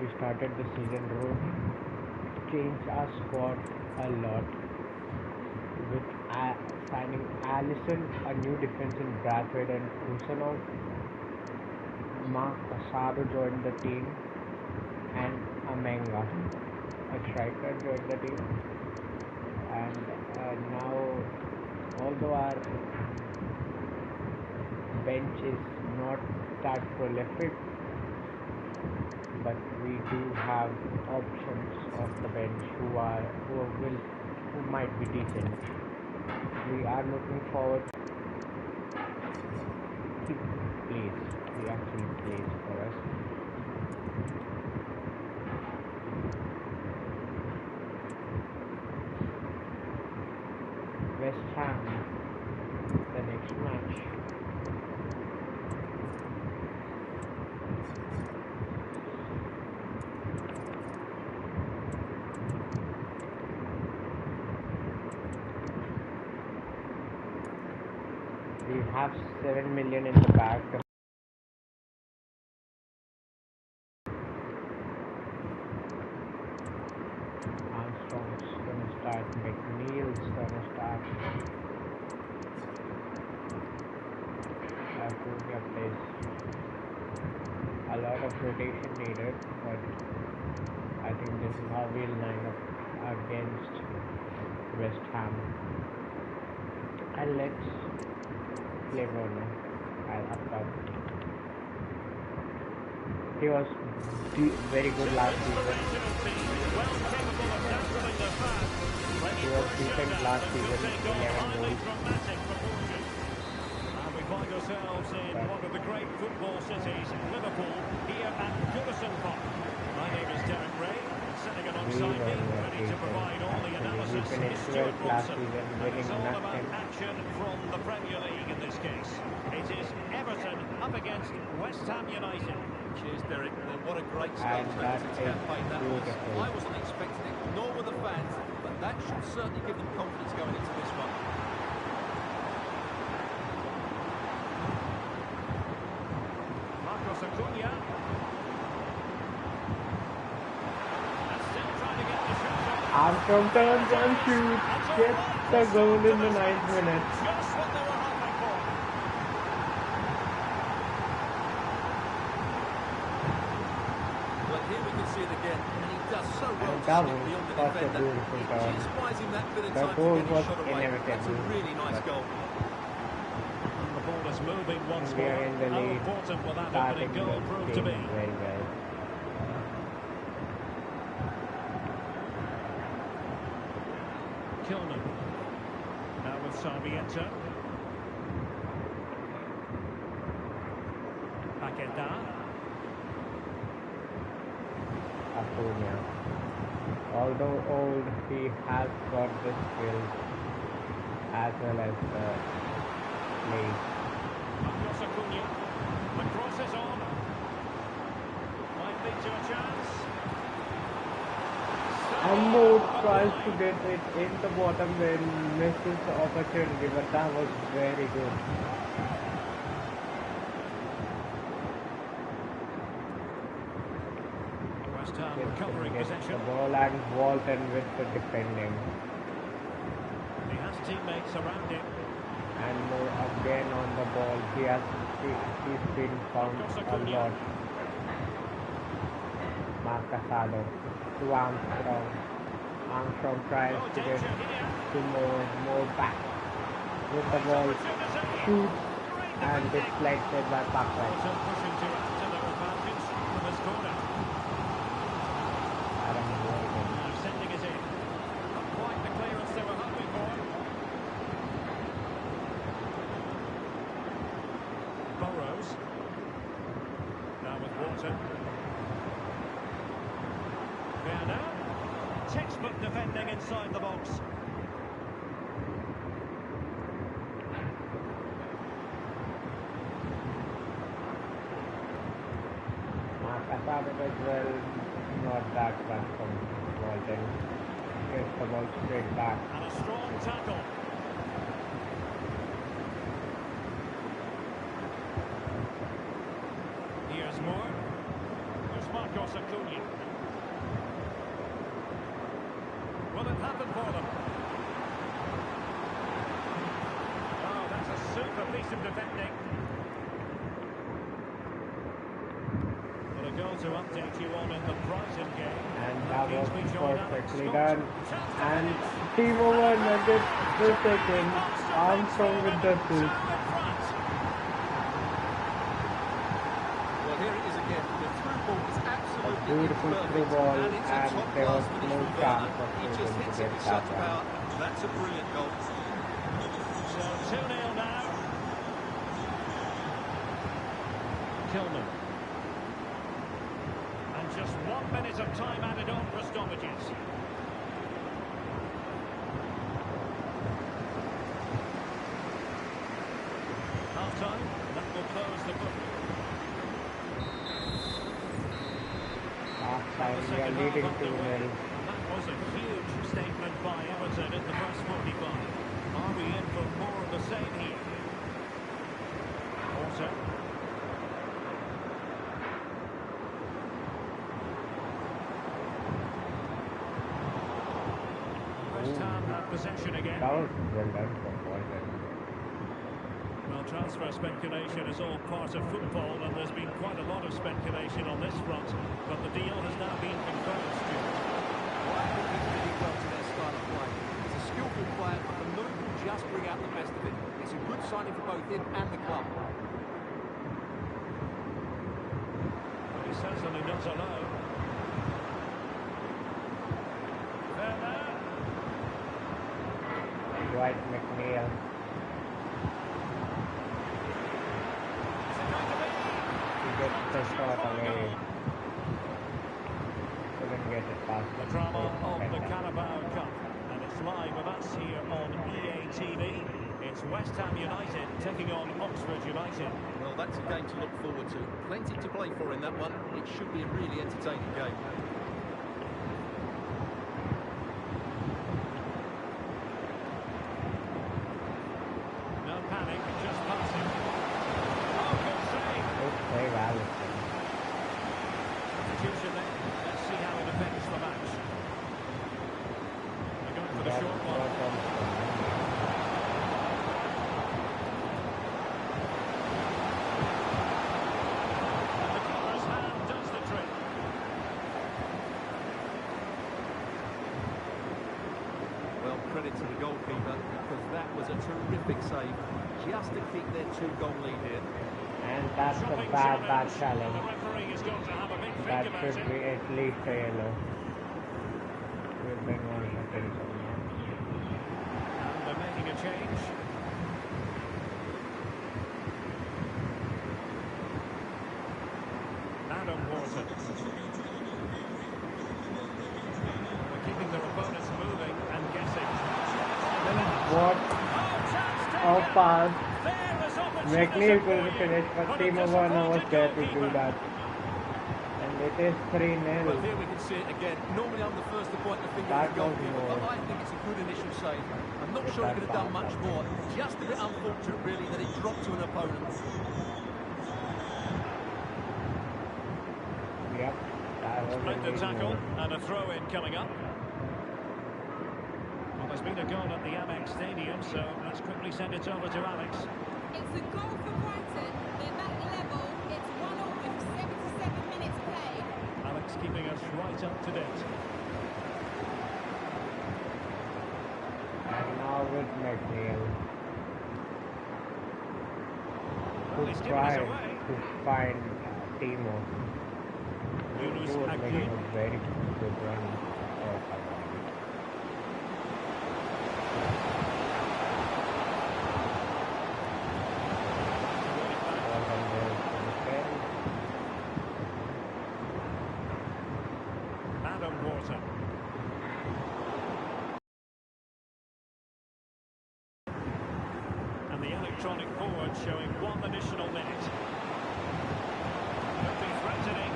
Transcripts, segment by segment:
we started the season, Rooney changed our squad a lot with signing Allison, a new defense in Bradford and Kusanov. Mark Casado joined the team and Amenga, a striker, joined the team. And now, although our bench is not that prolific, but we do have options of the bench who might be decent. We are looking forward to plays. He actually plays for us. West Ham, the next match. We have 7 million in the bag. Armstrong's gonna start. McNeil's gonna start. Acuna plays. A lot of rotation needed, but I think this is how we'll line up against West Ham. And let's play Werner up top. He was very good last season. He was decent last season, 11 goals. And we find ourselves in one of the great football cities, Liverpool, here at Goodison Park. My name is Derek Ray, sitting alongside me, ready to provide all the analysis. It's Stuart Wilson, and it's all about action from the Premier League in this case. It is Everton up against West Ham United. Cheers, Derek. Well, what a great start to the campaign that was. I wasn't expecting it, nor were the fans, but that should certainly give them confidence going into this one. Marcos Acuna. And still trying to get the shot off. Armstrong turns and shoots, gets the goal in the 9th minute. Just what they were hoping for. Well, here we can see it again, and he does so well to that slip was beyond the such a defender. beautiful It goal. just buys him that bit of The time goal to get was his shot away. That's a inevitable, really nice but- goal. And the ball is moving once We more. are in the How lead, important will that starting opening the goal prove to be? game very well. Kilman. Now with Sarmiento. Paquetá. Acuna. Although old, he has got the skills as well as the play. Marcos Acuna. The cross is on. Might lead to a chance. And Moore tries to get it in the bottom when misses the opportunity, but that was very good. West Ham Gets recovering the possession. ball and Walton with the defending. He has teammates around him. And Moore again on the ball. He's been found a lot. Mark Casado to Armstrong. Armstrong tries to get to Moore back with the ball. Shoots and deflected by Parker. Also pushing to add to their advantage from this corner. Adam Morgan. Now sending it in. Not quite the clearance they were hoping for. Burrows. Now with Walton. There now. Textbook defending inside the box. Casado as well, not that much from Walton. Gets the ball straight back. And a strong tackle. Here's Moore. There's Marcos Acuna. defending. Well, a goal to update you on in the Brighton game. And that was perfectly done. And Timo Werner gets the second. Armstrong with the assist. Well, here it is again. The through ball is absolutely Beautiful imperfect, through ball, and it's a and top there class was finish no from chance Werner. of He Foden just to hits get it with that such one. power. That's a brilliant goal. So 2-0 now. Kilman. And just 1 minute of time added on for stoppages. Half-time, that will close the book. Half-time, we are leading 2-0. That was a huge statement by Everton in the first 45. Are we in for more of the same here? Also, West Ham have possession again. That was well done for Bolton. Well, transfer speculation is all part of football, and there's been quite a lot of speculation on this front, but the deal has now been confirmed, Stuart. Well, I think he's really well to their style of play. He's a skillful player, but the move will just bring out the best of it. It's a good signing for both him and the club. But he's certainly not alone. Werner. Dwight McNeil. He gets the shot away. Couldn't get it past The drama of the Carabao Cup, and it's live with us here on EA TV. It's West Ham United taking on Oxford United. Well, that's a game to look forward to. Plenty to play for in that one. It should be a really entertaining game. No panic, just passing. Oh, good save. Good save, Alisson. Substitution then. Let's see how it affects the match. They're going for the short one. The keeper's hand does the trick. Well, credit to the goalkeeper, because that was a terrific save, just to keep their two-goal lead here. And that's a Shopping bad The challenge. referee is going to have a big That think about should it. be at least a yellow. We've been on attention now. And they're making a change. Adam Wharton. They're keeping their opponents moving and guessing. What Oh, a pass. there is opportunity McNeil for couldn't you, finish, but a Timo Werner was disappointed there to do goalkeeper. that. And it is 3-0. Well, here we can see it again. Normally I'm the first to point the finger That at the was goalkeeper, more. but I think it's a good initial save. I'm not sure he could have done much more. Just a bit unfortunate, really, that it dropped to an opponent. Yep, that was Splendid indeed tackle more. and a throw-in coming up. Well, there's been a goal at the Amex Stadium, so let's quickly send it over to Alex. It's a goal for Brighton. They're back level. It's 1-0 with 77 minutes played. Alex keeping us right up to date. And now with McNeil, Well, he's who given us tried away. to find Timo. Yunus He was making Akgün. a very good run. Adam Wharton. And the electronic forward showing one additional minute. Could be threatening.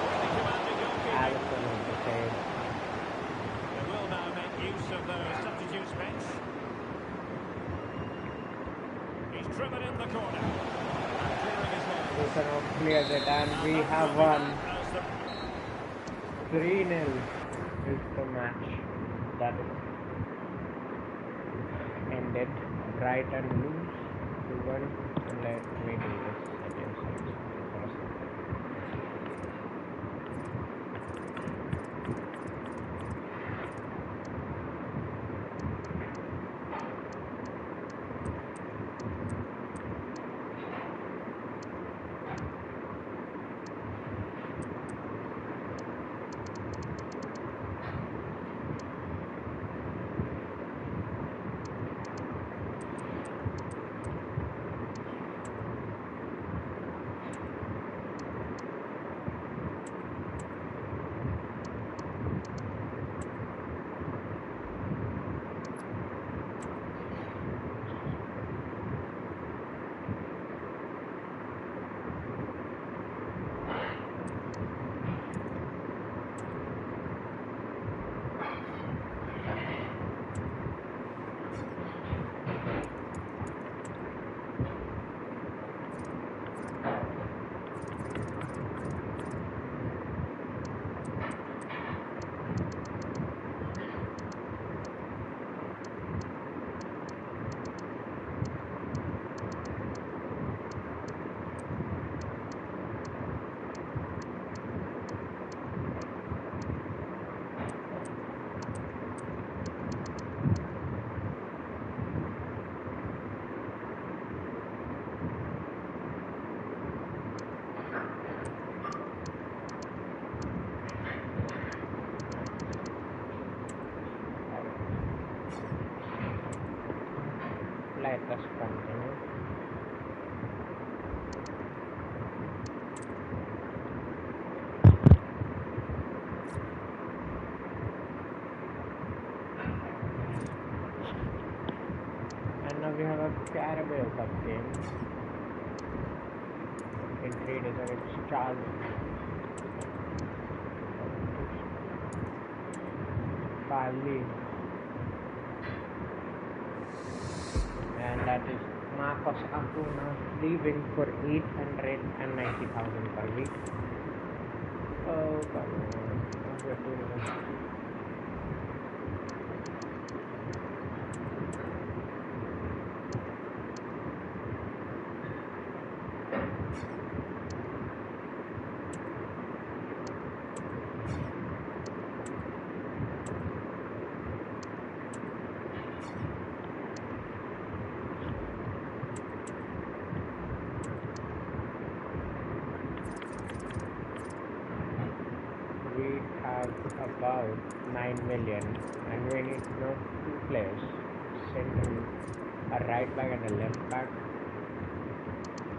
Really commanding goalkeeping. Alisson is the same. They will now make use of the substitutes bench. He's driven in the corner. And clearing his line. Kusanov clears it, and we have won. 3-0 is the match. That is dead, right and loose to one. Let me do this again for a second. Let us continue. And now we have a Carabao Cup game. In 3 days against Charles Farley. And that is Marcos Acuna leaving for 890,000 per week. Oh, come on. We're doing this. We have about 9 million and we need now 2 players, center, a right back and a left back.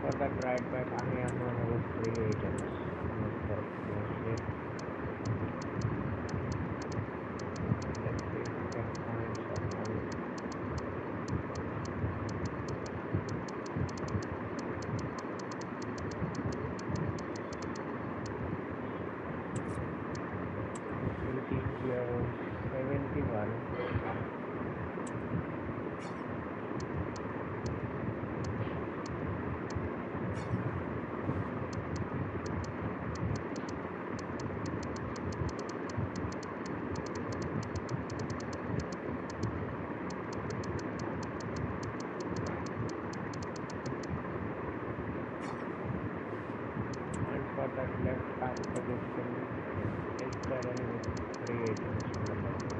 For that right back I am one of the free agents. Let's see if we can find someone. Euro 71. And for that left back position, is there any free agents on the market?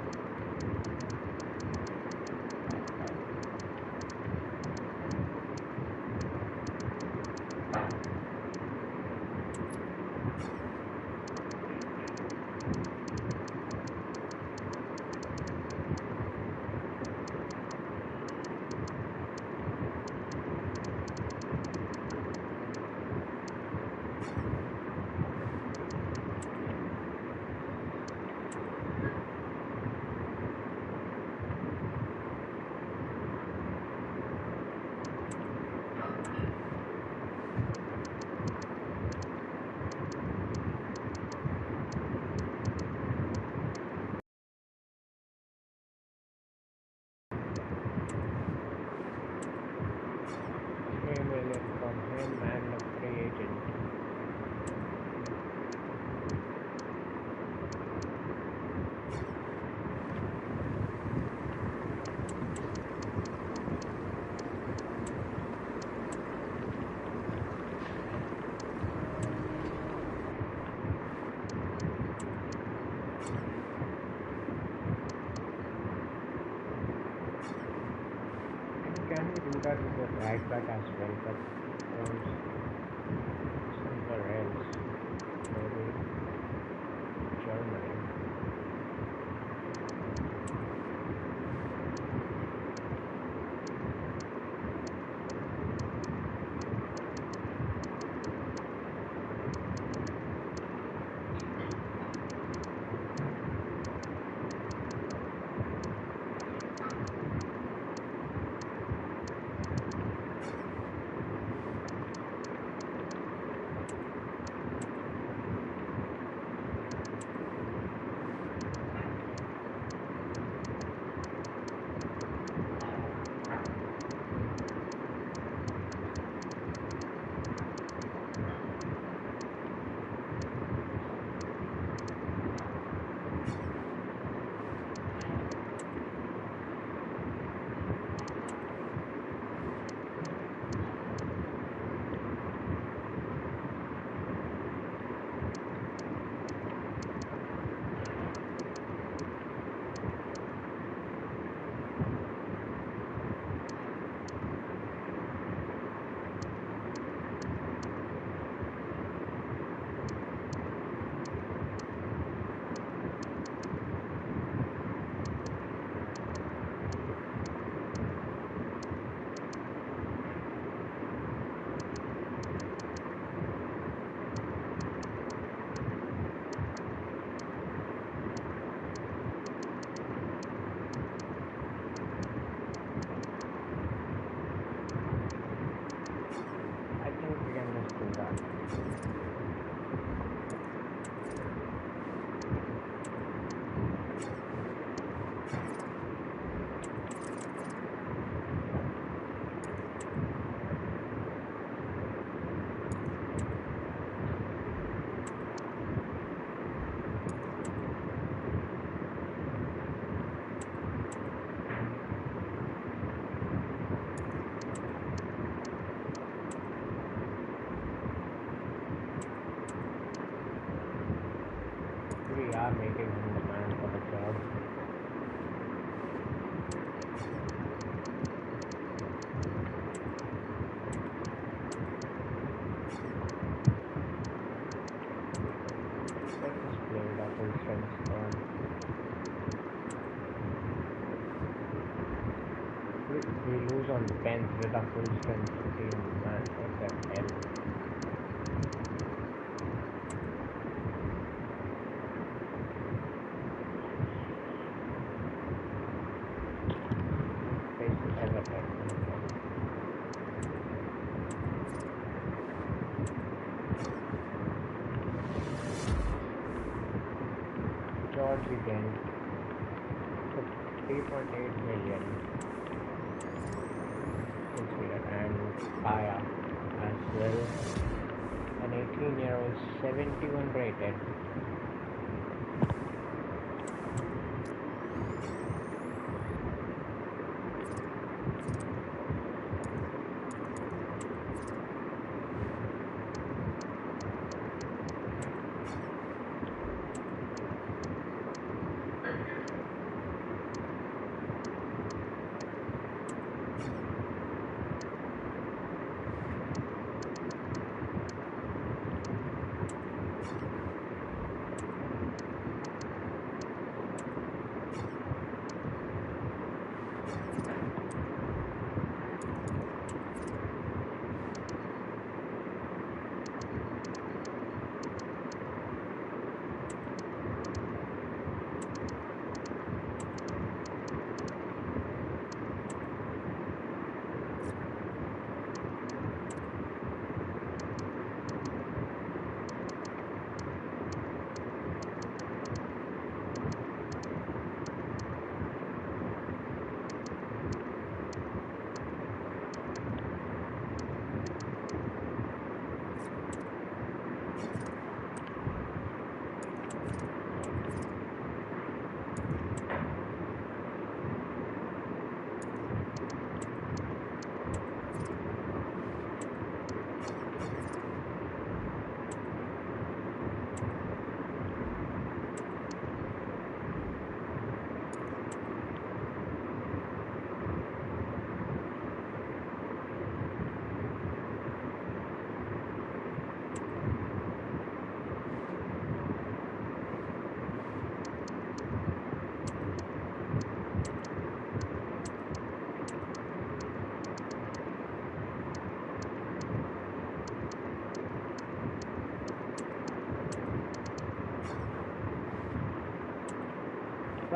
$3 million from him and a free agent. started with right back as well, but goes somewhere else. Maybe Germany. I think we can just do that. We are making him the man for the job. Let's just play with our full strength squad. We lose on 10th with our full strength team, man. What the hell? Faces Everton. George again for 3.8 million in Sweden, and Paya as well. An 18-year-old, 71 rated.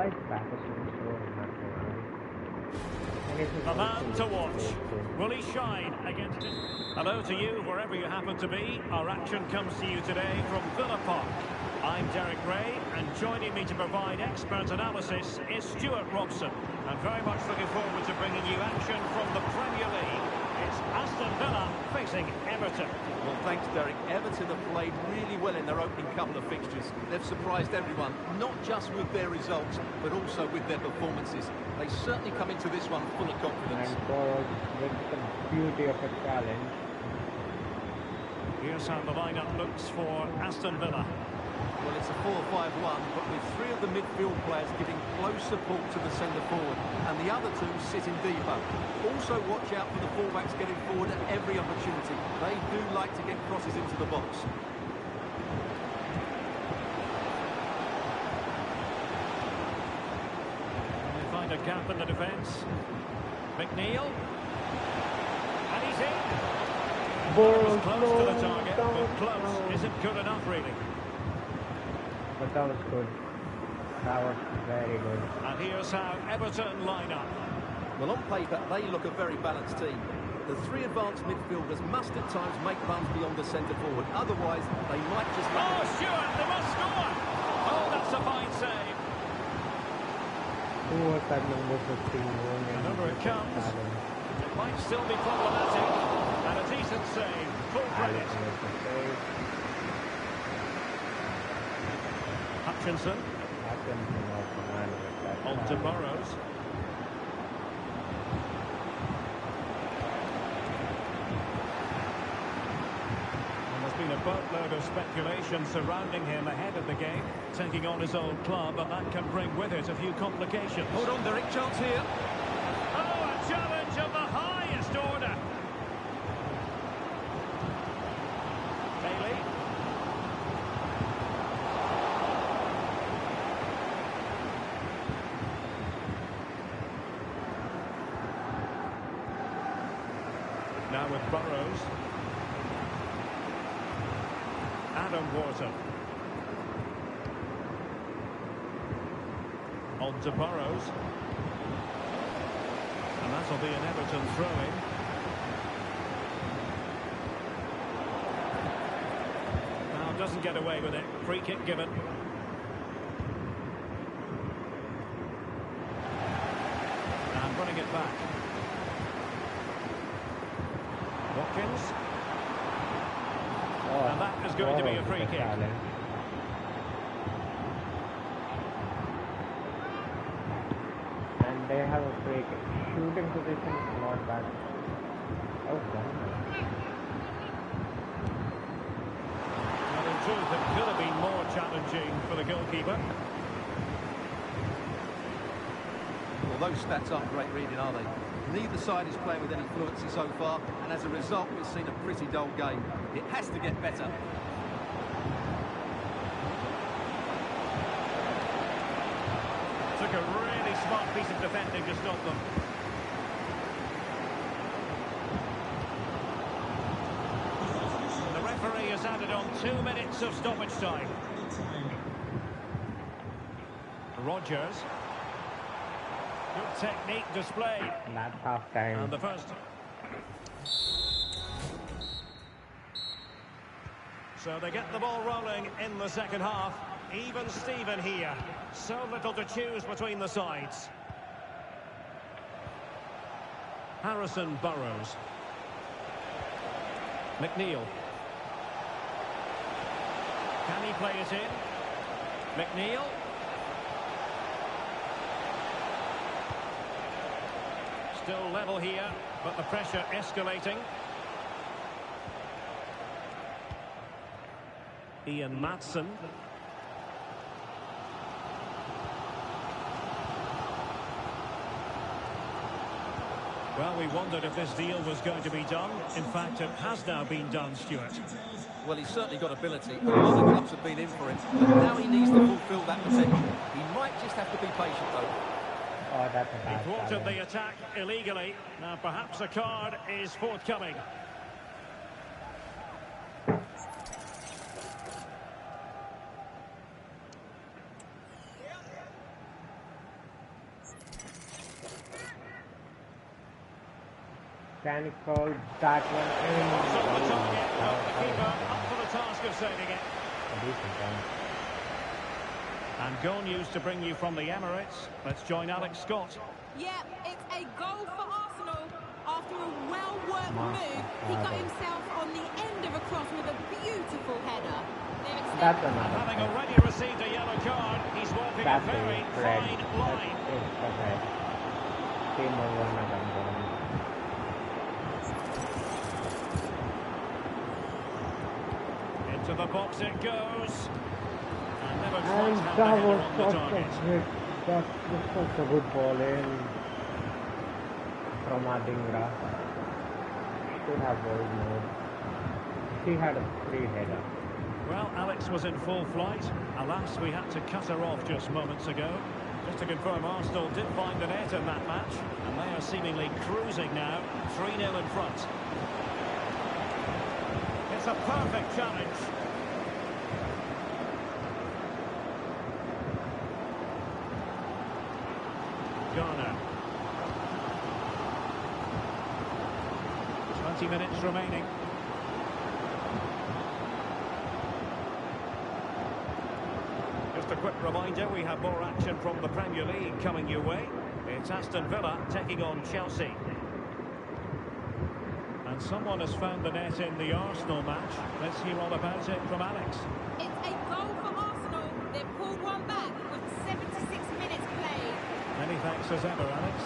Why is Patterson so unnatural? And this is A also man to watch. good. Will he shine against it? Hello to you, wherever you happen to be. Our action comes to you today from Villa Park. I'm Derek Ray, and joining me to provide expert analysis is Stuart Robson. And very much looking forward to bringing you action from the Premier League. It's Aston Villa facing Everton. Well, thanks, Derek. Everton have played really well in their opening couple of fixtures. They've surprised everyone, not just with their results, but also with their performances. They certainly come into this one full of confidence. And Boros with the beauty of a challenge. Here's how the lineup looks for Aston Villa. Well, it's a 4-5-1, but with three of the midfield players giving close support to the centre forward, and the other two sitting deeper. Also watch out for the fullbacks getting forward at every opportunity. They do like to get crosses into the box. They find a gap in the defence. McNeil. And he's in. Boros, Close to the target, but close isn't good enough, really. But that was good. That was very good. And here's how Everton line up. Well, on paper, they look a very balanced team. The three advanced midfielders must at times make runs beyond the centre forward. Otherwise, they might just... Oh, Stuart, they must score! Oh, that's a fine save. Who was that number 15? And over it comes. It might still be problematic. And a decent save. Full credit. Hutchinson. On to Burrows. And there's been a boatload of speculation surrounding him ahead of the game, taking on his old club, and that can bring with it a few complications. Hold on, Derek, chance here. Oh, a challenge of the highest order. Bailey. Now with Burrows. Adam Wharton. On to Burrows. And that'll be an Everton throw-in. Now doesn't get away with it. Free kick given. And running it back. Watkins. And that is going to be a free kick. And they have a free kick. Shooting position is not bad. Okay. And in truth, it could have been more challenging for the goalkeeper. Well, those stats aren't great reading, are they? Neither side is playing with any fluency so far, and as a result, we've seen a pretty dull game. It has to get better. Took a really smart piece of defending to stop them. The referee has added on 2 minutes of stoppage time. Rodgers. Good technique displayed. That's half time. And the first. So they get the ball rolling in the second half. Even Steven here. So little to choose between the sides. Harrison Burrows. McNeil. Can he play it in? McNeil. Still level here, but the pressure escalating. Ian Maatsen. Well, we wondered if this deal was going to be done. In fact, it has now been done, Stuart. Well, he's certainly got ability. A lot of clubs have been in for him, but now he needs to fulfil that potential. He might just have to be patient, though. Oh, that's a He bad thwarted challenge. the attack illegally. Now, perhaps a card is forthcoming. Can you call that one in? Cross on the target, but the Oh, keeper up for the task of saving it. a decent one. And goal news to bring you from the Emirates. Let's join Alex Scott. Yeah, it's a goal for Arsenal. After a well-worked Master move, he got Father. himself on the end of a cross with a beautiful header. They've That's extended And another having thing. already received a yellow card, he's walking a That's very a red. fine That line. is a red. Game over another one. Into the box it goes. And never And quite had the that header was on the such a target. hit. That was such a good ball in from Adingra. Should have bowled more. He had a free header. Well, Alex was in full flight. Alas, we had to cut her off just moments ago. Just to confirm, Arsenal did find the net in that match, and they are seemingly cruising now, 3-0 in front. It's a perfect challenge. Garner. 20 minutes remaining. Just a quick reminder, we have more action from the Premier League coming your way. It's Aston Villa taking on Chelsea. And someone has found the net in the Arsenal match. Let's hear all about it from Alex. It's a goal for Arsenal. They've pulled one back with 76 minutes played. Many thanks as ever, Alex.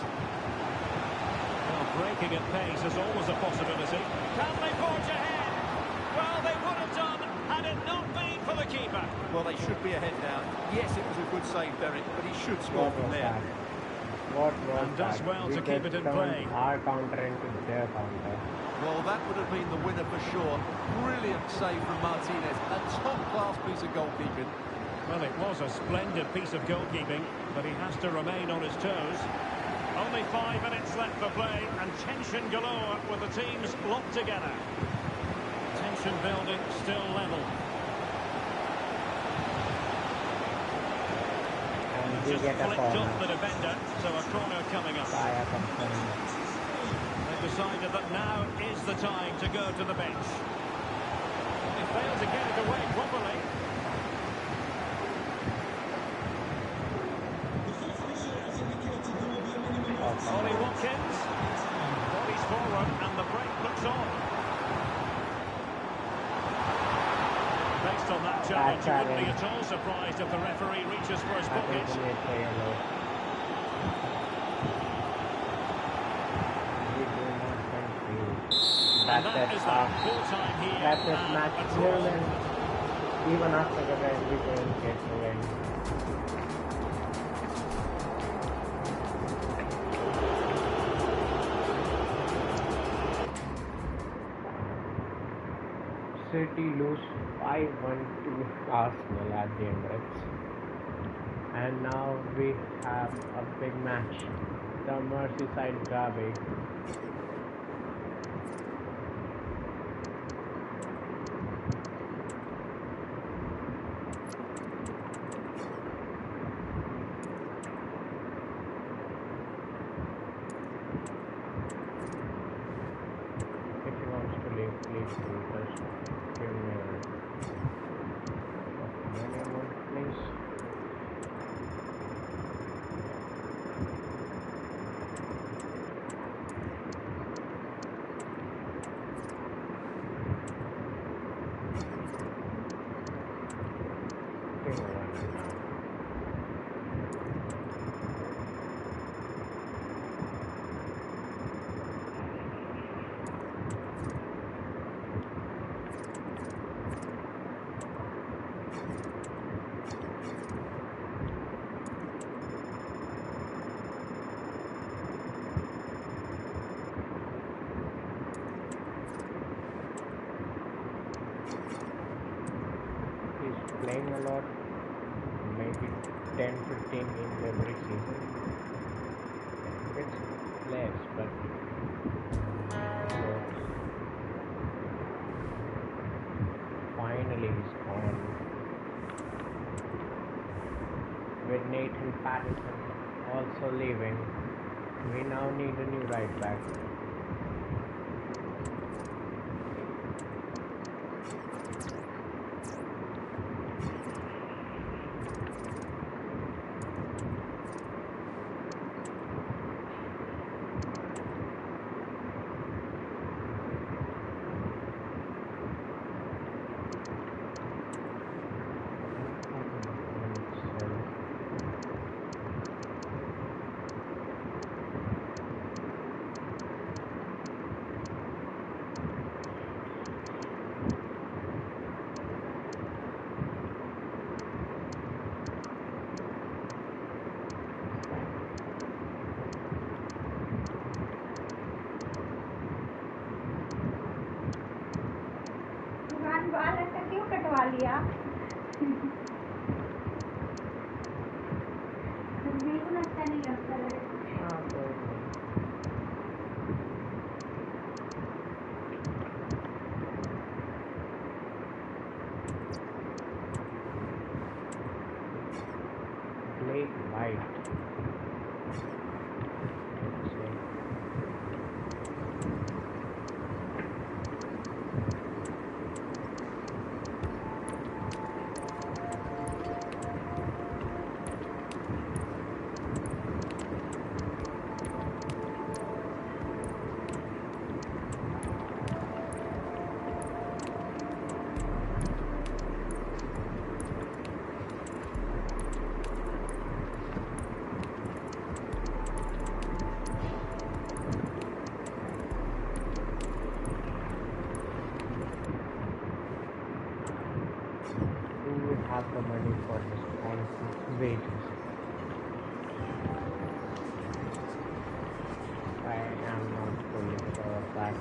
Well, breaking at pace is always a possibility. Can they forge ahead? Well, they would have done had it not been for the keeper. Well, they should be ahead now. Yes, it was a good save, Derek, but he should score What from was there. that? What was And does that? well We to keep just it in turned play. our counter into their counter. Well, that would have been the winner for sure. Brilliant save from Martinez. A top-class piece of goalkeeping. Well, it was a splendid piece of goalkeeping, but he has to remain on his toes. Only 5 minutes left for play, and tension galore with the teams locked together. Tension building, still level. And we Just get a flicked off the corner. defender, so a corner coming up. Kaya confirmed. They've decided that now is the time to go to the bench. They failed to get it away properly. Ollie Watkins. Bodies forward and the break looks on. Based on that challenge, you wouldn't be at all surprised if the referee reaches for his I think pocket. we need to yellow. We do not confuse. And That's that it. is that. Full time here. That's it. and Match a nil, draw. and even after the red, we couldn't get to win. City lose 5-1 to Arsenal at the Emirates. And now we have a big match. The Merseyside Derby. If he wants to leave, please do. Just give me a minute, please. Give me one now. He's playing a lot, maybe 10-15 games every season. It's less, but works. Finally he's gone. With Nathan Patterson also leaving, we now need a new right back. बिल्कुल अच्छा नहीं लगता है। हाँ कोई नहीं। Blake White. Do you have the money for the sponsors' wages? I am not fully sure of that.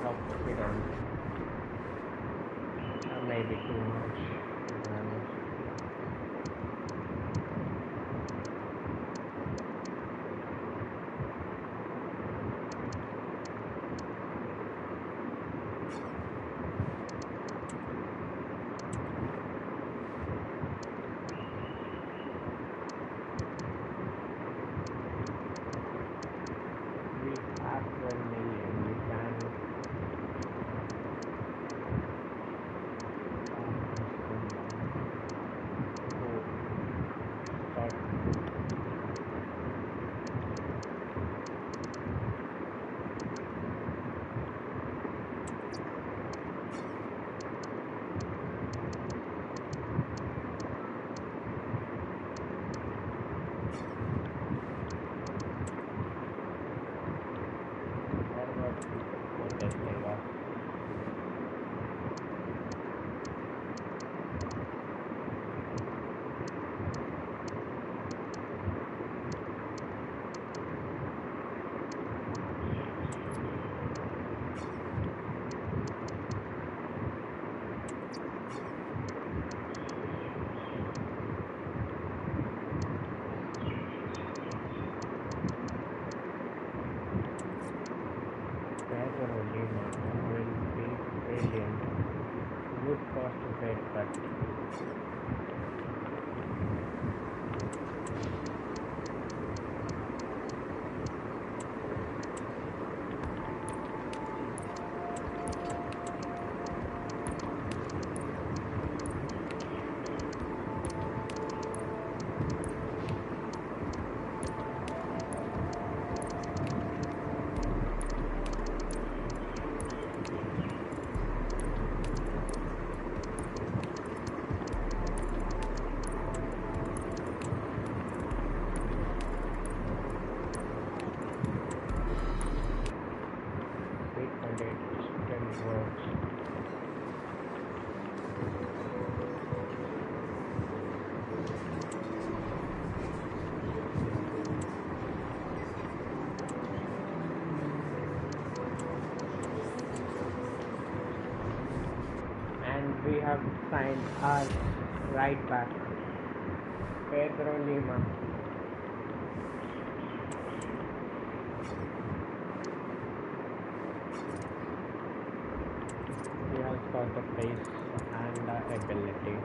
Hope we don't. Maybe too much. To be honest. We have 12 million. We can start. What about Bundesliga? Pedro Lima will be brilliant. Would cost a bit, but but it still works. And we have signed our right back, Pedro Lima. He has got the pace and the ability.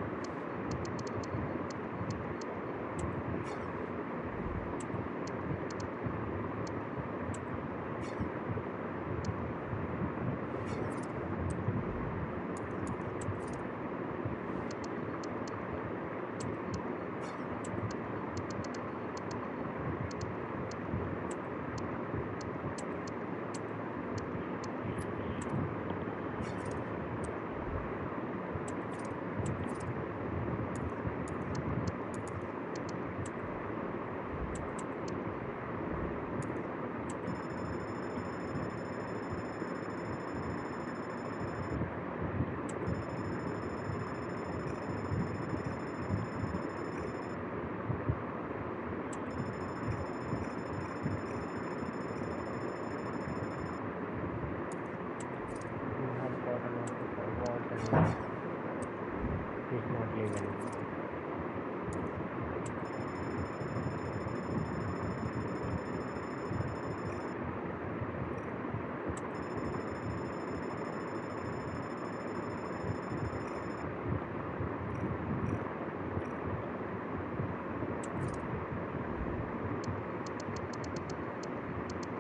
He's not leaving.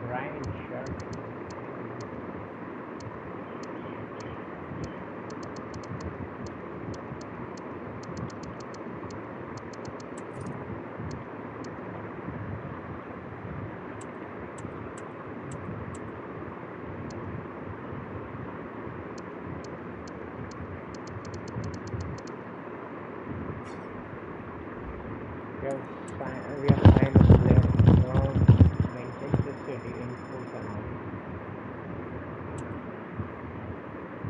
Ryan Sharp. We have signed a player from Manchester City in Fulham,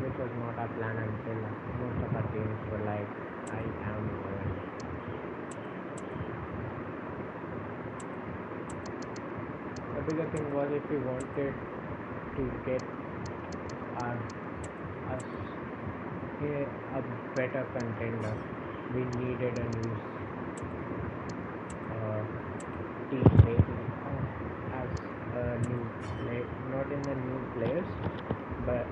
which was not our plan until most of our teams were like, I am going. The bigger thing was if we wanted to get our, us a better contender, we needed a new team as a new play, not in the new players, but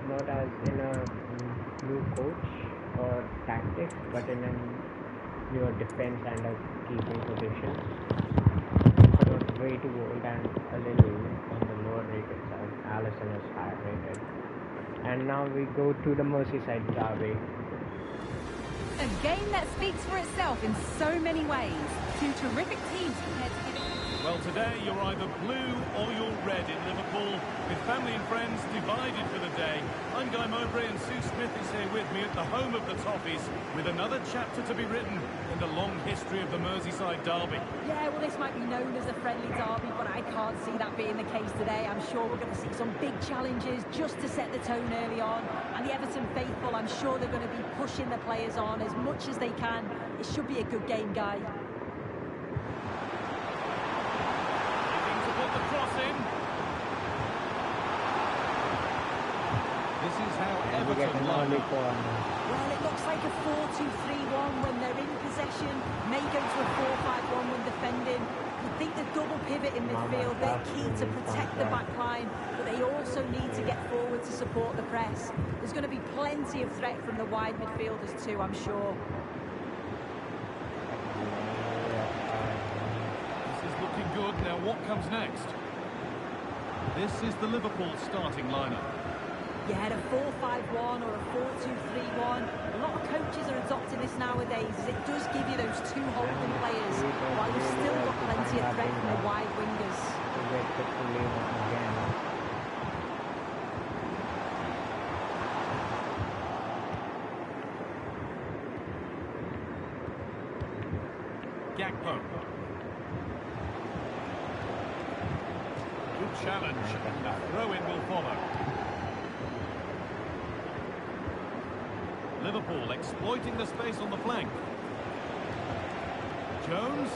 not as in a new coach or tactics, but in a newer defense and a keeping position. It was way too old and a little on the lower rated side. Alisson is higher rated. And now we go to the Merseyside derby. A game that speaks for itself in so many ways. Two terrific teams compared to giving. Well, today you're either blue or you're red in Liverpool, with family and friends divided for the day. I'm Guy Mowbray and Sue Smith is here with me at the home of the Toffees, with another chapter to be written in the long history of the Merseyside derby. Yeah, well, this might be known as a friendly derby, but I can't see that being the case today. I'm sure we're going to see some big challenges just to set the tone early on. And the Everton faithful, I'm sure they're going to be pushing the players on as much as they can. It should be a good game, Guy. The cross in. This is how Everton line up. Well, it looks like a 4-2-3-1 when they're in possession. May go to a 4-5-1 when defending. I think the double pivot in midfield, they're key to protect the back line, but they also need to get forward to support the press. There's going to be plenty of threat from the wide midfielders too, I'm sure. Looking good. Now what comes next? This is the Liverpool starting lineup. Yeah, a 4-5-1 or a 4-2-3-1. A lot of coaches are adopting this nowadays, as it does give you those two holding players, while you've still got plenty of threat from the wide wingers. Gakpo. Good challenge. Throw-in will follow. Liverpool exploiting the space on the flank. Jones.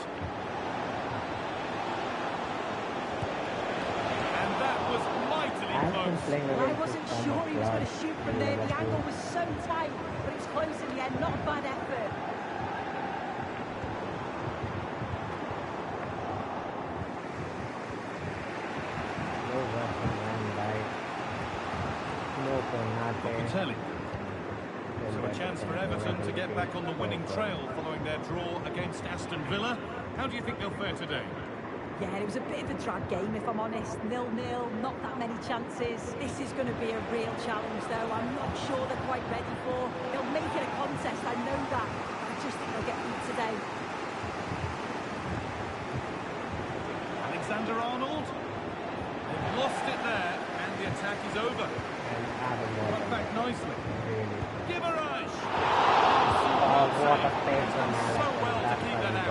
And that was mightily close. Well, I wasn't sure he was going to shoot from there. The angle was so tight, but it was close in the end. Not a bad effort. Locatelli. So a chance for Everton to get back on the winning trail following their draw against Aston Villa. How do you think they'll fare today? Yeah, it was a bit of a drag game, if I'm honest. 0-0, not that many chances. This is going to be a real challenge, though. I'm not sure they're quite ready for. They'll make it a contest, I know that. I just think they'll get beat today. Alexander-Arnold. They've lost it there, and the attack is over. Got back nicely. Guimaraes! What a save from Alex. So well to keep that out.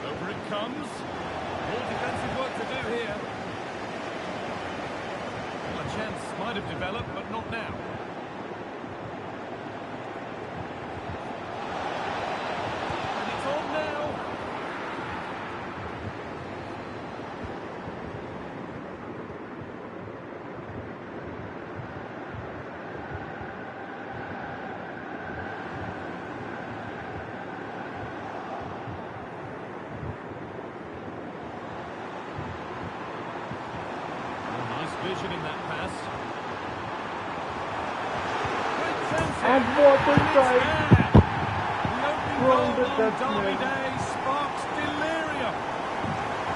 Over it comes. More defensive work to do here. Well, a chance might have developed, but not now. And it's on now. And what a strike The opening from goal the on Dutchman. Derby Day sparks delirium.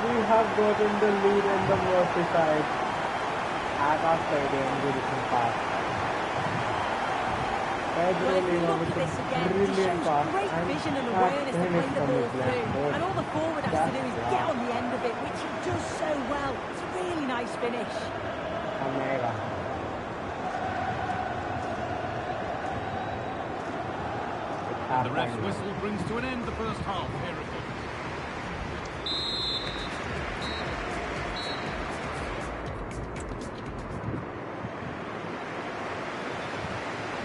We have gotten the lead in the Merseyside at our stadium, Goodison Park. Pedro Well, if you Lima look with at a this again, he brilliant shows pass great and vision and that awareness to finish play the from ball his left through. foot. And all the forward has to do is That's get wow. on the end of it, which he does so well. It's a really nice finish. Omega. And the ref's whistle brings to an end the first half. Here it is.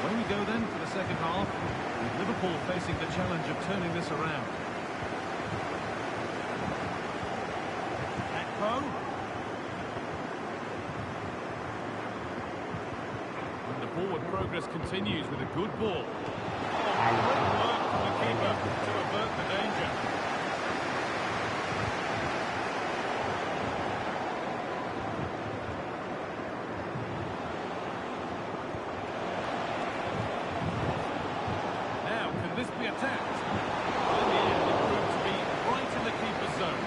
Away we go then for the second half, with Liverpool facing the challenge of turning this around. Akpo. And the forward progress continues with a good ball. Oh, great work from the keeper to avert the danger. Now, can this be attacked? Well, in the end, it proved to be right in the keeper's zone.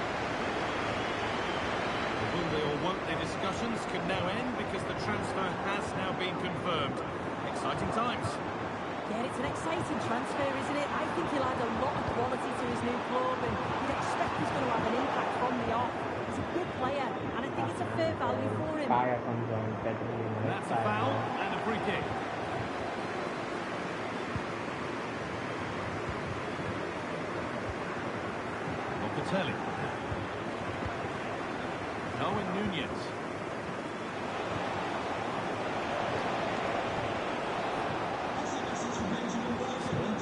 The will they or won't they discussions can now end because the transfer has now been confirmed. Exciting times. Yeah, it's an exciting transfer, isn't it? I think he'll add a lot of quality to his new club, and you'd expect he's going to have an impact from the off. He's a good player, and I think it's a fair value for him. Kaya comes on, Pedro Lima. That's a foul and a free kick. Locatelli. Darwin Nunez.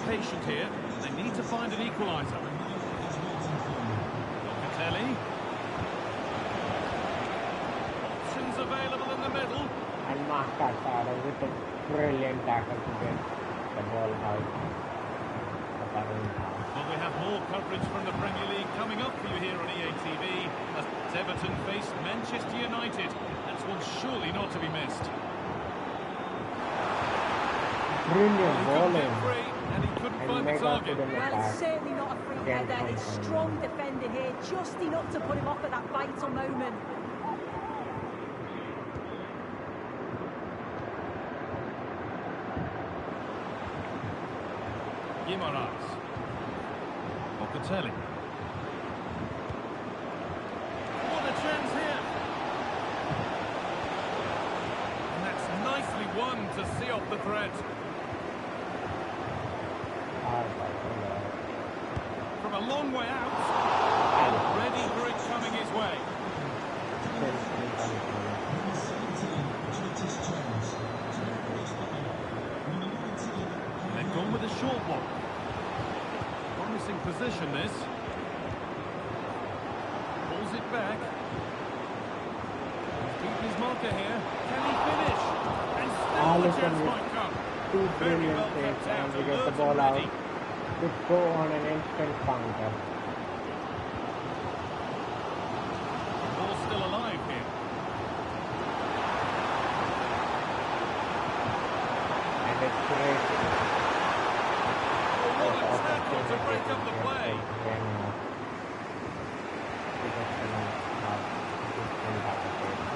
Patient here. They need to find an equaliser. Locatelli. Options available in the middle. And Mascara with a brilliant tackle to get the ball out. Well, we have more coverage from the Premier League coming up for you here on EA TV as Everton face Manchester United. That's one surely not to be missed. Brilliant He couldn't ball get in. free and he couldn't And find the Mega target. couldn't Well, attack. it's certainly not a free Against header. It's Hong Kong. strong defending here, just enough to put him off at that vital moment. Guimaraes. Locatelli. What a chance here. And that's nicely won to see off the threat. From a long way out. Ready for it coming his way. They've gone with a short one. Promising position this. Pulls it back. He's beaten his marker here. Can he finish? And still the Alisson chance with might come. two Very brilliant well saves kept out, and we get alert the and ball out ready. to go on an instant counter. Ball's still alive here. And it's great. Oh, what a tackle to break up the play.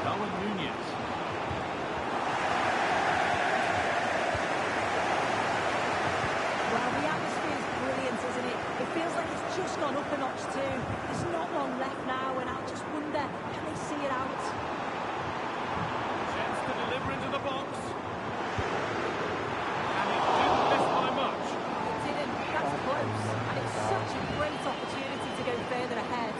Darwin Nunez. Well, the atmosphere is brilliant, isn't it? It feels like it's just gone up a notch too. There's not long left now, and I just wonder, can they see it out? Chance to deliver into the box. And it didn't miss by much. It didn't. That's close, and it's such a great opportunity to go further ahead.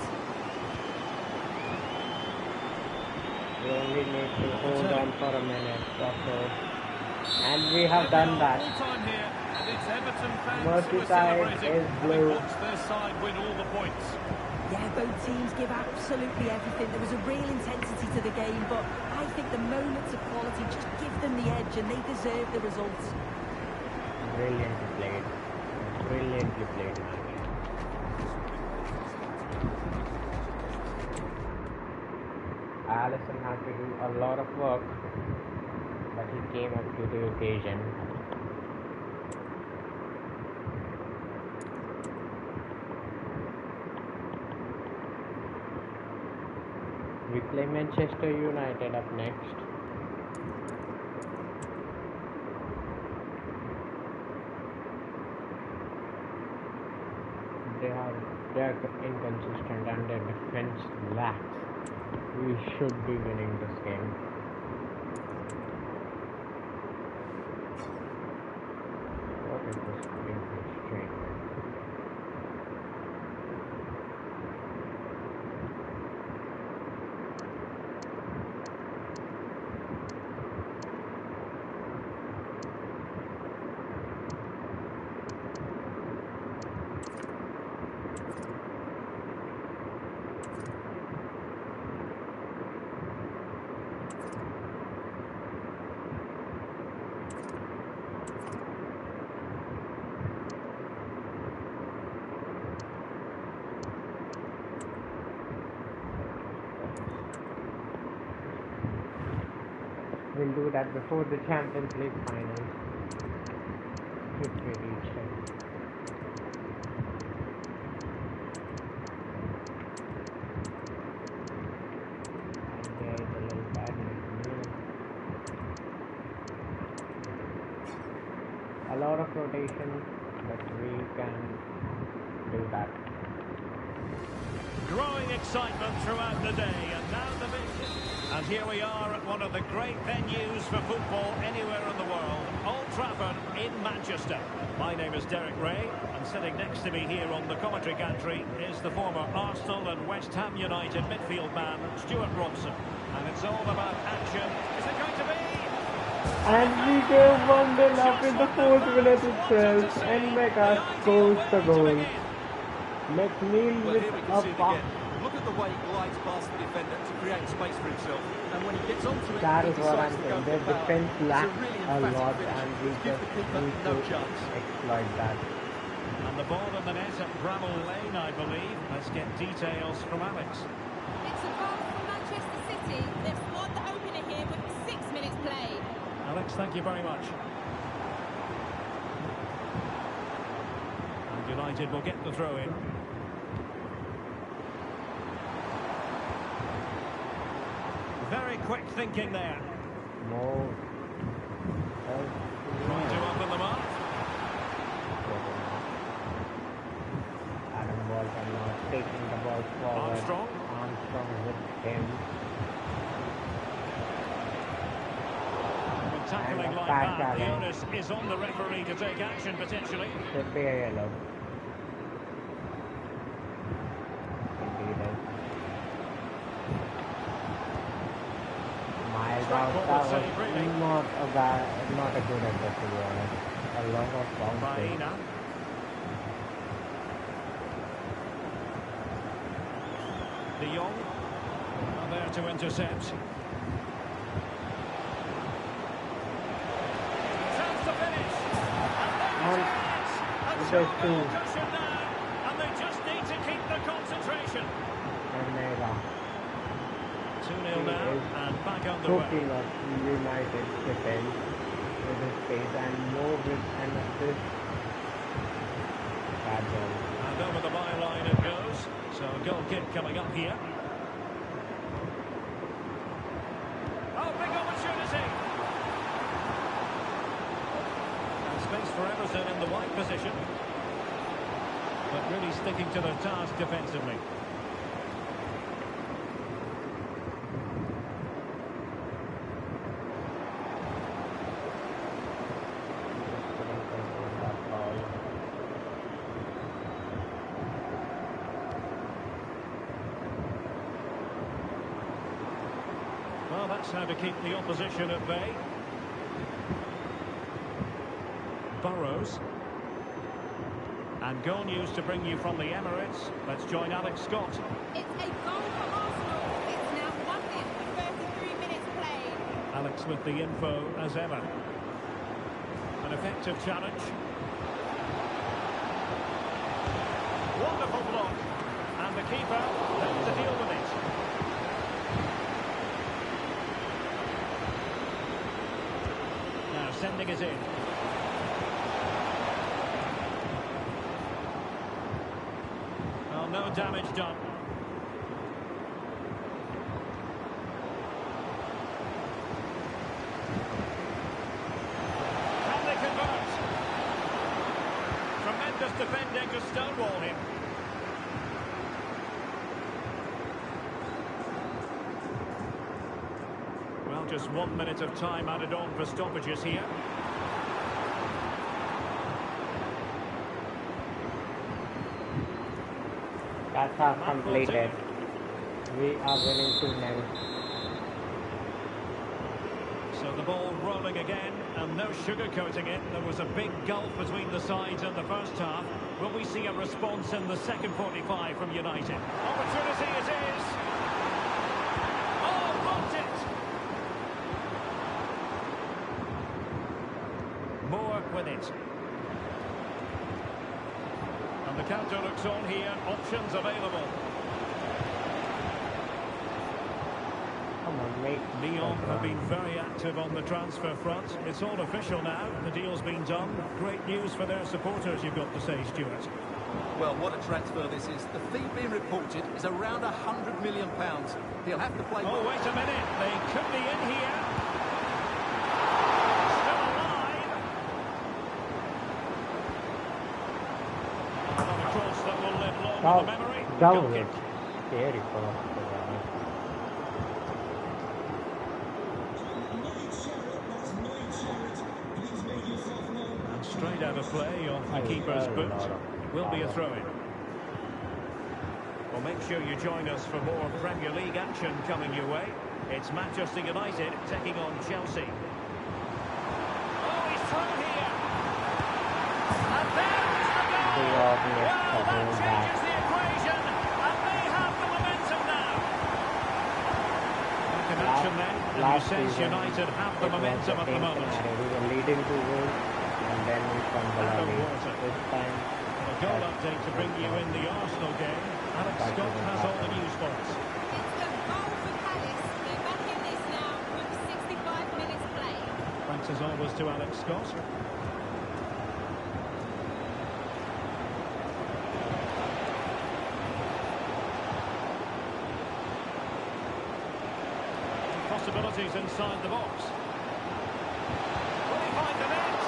We only need to hold on for a minute or so. And we have done that. Full time here, and it's Everton fans who are Merseyside celebrating. is They blue. watched their side win all the points. Yeah, both teams give absolutely everything. There was a real intensity to the game, but I think the moments of quality just give them the edge, and they deserve the results. Brilliantly played. Brilliantly played. Alisson had to do a lot of work, but he came up to the occasion. We play Manchester United up next. They are inconsistent and their defense lacks. We should be winning this game. What is this exchange? We'll do that before the Champions League finals, if we reach them. And there is a little bad news. A lot of rotation, but we can do that. Growing excitement throughout the day, and now the big... And here we are at one of the great venues for football anywhere in the world, Old Trafford in Manchester. My name is Derek Ray, and sitting next to me here on the commentary gantry is the former Arsenal and West Ham United midfield man, Stuart Robson. And it's all about action. Is it going to be? And we go 1-0 up in the 4th minute itself, and Mecca scores the goal. McNeil Well, with here we can a see it pass. again. Look at the way he glides past the defender to create space for himself. And when he gets onto it, That he is what I'm decides to go saying. for Their power. defense It's lacks really a emphatic lot, finish. and we Gives just the keeper need no to chance. exploit that. And the ball in the net at Bramall Lane, I believe. Let's get details from Alex. It's a goal for Manchester City. They've scored the opener here with 6 minutes played. Alex, thank you very much. And United will get the throw in. Very quick thinking there. More. Trying to open them up. Adam Walton now taking the ball forward. Armstrong. Armstrong with him. With tackling And a like back that, the alley. onus is on the referee to take action potentially. Should be a yellow. Indeed is. Miles out, that was Save, really. not a good effort, to be honest. A lot of bouncing. Baena. De Jong. Are there to intercept. Chance to finish. And And there's so two. goal cushion now. And they just need to keep the concentration. And Mega 2-0 now, and back underway. choking up United defense with his pace and more with an assist. Bad ball. And over the byline it goes. So a goal kick coming up here. Oh, big opportunity. And space for Everton in the wide position. But really sticking to their task defensively. Well, that's how to keep the opposition at bay. Burrows. And goal news to bring you from the Emirates. Let's join Alex Scott. It's a goal for Arsenal. It's now 1-0 with 33 minutes played. Alex with the info as ever. An effective challenge. Wonderful block. And the keeper has to deal with it. Now sending it in. Well, no damage done. just 1 minute of time added on for stoppages here. That's half completed. We are winning 2-0. So the ball rolling again, and no sugarcoating it. There was a big gulf between the sides in the first half. Will we see a response in the second 45 from United? Opportunity it is! Oh, blocked it! Moore with it. And the counter looks on here, options available. Come on, mate. Lyon have been very active on the transfer front. It's all official now. The deal's been done. Great news for their supporters, you've got to say, Stuart. Well, what a transfer this is. The fee being reported is around £100 million. He'll have to play... Oh, wait a minute. They could be in here. Still alive. Another cross that will live long in the memory. Down Goal it. kick. Very fast. And straight out of play off the keeper's boot. It will be a throw-in. Well, make sure you join us for more Premier League action coming your way. It's Manchester United taking on Chelsea. Oh, he's through here. And there's the goal. Well, that changes the equation. And they have the momentum now. Back in action then. And you sense United have the momentum at the moment. We were leading 2-0, and then we fumbled our lead. This time, A goal update to bring you in the Arsenal game. Alex Scott has all the news for us. It's a goal for Palace. They're back in this now with 65 minutes played. Thanks as always to Alex Scott. Possibilities inside the box. Will he find the net?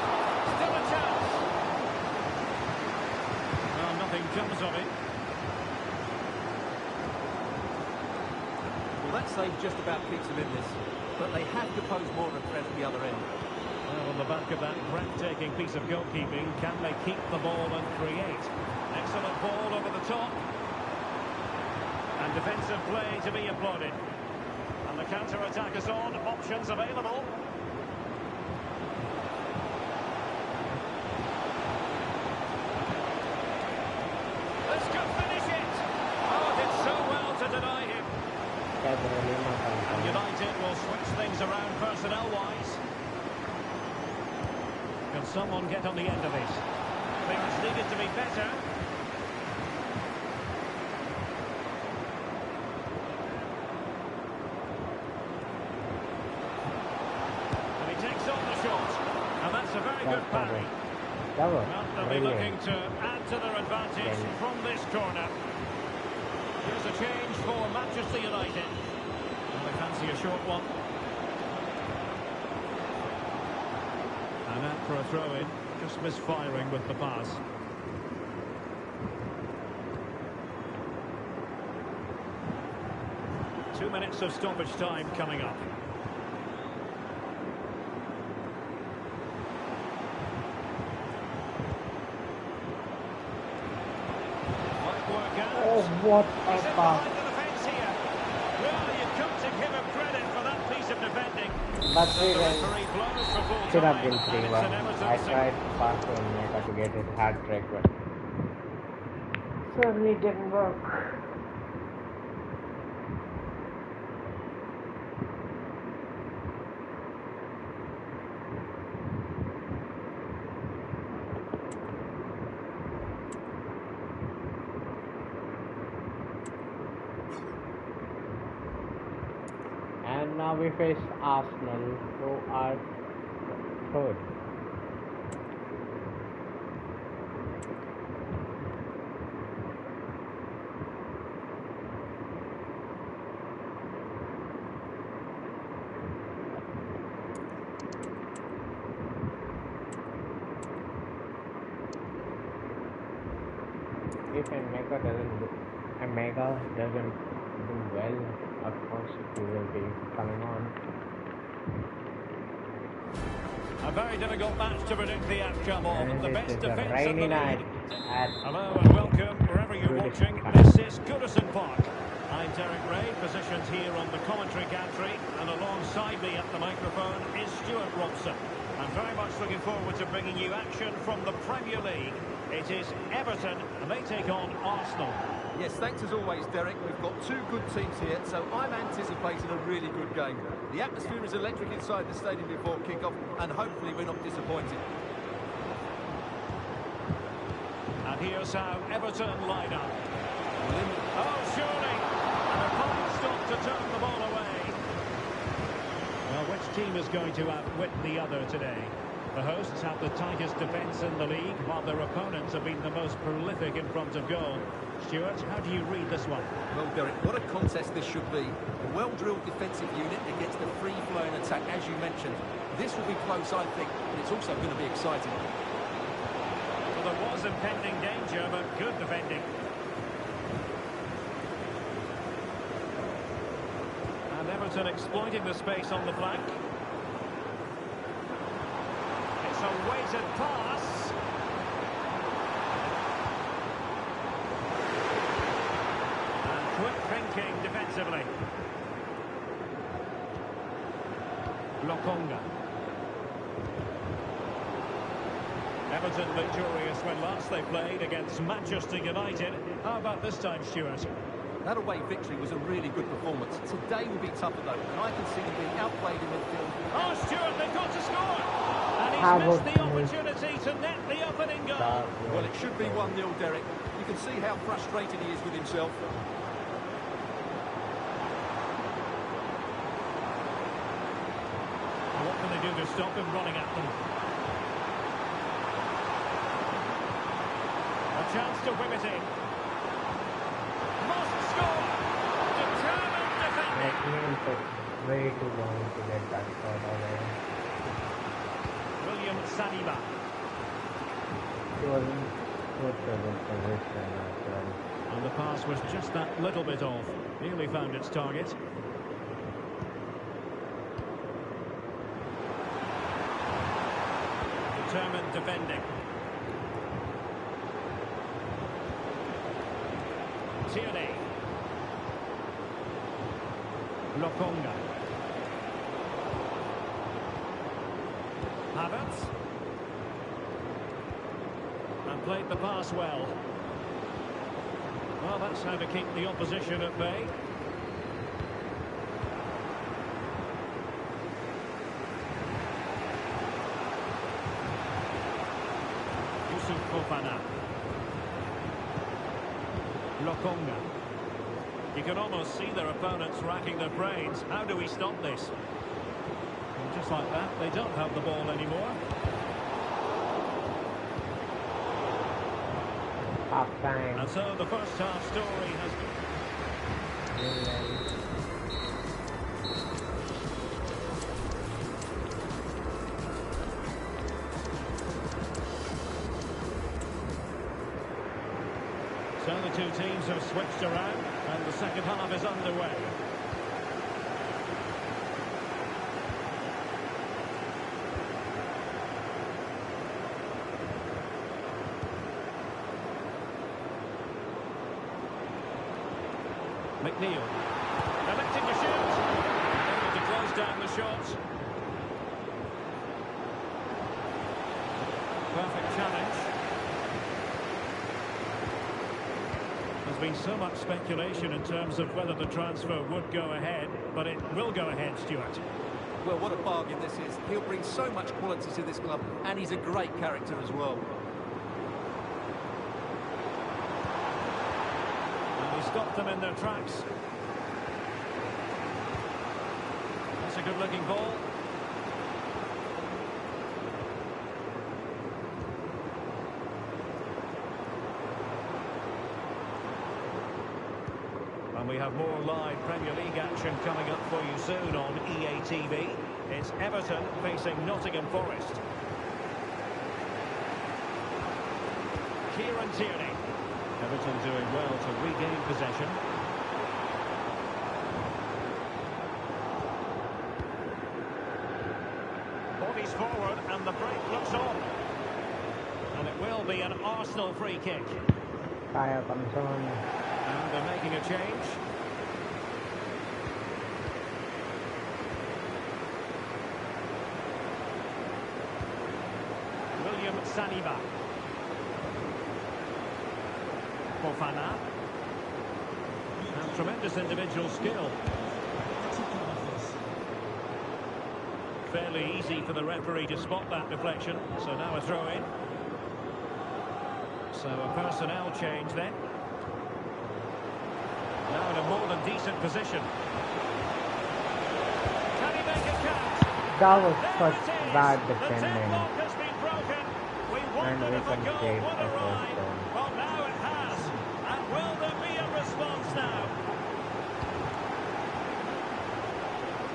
Still a chance. Well, nothing comes of it. Well, that save just about keeps him in this. But they have to pose more of a threat at the other end. Well, on the back of that breathtaking piece of goalkeeping, can they keep the ball and create? Excellent ball over the top. And defensive play to be applauded. And the counter-attack is on, options available. This could finish it. Oh, did so well to deny him. And United will switch things around personnel-wise. Can someone get on the end of it? Things needed to be better. A very good parry. Well, they'll be looking to add to their advantage from this corner. Here's a change for Manchester United. And they fancy a short one. And out for a throw-in. Just misfiring with the pass. Two minutes of stoppage time coming up. oh, what a pass. Well, you've got to give him credit for that piece of defending. But So the referee blows for full should have time, been and it's an 3-1. Everton I tried passing Mecca to get his hat-trick, but certainly didn't work. And now we face Arsenal, who are third. If Mega doesn't do well, of course he will be coming on. A very difficult match to predict the outcome of. And The this best is a defence in rainy the night league. at Hello and welcome wherever you're Goodison watching. Park. This is Goodison Park. I'm Derek Ray, positioned here on the commentary gantry, and alongside me at the microphone is Stuart Robson. I'm very much looking forward to bringing you action from the Premier League. It is Everton, and they take on Arsenal. Yes, thanks as always, Derek. We've got two good teams here, so I'm anticipating a really good game. The atmosphere is electric inside the stadium before kick-off, and hopefully we're not disappointed. And here's how Everton line up. Oh, surely! And a fine stop to turn the ball away. Well, which team is going to outwit the other today? The hosts have the tightest defence in the league, while their opponents have been the most prolific in front of goal. Stuart, how do you read this one? Well, Derek, what a contest this should be. A well-drilled defensive unit against a free-flowing attack, as you mentioned. This will be close, I think, but it's also going to be exciting. Well, there was impending danger, but good defending. And Everton exploiting the space on the flank. It's a weighted pass. And quick thinking defensively. Lokonga. Everton victorious when last they played against Manchester United. How about this time, Stuart? That away victory was a really good performance. Today will be tougher, though, and I can see them being outplayed in midfield. Oh, Stuart, they've got to score! And he's Havertz missed the opportunity to net the opening goal. Well, it should be 1-0, Derek. You can see how frustrated he is with himself. What can they do to stop him running at them? A chance to whip it in. Must score! Determined defending. That means it's way too long to get that shot away. William Saliba. He wasn't good for this position as well. And the pass was just that little bit off. Nearly found its target. Determined defending. Tierney. Lokonga. Havertz. And played the pass well. Well, that's how to keep the opposition at bay. Yusuf Fofana. Lokonga. You can almost see their opponents racking their brains. How do we stop this? And just like that, they don't have the ball anymore. Half time. And so the first half story has been... So the two teams have switched around and the second half is underway. McNeil electing to shoot, able to close down the shots. Perfect challenge. There's been so much speculation in terms of whether the transfer would go ahead, but it will go ahead, Stuart. Well, what a bargain this is. He'll bring so much quality to this club, and he's a great character as well. He stopped them in their tracks. That's a good-looking ball. And we have more live Premier League action coming up for you soon on EA TV. It's Everton facing Nottingham Forest. Kieran Tierney. Everton doing well to regain possession. looks on. And it will be an Arsenal free kick. Kaya comes on. And they're making a change. William Saliba. Fofana. And tremendous individual skill. Fairly easy for the referee to spot that deflection. So now a throw in. So a personnel change then. Now in a more than decent position. Can he make it count? That was There such it is. bad The defending. deadlock has been broken. We And wondered we if a can goal save would the first arrive. one. Well, now it has. And will there be a response now?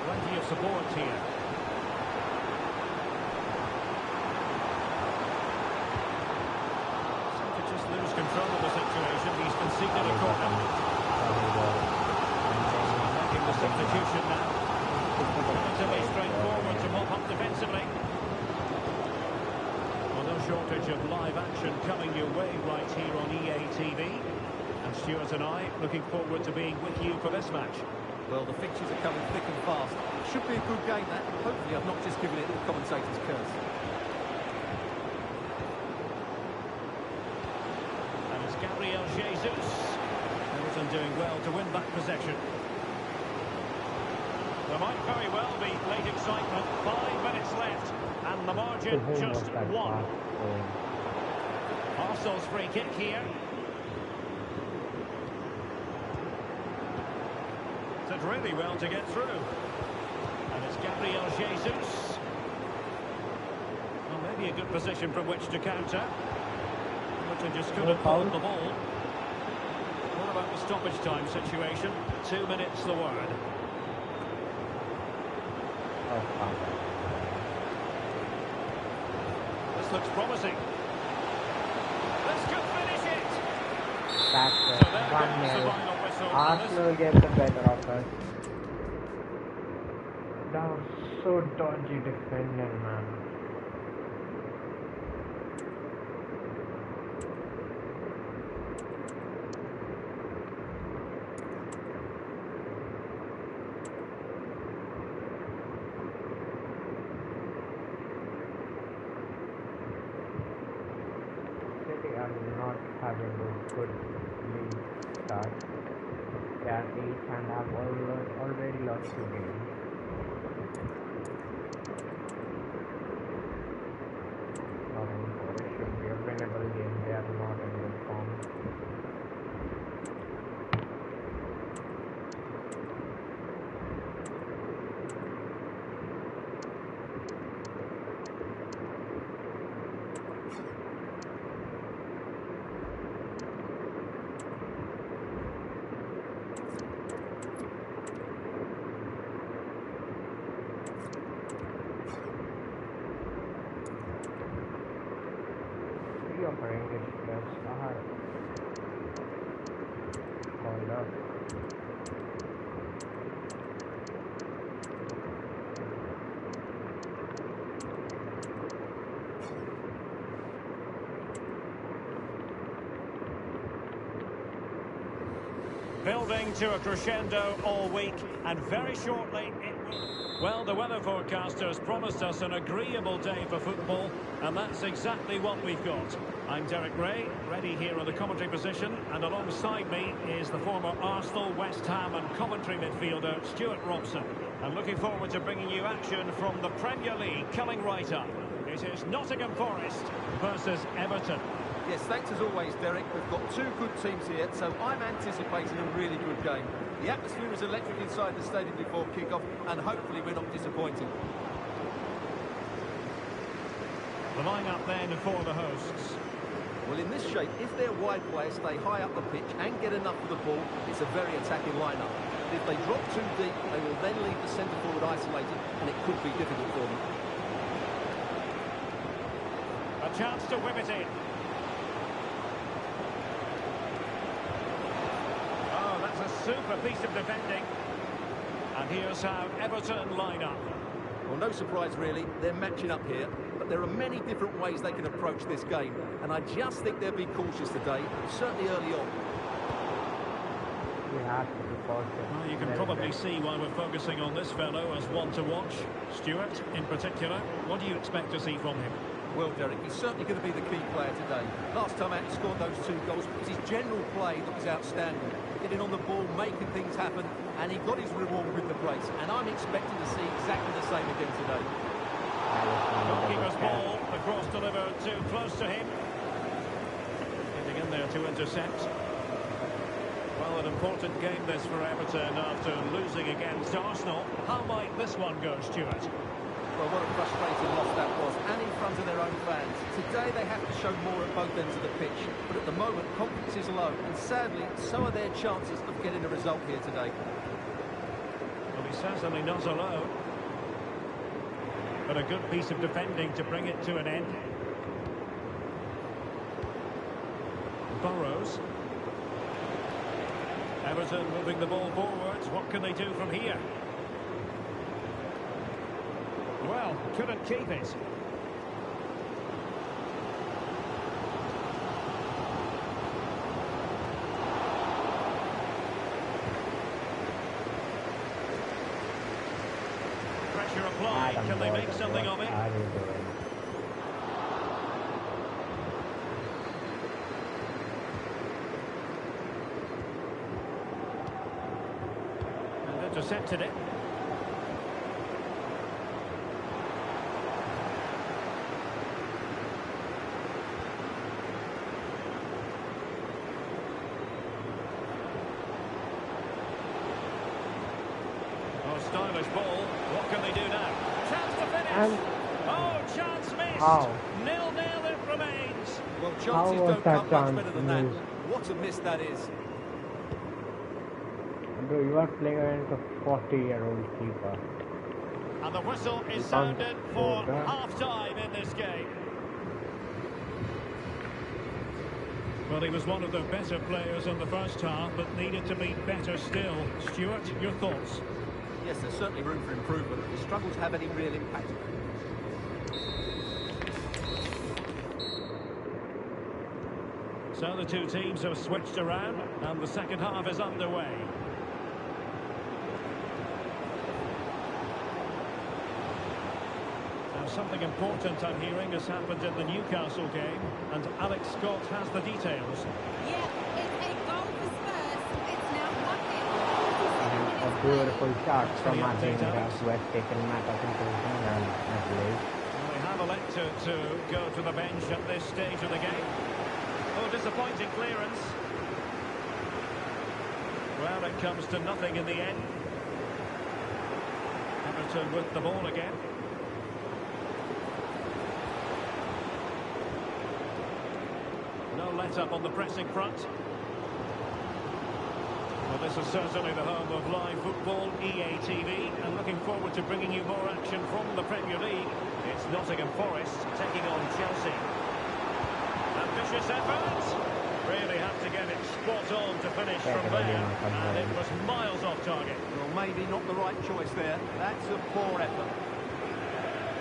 Plenty of support here. Seemed to just lose control of the situation. He's conceded a corner. Making the substitution now. Relatively straightforward to mop up defensively. Well, no shortage of live action coming your way right here on EA TV. And Stuart and I looking forward to being with you for this match. Well, the fixtures are coming thick and fast. Should be a good game, that. Hopefully I've not just given it the commentator's curse. And it's Gabriel Jesus. Everton doing well to win back possession. There might very well be late excitement. 5 minutes left. And the margin To whom just was that one. pass going? Arsenal's free kick here. Did really well to get through. And it's Gabriel Jesus. Well, maybe a good position from which to counter. Everton just couldn't hold the ball. What about the stoppage time situation? 2 minutes the word. Oh, fuck. This looks promising. This could finish it. That's So there goes the 1-0. final whistle. Arsenal gets the better of us. That was so dodgy defending, man. City are not having a good lead start. They are 8 and have already lost 2 games. Nottingham Forest should be a winnable game. They are not in good form. Three of our English players are called up. Building to a crescendo all week, and very shortly it will. Well, the weather forecasters promised us an agreeable day for football, and that's exactly what we've got. I'm Derek Ray, ready here on the commentary position, and alongside me is the former Arsenal, West Ham and Coventry midfielder Stuart Robson. I'm looking forward to bringing you action from the Premier League coming right up. It is Nottingham Forest versus Everton. Yes, thanks as always, Derek. We've got two good teams here, so I'm anticipating a really good game. The atmosphere is electric inside the stadium before kick-off, and hopefully we're not disappointed. The line-up then for the hosts. Well, in this shape, if their wide players stay high up the pitch and get enough of the ball, it's a very attacking lineup. If they drop too deep, they will then leave the centre-forward isolated, and it could be difficult for them. A chance to whip it in. Oh, that's a super piece of defending. And here's how Everton line up. Well, no surprise really, they're matching up here, but but there are many different ways they can approach this game, and I just think they'll be cautious today, certainly early on. We have to be cautious. Well, you can probably see why we're focusing on this fellow as one to watch. Stuart, in particular, what do you expect to see from him? Well, Derek, he's certainly going to be the key player today. Last time out, he scored those 2 goals because his general play was outstanding. Getting on the ball, making things happen, and he got his reward with the brace. And I'm expecting to see exactly the same again today. Goalkeeper's ball, the cross delivered too close to him. Getting in there to intercept. Well, an important game this for Everton after losing against Arsenal. How might this one go, Stuart? Well, what a frustrating loss that was, and in front of their own fans. Today they have to show more at both ends of the pitch, but at the moment confidence is low, and sadly so are their chances of getting a result here today. Well, he's certainly not alone, but a good piece of defending to bring it to an end. Burrows. Everton moving the ball forwards. What can they do from here? Well, couldn't keep it. Pressure applied. Can they make something of it? And intercepted it. Stylish ball. What can they do now? Chance to finish. Oh, chance missed. How? 0-0 it remains. Well, chances was don't that come much better than that. chance What a miss that is. Bro, you are playing against a 40-year-old keeper. And the whistle is You can't sounded for score that. half-time in this game. Well, he was one of the better players in the first half, but needed to be better still. Stuart, your thoughts? Yes, there's certainly room for improvement. He struggled to have any real impact. So the two teams have switched around, and the second half is underway. Now, something important I'm hearing has happened in the Newcastle game, and Alex Scott has the details. Yeah, it's a goal for Spurs. It's now 1-0. A beautiful shot from the Martin update, Alex. who has taken matters into his own hands, I believe. Well, they have elected to go to the bench at this stage of the game. Oh, disappointing clearance. Well, it comes to nothing in the end. Everton with the ball again. No let-up on the pressing front. Well, this is certainly the home of live football, EA TV, and looking forward to bringing you more action from the Premier League. It's Nottingham Forest taking on Chelsea. Ambitious effort. Really had to get it spot on to finish from there, and it was miles off target. Well, maybe not the right choice there. That's a poor effort.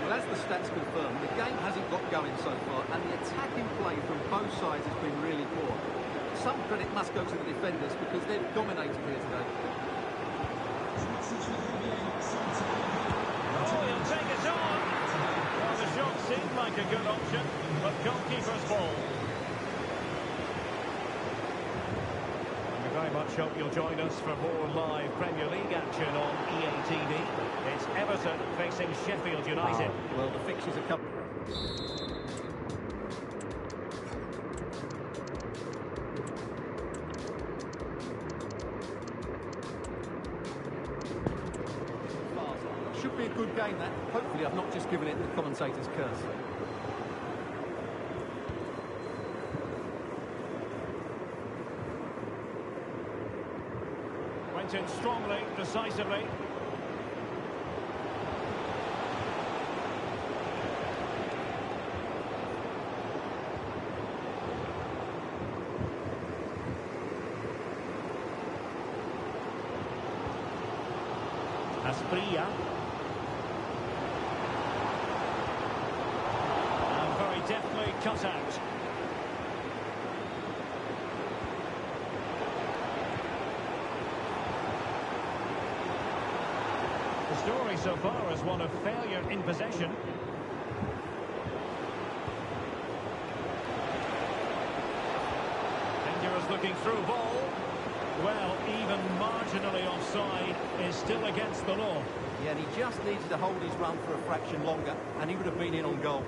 Well, as the stats confirm, the game hasn't got going so far, and the attacking play from both sides has been really poor. Some credit must go to the defenders because they've dominated here today. Oh, he'll take it on. Well, the shot seemed like a good option, but goalkeeper's ball. We very much hope you'll join us for more live Premier League action on EA TV. It's Everton facing Sheffield United. Well, the fixtures are coming. Should be a good game, that. Hopefully I've not just given it the commentator's curse. Went in strongly, decisively. Asprilla. cut out. The story so far is one of failure in possession. Rangers looking through ball. Well, even marginally offside is still against the law. Yeah, and he just needed to hold his run for a fraction longer, and he would have been in on goal.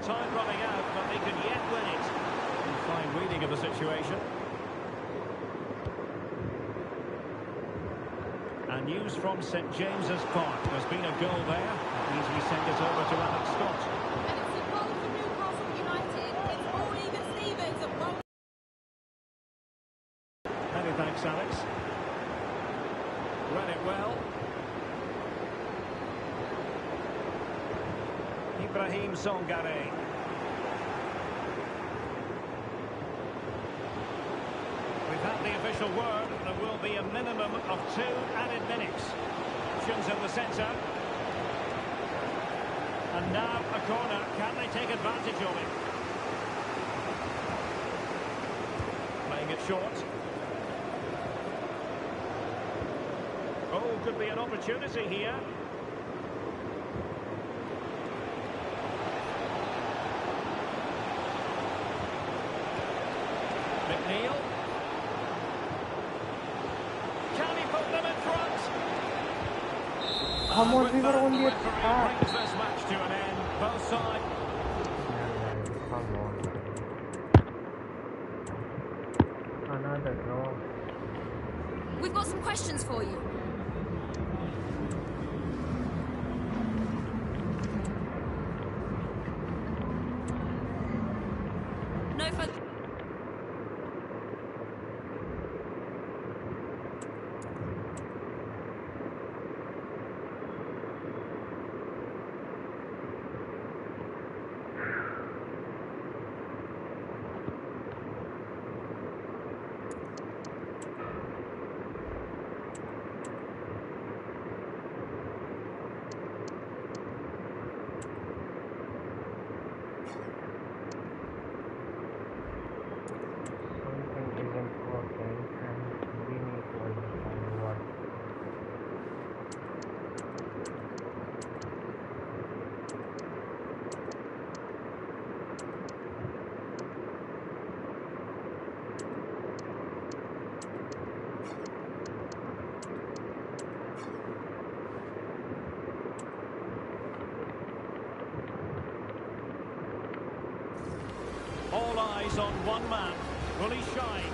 Time running out, but they could yet win it. Fine reading of the situation. And news from St James's Park. There's been a goal there. That means we send it over to Alex Scott. And it's a goal for Newcastle United. It's Paul Egan-Stevens. A goal. Many thanks, Alex. Read it well. Ibrahim Songare. We've had the official word. There will be a minimum of 2 added minutes. Options in the centre. And now a corner. Can they take advantage of it? Playing it short. Oh, could be an opportunity here. McNeil. Can he put them in front? Come on, With we were that, the only at referee half. brings this match to an end. Both sides. Come on. Another draw. We've got some questions for you. No further. Something isn't working and we need to understand what. All eyes on one man. Will he shine?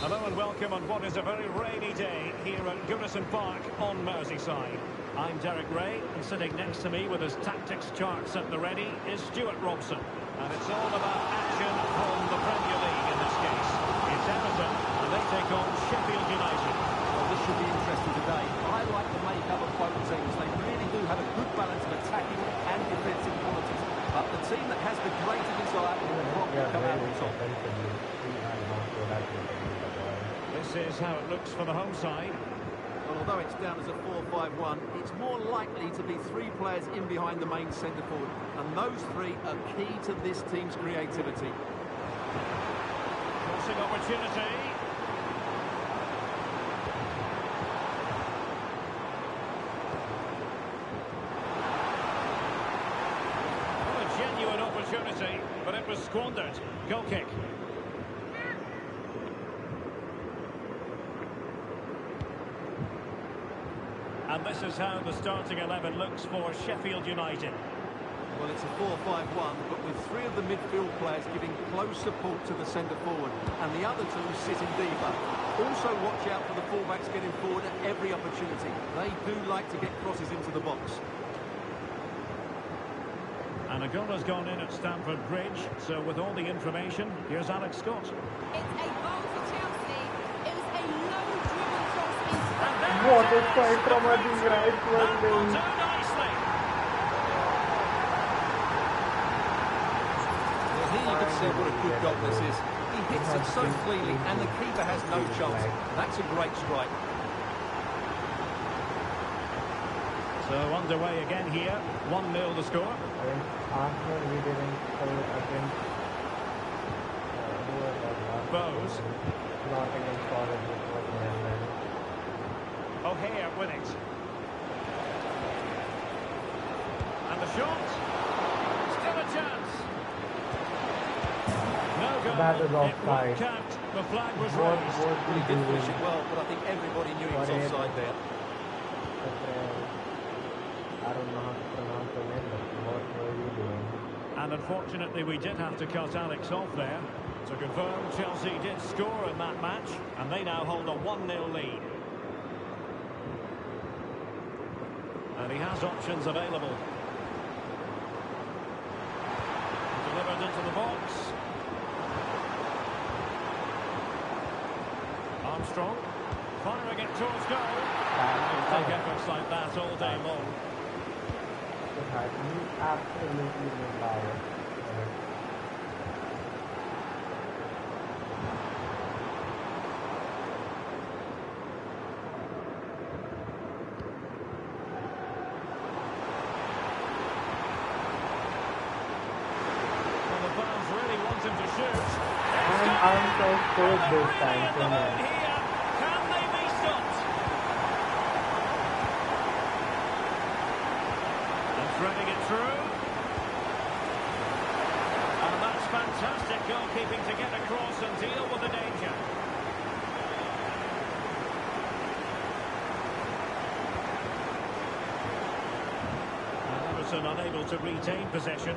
Hello and welcome on what is a very rainy day here at Goodison Park on Merseyside. I'm Derek Ray, and sitting next to me with his tactics charts at the ready is Stuart Robson. And it's all about action from the Premier League in this case. It's Everton, and they take on Sheffield United. Well, this should be interesting today. I like the makeup of both teams. They really do have a good balance of attacking and defensive qualities. But the team that has the greater desire will probably come out on top. This is how it looks for the home side. Well, although it's down as a 4-5-1, it's more likely to be 3 players in behind the main centre forward. And those 3 are key to this team's creativity. Crossing opportunity. Well, a genuine opportunity, but it was squandered. Goal kick. And this is how the starting 11 looks for Sheffield United. Well, it's a 4-5-1, but with 3 of the midfield players giving close support to the centre forward, and the other 2 sitting deeper. Also watch out for the fullbacks getting forward at every opportunity. They do like to get crosses into the box. And a goal has gone in at Stamford Bridge, so with all the information, here's Alex Scott. It's a goal for Chelsea. It was a low-driven cross into What a fight from a right That will do one. nicely. Well, here you can see what a good goal this is. He hits it so cleanly, and the keeper has no chance. That's a great strike. So underway again here. 1-0 the score. Against Arsenal, we didn't score against who was that last Bowes. game? Not against Forest, it was Netherlands. O'Hare with it. And the shot. Still a chance. No goal. That is It won't offside. count. The flag was What raised. was He he did finish doing? it well, but I think everybody knew he was What offside there. I don't know how to pronounce the name, but what were you doing? And unfortunately, we did have to cut Alex off there. To confirm, Chelsea did score in that match, and they now hold a 1-0 lead. And he has options available. Delivered into the box. Armstrong firing it towards goal. He'll take efforts like that all day long. He absolutely no power. Well, the fans really want him to shoot. And Armstrong scored this time, Here, so no. can they be stopped? And threading it through. And that's fantastic goalkeeping to get across and deal with the danger. And Everton unable to retain possession.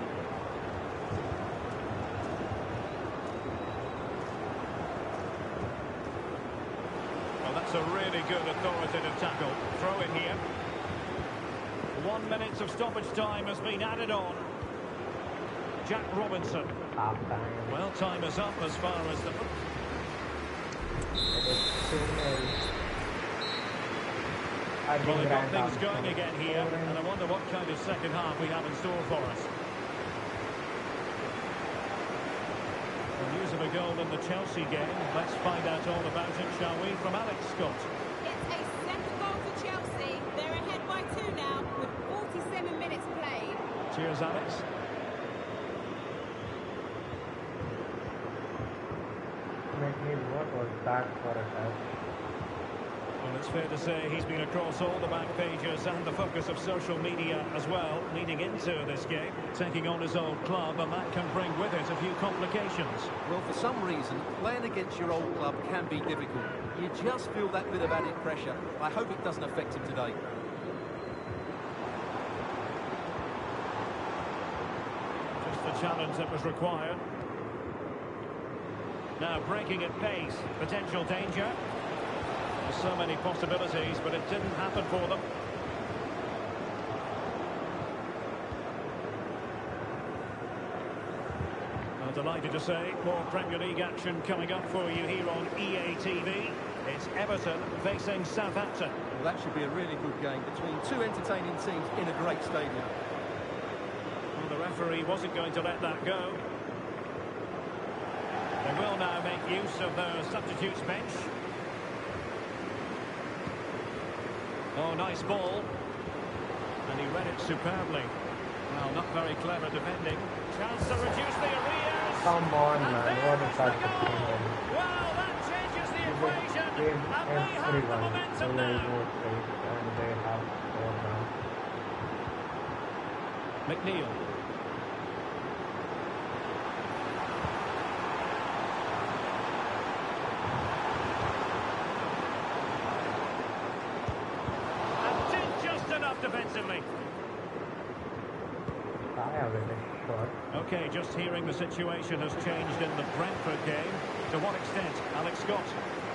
Well, that's a really good authoritative tackle. Throw in here. 1 minute of stoppage time has been added on. Jack Robinson. Half time. Well, time is up as far as the... It is 2-0. I Well, think they've got Grant things Armstrong going again is here, scoring. and I wonder what kind of second half we have in store for us. The news of a goal in the Chelsea game. Let's find out all about it, shall we, from Alex Scott. It's a second goal for Chelsea. They're ahead by 2 now with 47 minutes played. Cheers, Alex. McNeil, what was that for a touch? Well, it's fair to say he's been across all the back pages and the focus of social media as well, leading into this game, taking on his old club, and that can bring with it a few complications. Well, for some reason, playing against your old club can be difficult. You just feel that bit of added pressure. I hope it doesn't affect him today. Just the challenge that was required. Now breaking at pace, potential danger. There's so many possibilities, but it didn't happen for them. I'm delighted to say more Premier League action coming up for you here on EA TV. It's Everton facing Southampton. Well, that should be a really good game between two entertaining teams in a great stadium. Well, the referee wasn't going to let that go. They will now make use of their substitutes bench. Oh, nice ball. And he read it superbly. Well, not very clever defending. Chance to reduce the arrears. Come on, And man. there What a is touch the of goal. game. Well, that changes the equation. Game And they have the everyone momentum will now. go straight, and they have scored now. McNeil. And did just enough defensively. Fire with a shot. Okay, just hearing the situation has changed in the Brentford game. To what extent, Alex Scott?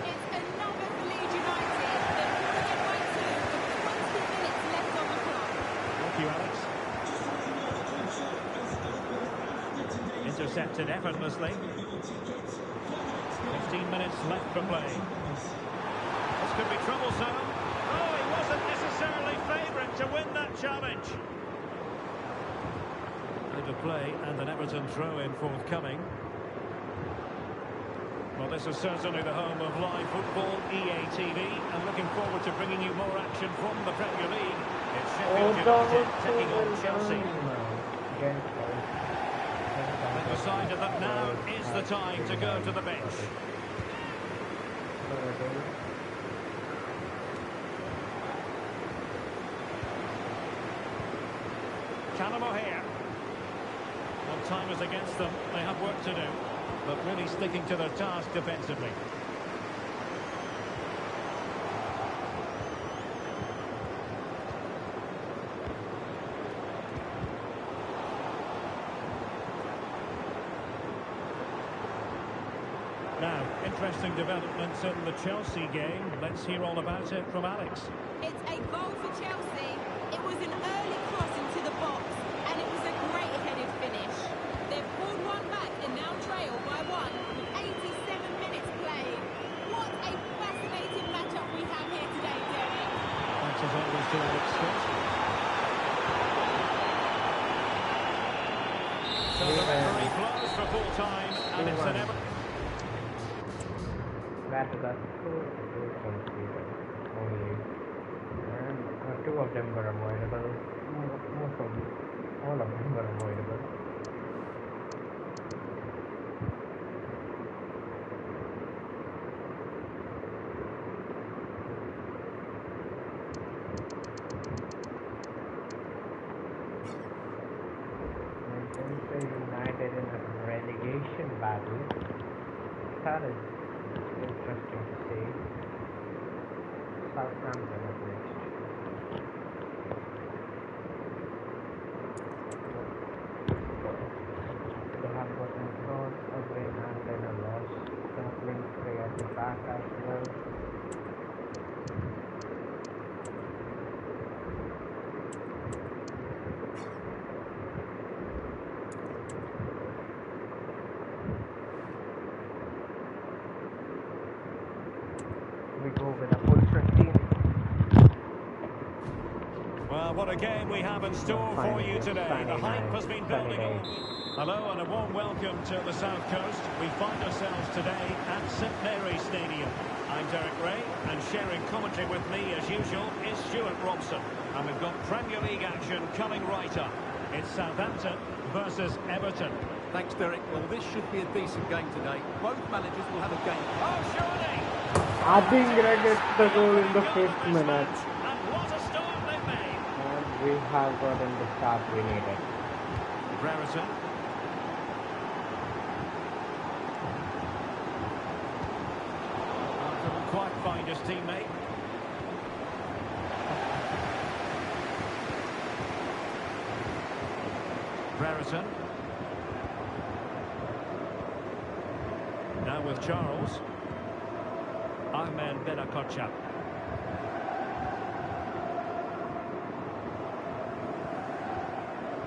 It's another for Leeds United. They're ahead by 2 with 20 minutes left on the clock. Thank you, Alex. Intercepted effortlessly. 15 minutes left for play. This could be troublesome. Oh, he wasn't necessarily favourite to win that challenge. Good play and an Everton throw-in forthcoming. Well, this is certainly the home of live football, EA TV, and looking forward to bringing you more action from the Premier League. It's Oh, Sheffield that United was so taking well on Chelsea. done. Against us. They decided that now is the time to go to the bench. Callum O'Hare. Well, time is against them. They have work to do, but really sticking to their task defensively. Now, interesting developments in the Chelsea game. Let's hear all about it from Alex. It's a goal for Chelsea. It was an early cross into the box, and it was a great headed finish. They've pulled one back and now trail by one with 87 minutes played. What a fascinating matchup we have here today, Derek. Thanks as always to Alex Scott. So the referee blows for full time, and it's an ever... That is a two conceded only, and two of them were avoidable. Most of all of them were avoidable. Manchester United in a relegation battle. That is interesting to see. Southampton up next. They have gotten drawn again and then a loss. Dublin play at the back as well. We go with a full 15. Well, what a game we have in store for you today. The hype has been building up. Hello and a warm welcome to the South Coast. We find ourselves today at St Mary's Stadium. I'm Derek Ray, and sharing commentary with me, as usual, is Stuart Robson. And we've got Premier League action coming right up. It's Southampton versus Everton. Thanks, Derek. Well, this should be a decent game today. Both managers will have a game. Oh, surely! I think Greg gets the goal in the 5th minute. And what a start they've made! And we have gotten the start we needed. Brereton. Couldn't quite find his teammate. Brereton. Now with Charles. Ahmed Benakocha.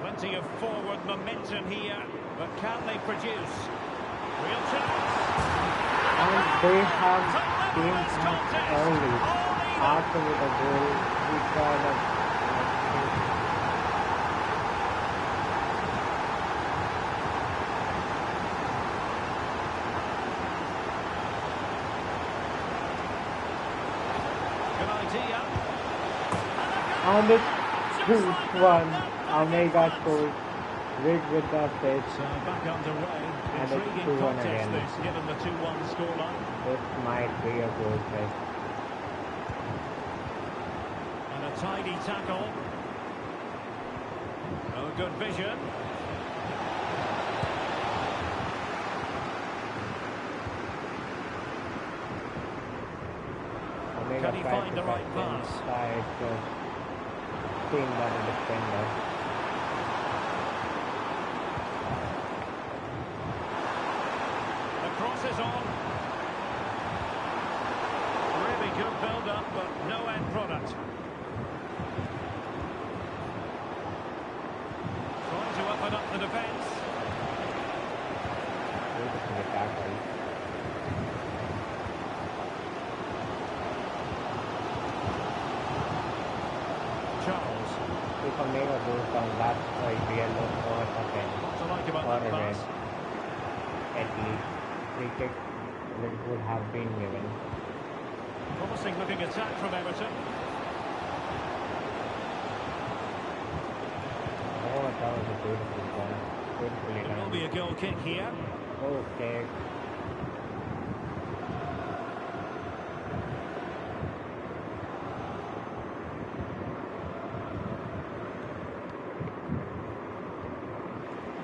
Plenty of forward momentum here, but can they produce? Real chance. And they have been much early. After the goal, we got a Good idea. and it's 2-1. Omega scores. Rick with the assist. So back underway. And it's Intriguing 2-1 contest again. this, given the 2-1 scoreline. This might be a goal fest. And a tidy tackle. Oh, good vision. Omega Can he tried find to the right cut pass? inside, just seeing that a defender. The cross is on. Really good build-up, but no end product. Trying to open up the defence. Beautifully tackled. Charles. If Omega goes down, that's a yellow or a second. What to like about Or that a red. pass? At least. Free kick that would have been given. Promising looking attack from Everton. That was a beautiful ball. Beautifully It will done. be a goal kick here. Okay.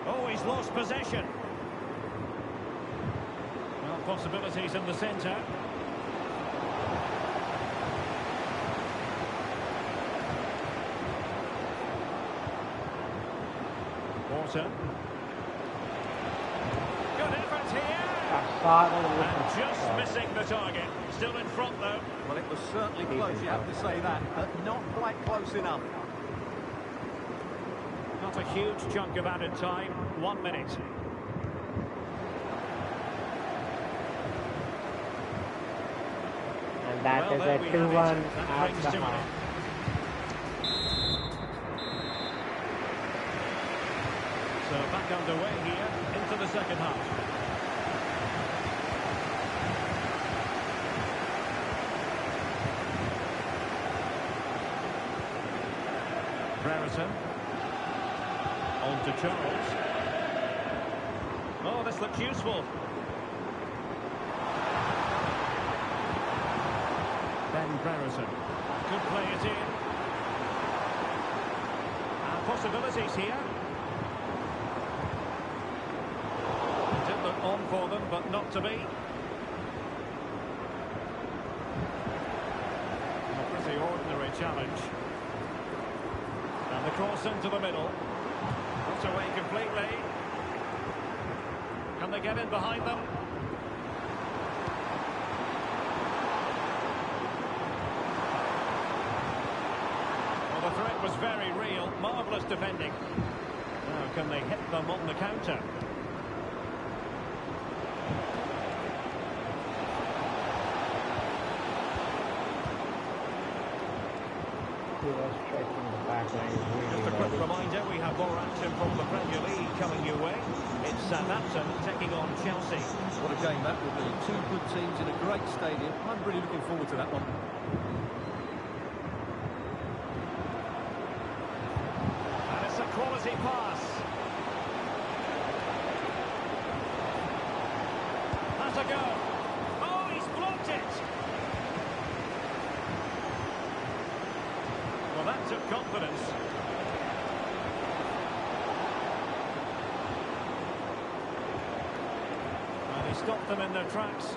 Oh, he's lost possession. Well, possibilities in the centre. Walter. Good effort here. And just missing the target. Still in front, though. Well, it was certainly close, you have to say that, but not quite close enough. Not a huge chunk of added time. 1 minute. And that Well, is there a we 2-1 have it. That at brings the to an half. end. So back underway here into the second half. Brereton. On to Charles. Oh, this looks useful. Ben Brereton. Could play it in. And possibilities here. Did look on for them, but not to be. A pretty ordinary challenge. And the cross into the middle. Not away completely. Can they get in behind them? Well, the threat was very real. Marvellous defending. Now, can they hit them on the counter? He was stretching the back line Just really a quick well. reminder, we have more action from the Premier League coming your way. It's Southampton taking on Chelsea. What a game that will be. Two good teams in a great stadium. I'm really looking forward to that one. And it's a quality pass. Has a go. Oh, he's blocked it. Well, that took confidence. And he stopped them in their tracks.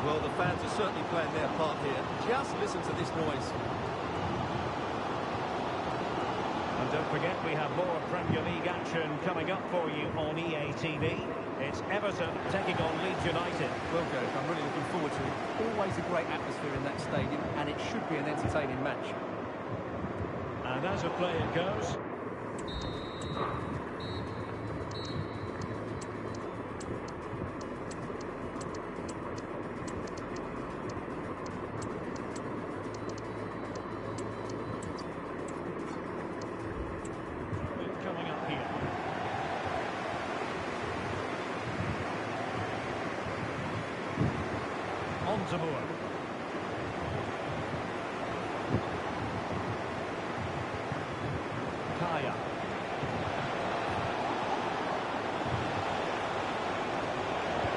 Well, the fans are certainly playing their part here. Just listen to this noise. And don't forget, we have more Premier League action coming up for you on EA TV. It's Everton taking on Leeds United. Well, Gareth, I'm really looking forward to it. Always a great atmosphere in that stadium, and it should be an entertaining match. And as a play it goes. Coming up here. On to Moore. Kaya.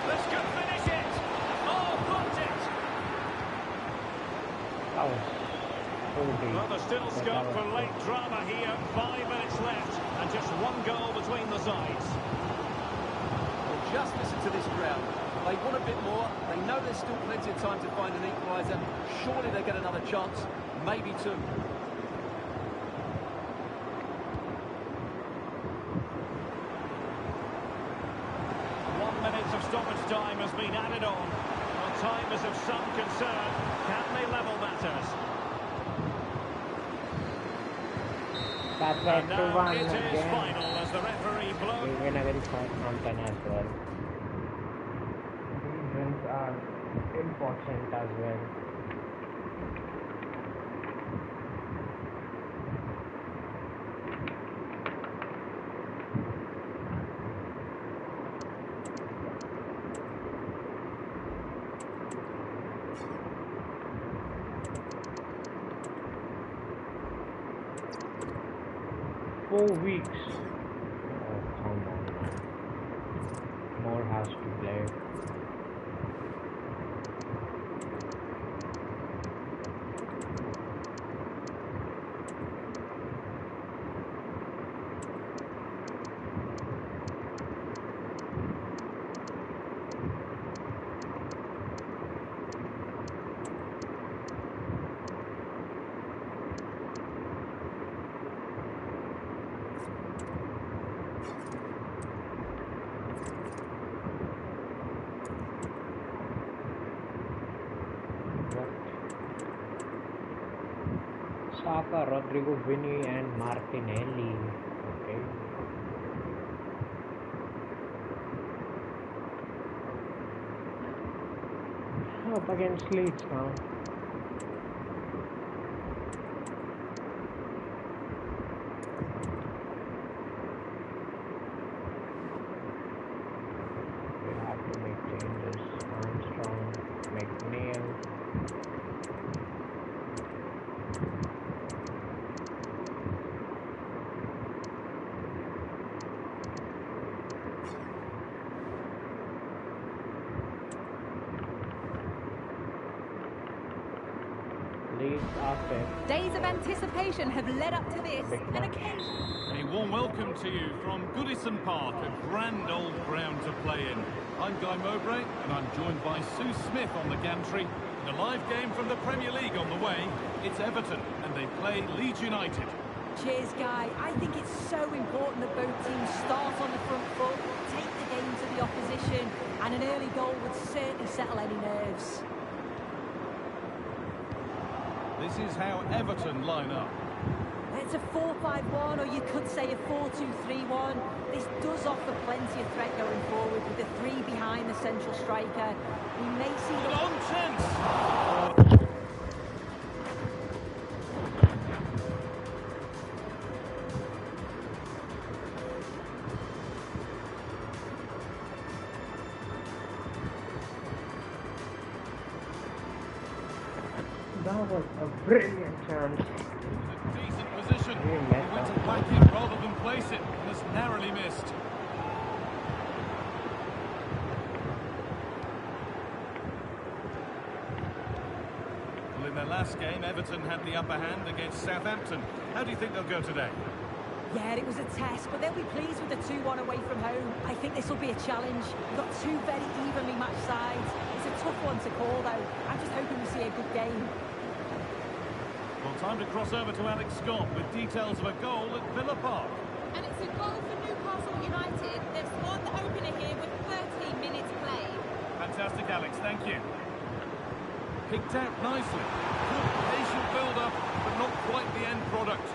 This could finish it. Oh, blocked it. That was holding. Well, there's still scope for late drama here. 5 minutes left and just one goal between the sides. Well, just listen to this crowd. They want a bit more. They know there's still plenty of time to find an equaliser. Surely they get another chance, maybe two. 1 minute of stoppage time has been added on. Well, time is of some concern. Can they level matters? That's And a now 2-1 it is again. final as the referee blows. We win against Southampton as well. These wins are important as well. 4 weeks. Oh, come on, man. More has to play. Saka, Rodrigo, Vinny, and Martinelli. Okay. Up against Leeds now. We have to make changes. Armstrong, McNeil. Days of anticipation have led up to this, and occasion. A warm welcome to you from Goodison Park, a grand old ground to play in. I'm Guy Mowbray, and I'm joined by Sue Smith on the gantry. In a live game from the Premier League on the way, it's Everton, and they play Leeds United. Cheers, Guy. I think it's so important that both teams start on the front foot, take the game to the opposition, and an early goal would certainly settle any nerves. This is how Everton line up. It's a 4-5-1, or you could say a 4-2-3-1. This does offer plenty of threat going forward with the three behind the central striker. We may see the on chance. That was a brilliant chance. A decent position. He He messed went to up. whack it rather than place it, and has narrowly missed. Well, in their last game, Everton had the upper hand against Southampton. How do you think they'll go today? Yeah, it was a test, but they'll be pleased with the 2-1 away from home. I think this will be a challenge. We've got two very evenly matched sides. It's a tough one to call, though. I'm just hoping we see a good game. Well, time to cross over to Alex Scott with details of a goal at Villa Park. And it's a goal for Newcastle United. They've scored the opener here with 13 minutes played. Fantastic, Alex. Thank you. Picked out nicely. Good, patient build-up, but not quite the end product.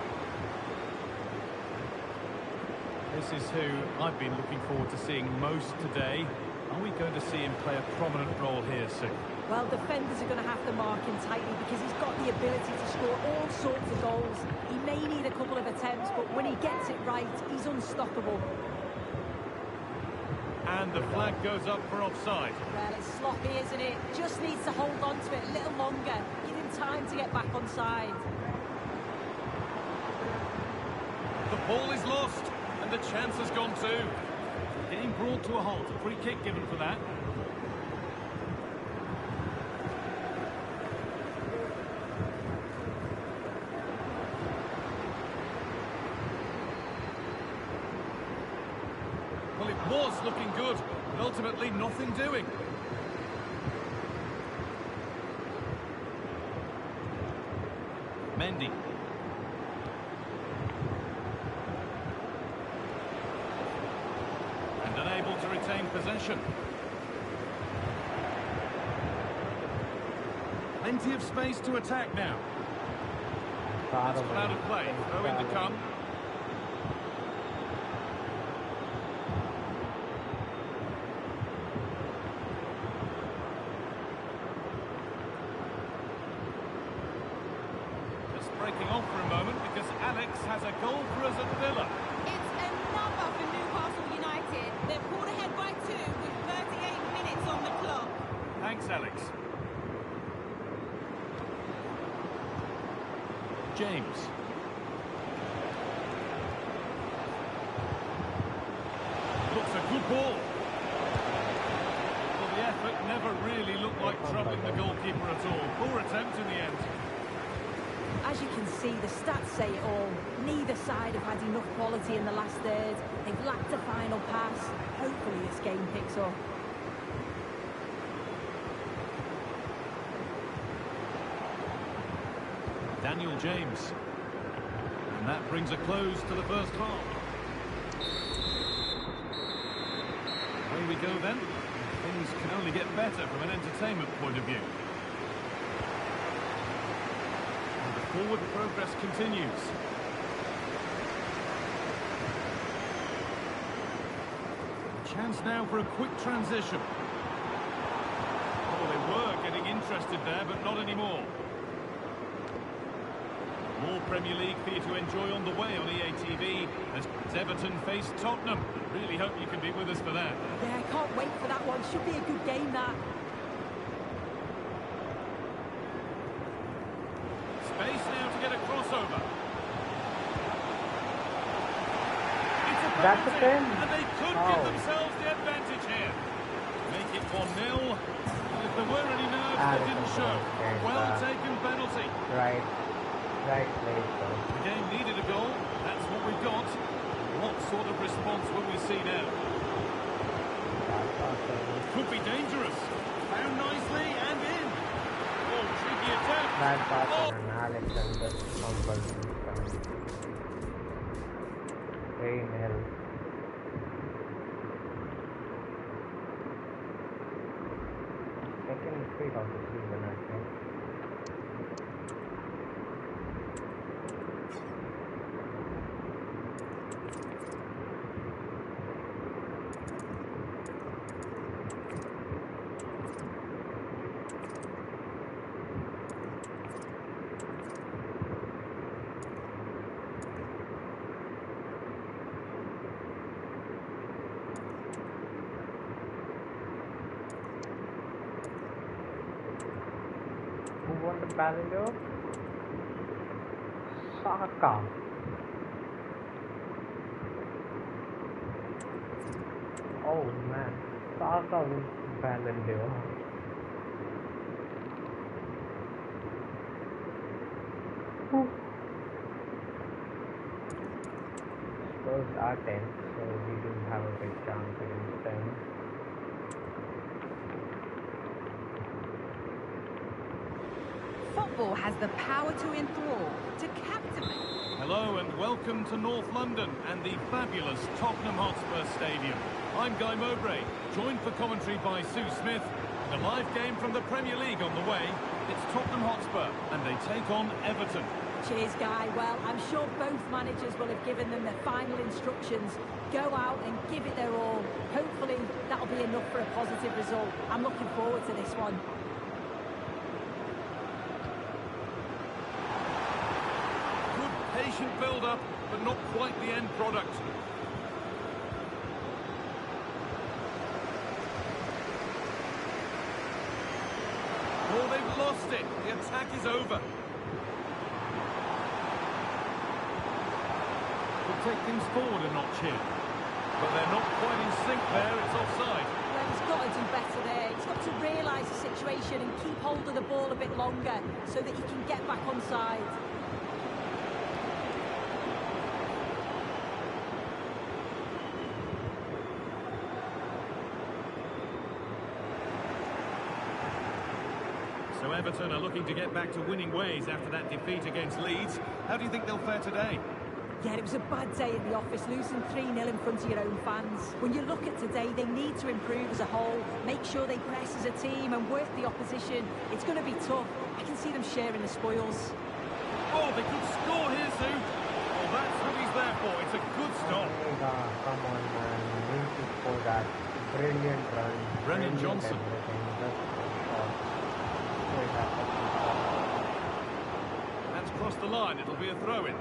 This is who I've been looking forward to seeing most today. Are we going to see him play a prominent role here soon? Well, defenders are going to have to mark him tightly because he's got the ability to score all sorts of goals. He may need a couple of attempts, but when he gets it right, he's unstoppable. And the flag goes up for offside. Well, it's sloppy, isn't it? Just needs to hold on to it a little longer. Give him time to get back on side. The ball is lost, and the chance has gone too. Getting brought to a halt. A free kick given for that. Well, it was looking good, but ultimately nothing doing. Mendy. And unable to retain possession. Plenty of space to attack now. That's one out of play. Throw in to come. Just breaking off for a moment because Alex has a goal for us at Villa. It's another for Newcastle United. They're pulled ahead by 2 with 38 minutes on the clock. Thanks, Alex. James. Good ball. Well, the effort never really looked like troubling the goalkeeper at all. Poor attempt in the end. As you can see, the stats say it all. Neither side have had enough quality in the last third. They've lacked a final pass. Hopefully this game picks up. Daniel James. And that brings a close to the first half. Away we go then. Things can only get better from an entertainment point of view. And the forward progress continues. A chance now for a quick transition. Oh, they were getting interested there, but not anymore. More Premier League for you to enjoy on the way on EA TV as Everton face Tottenham. Really hope you can be with us for that. Yeah, I can't wait for that one. Should be a good game, that. Space now to get a crossover. It's a That's a penalty, pen? and they could give themselves the advantage here. Make it 1-0. If there were any nerves, they didn't show. Well taken penalty. Right place, though. The game needed a goal. That's what we've got. What sort of response will we see now? Could be dangerous. Found nicely and in. Oh, tricky attempt. Bad pass on Alexander fumble. 3-0. Second defeat of the season, I think. Who won the Ballon d'Or? Saka. Oh man, Saka wins the Ballon d'Or. Spurs are 10, so we do have a big chance against them. Football has the power to enthrall, to captivate. Hello and welcome to North London and the fabulous Tottenham Hotspur Stadium. I'm Guy Mowbray, joined for commentary by Sue Smith. And a live game from the Premier League on the way. It's Tottenham Hotspur and they take on Everton. Cheers, Guy. Well, I'm sure both managers will have given them their final instructions. Go out and give it their all. Hopefully, that'll be enough for a positive result. I'm looking forward to this one. Good patient build-up, but not quite the end product. Oh, they've lost it. The attack is over. Could take things forward a notch here. But they're not quite in sync there. It's offside. Well, he's got to do better there. He's got to realise the situation and keep hold of the ball a bit longer so that he can get back on side. So Everton are looking to get back to winning ways after that defeat against Leeds. How do you think they'll fare today? Yeah, it was a bad day in the office, losing 3-0 in front of your own fans. When you look at today, they need to improve as a whole, make sure they press as a team and work the opposition. It's going to be tough. I can see them sharing the spoils. Oh, they could score here, Sue. Well, that's what he's there for. It's a good stop. Come on, man. You need to score that brilliant run. Brennan Brilliant Johnson. everything. Just, That's crossed the line. It'll be a throw-in.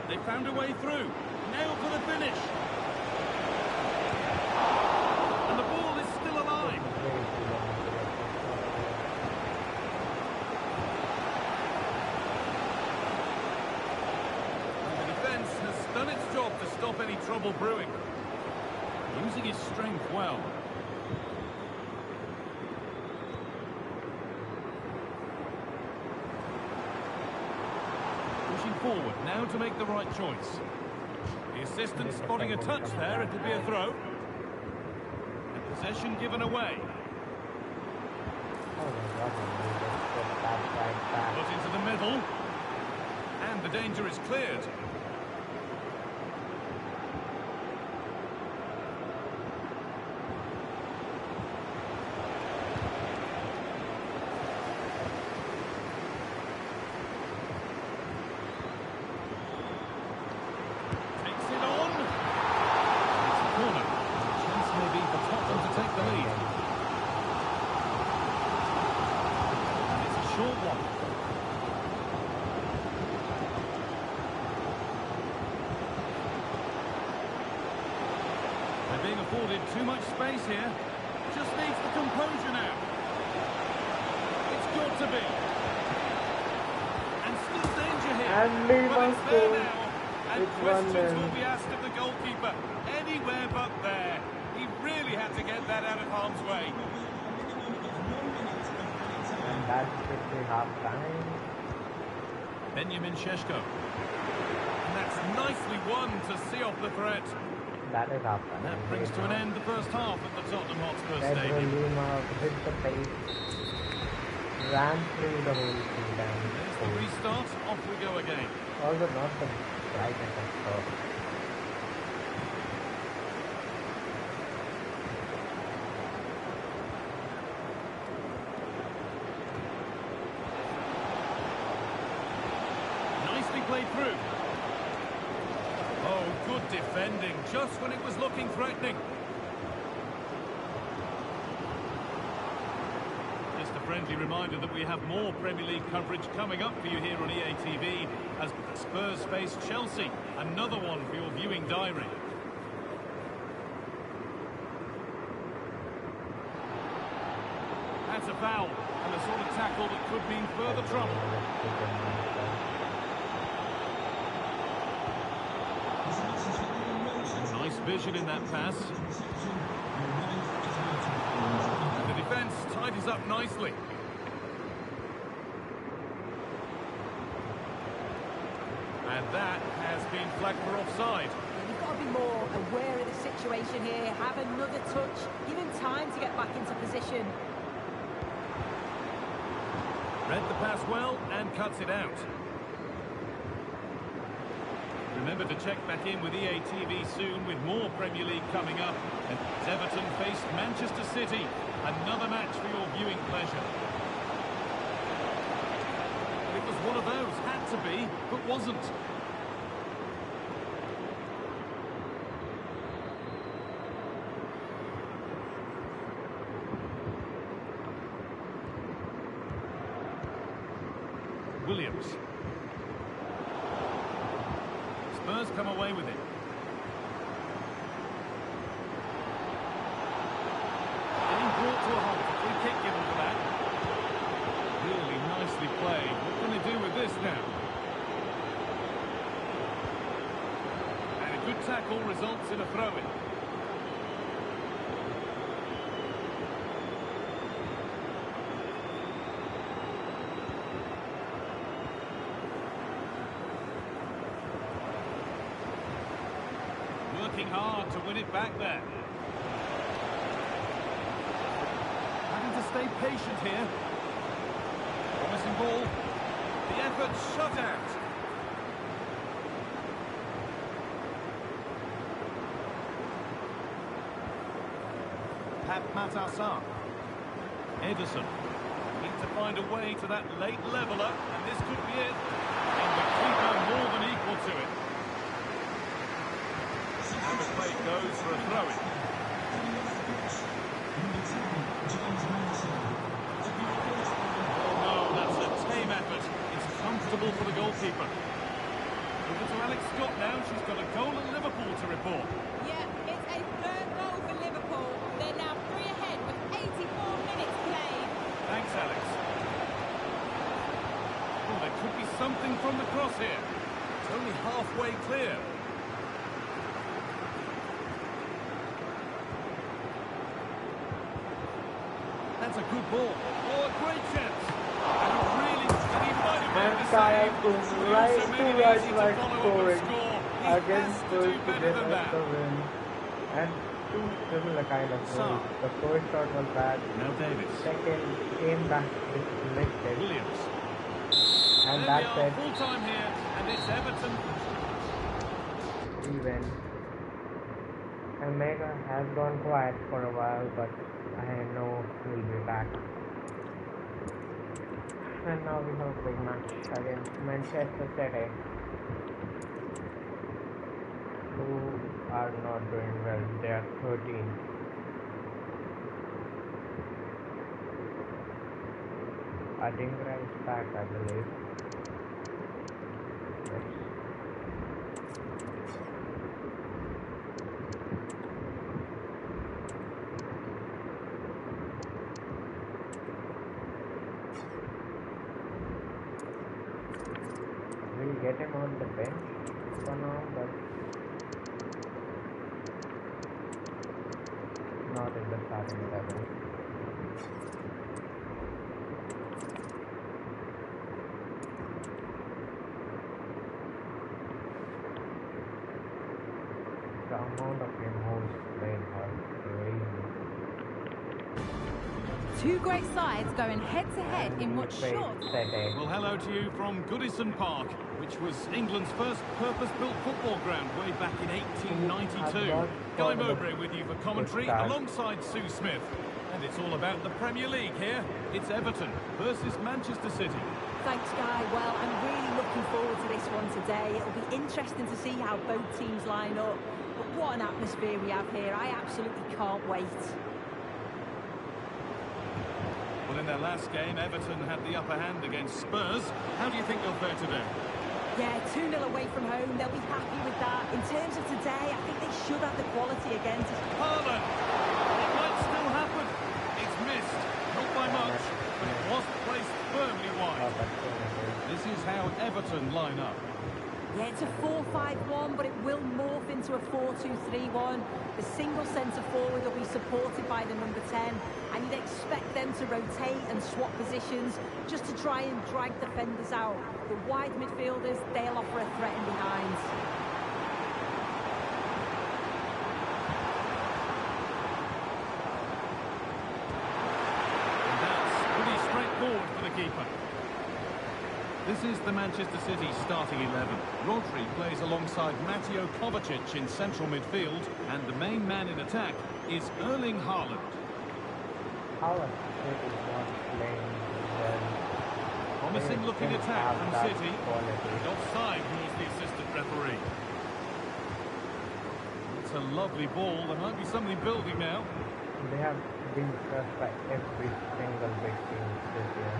They found a way through. Now for the finish. And the ball is still alive. enough to stop any trouble brewing. Using his strength well. Pushing forward, now to make the right choice. The assistant spotting a touch there, it'll be a throw. And possession given away. Oh my God, Put into the middle. And the danger is cleared. Takes it on. It's a corner. Chance maybe for Tottenham to take the lead. And it's a short one. They're being afforded too much space here. Just needs the composure now. It's got to be. And still danger here. And But it's there Liverpool. now. And It's questions 1-0. will be asked of the goalkeeper. Anywhere but there. He really had to get that out of harm's way. And that should be half time. Benjamin Šeško. And that's nicely won to see off the threat. That is half time. That brings to an end the first half at the Tottenham Hotspur Pedro Stadium. Lima hit the pace, ran through the whole field and There's the scored. restart. Off we go again. Also not the brightest of score. Nicely played through. Oh, good defending, just when it was looking threatening. Just a friendly reminder that we have more Premier League coverage coming up for you here on EA TV as Spurs face Chelsea. Another one for your viewing diary. That's a foul, and the sort of tackle that could mean further trouble. Nice vision in that pass. And the defence tidies up nicely. And that has been flagged for offside. You've got to be more aware of the situation here. Have another touch. Give him time to get back into position. Read the pass well and cuts it out. Remember to check back in with EA TV soon with more Premier League coming up. And Everton faced Manchester City. Another match for your viewing pleasure. It was one of those, had to be, but wasn't. Williams. Spurs come away with it. Getting brought to a halt. Free kick given for that. Really nicely played. What can they do with this now? And a good tackle results in a throw-in. Working hard to win it back there. Having to stay patient here. Promising ball. The effort shut out. Pat Matassar. Ederson. Need to find a way to that late leveller, and this could be it. And the keeper more than equal to it. And the play goes for a throw-in. Oh no, that's a tame effort. It's comfortable for the goalkeeper. Over to Alex Scott now. She's got a goal at Liverpool to report. Yeah, it's a third goal for Liverpool. They're now 3 ahead with 84 minutes played. Thanks, Alex. Oh, there could be something from the cross here. It's only halfway clear. That's a good ball. Oh, a great chance. And really, and he might have And made the Kaya save, could but he right also to made it right easy to by follow up and scoring score. He against has to Spurs do to better get than us that. the win. And two similar kind of goals. The first shot was bad. Now Davis. Second came back disconnected. Williams. And There we that's are, it. full time here, and it's Everton. We win. And Mega has gone quiet for a while, but I know he'll be back. And now we have a big match against Manchester City, who are not doing well. They are 13. Adingra is back, I believe. Yes. We'll get him on the bench for now, but not in the starting 11. The amount of remotes playing are crazy. Two great sides going head-to-head in what's Face short. City. Well, hello to you from Goodison Park, which was England's first purpose-built football ground way back in 1892. Guy Mowbray with you for commentary alongside Sue Smith. And it's all about the Premier League here. It's Everton versus Manchester City. Thanks, Guy. Well, I'm really looking forward to this one today. It'll be interesting to see how both teams line up. But what an atmosphere we have here. I absolutely can't wait. Well, in their last game, Everton had the upper hand against Spurs. How do you think they'll fare today? Yeah, 2-0 away from home. They'll be happy with that. In terms of today, I think they should have the quality again to... Haaland! It might still happen. It's missed. Not by much, but it was placed firmly wide. This is how Everton line up. Yeah, it's a 4-5-1, but it will morph into a 4-2-3-1. The single centre-forward will be supported by the number 10, and you'd expect them to rotate and swap positions just to try and drag defenders out. The wide midfielders, they'll offer a threat in behind. And that's pretty straightforward for the keeper. This is the Manchester City starting 11. Rodri plays alongside Mateo Kovacic in central midfield, and the main man in attack is Erling Haaland. Haaland is not playing well. Promising looking attack from City. Quality. Offside rules the assistant referee. It's a lovely ball. There might be something building now. They have been crushed by every single big team this year.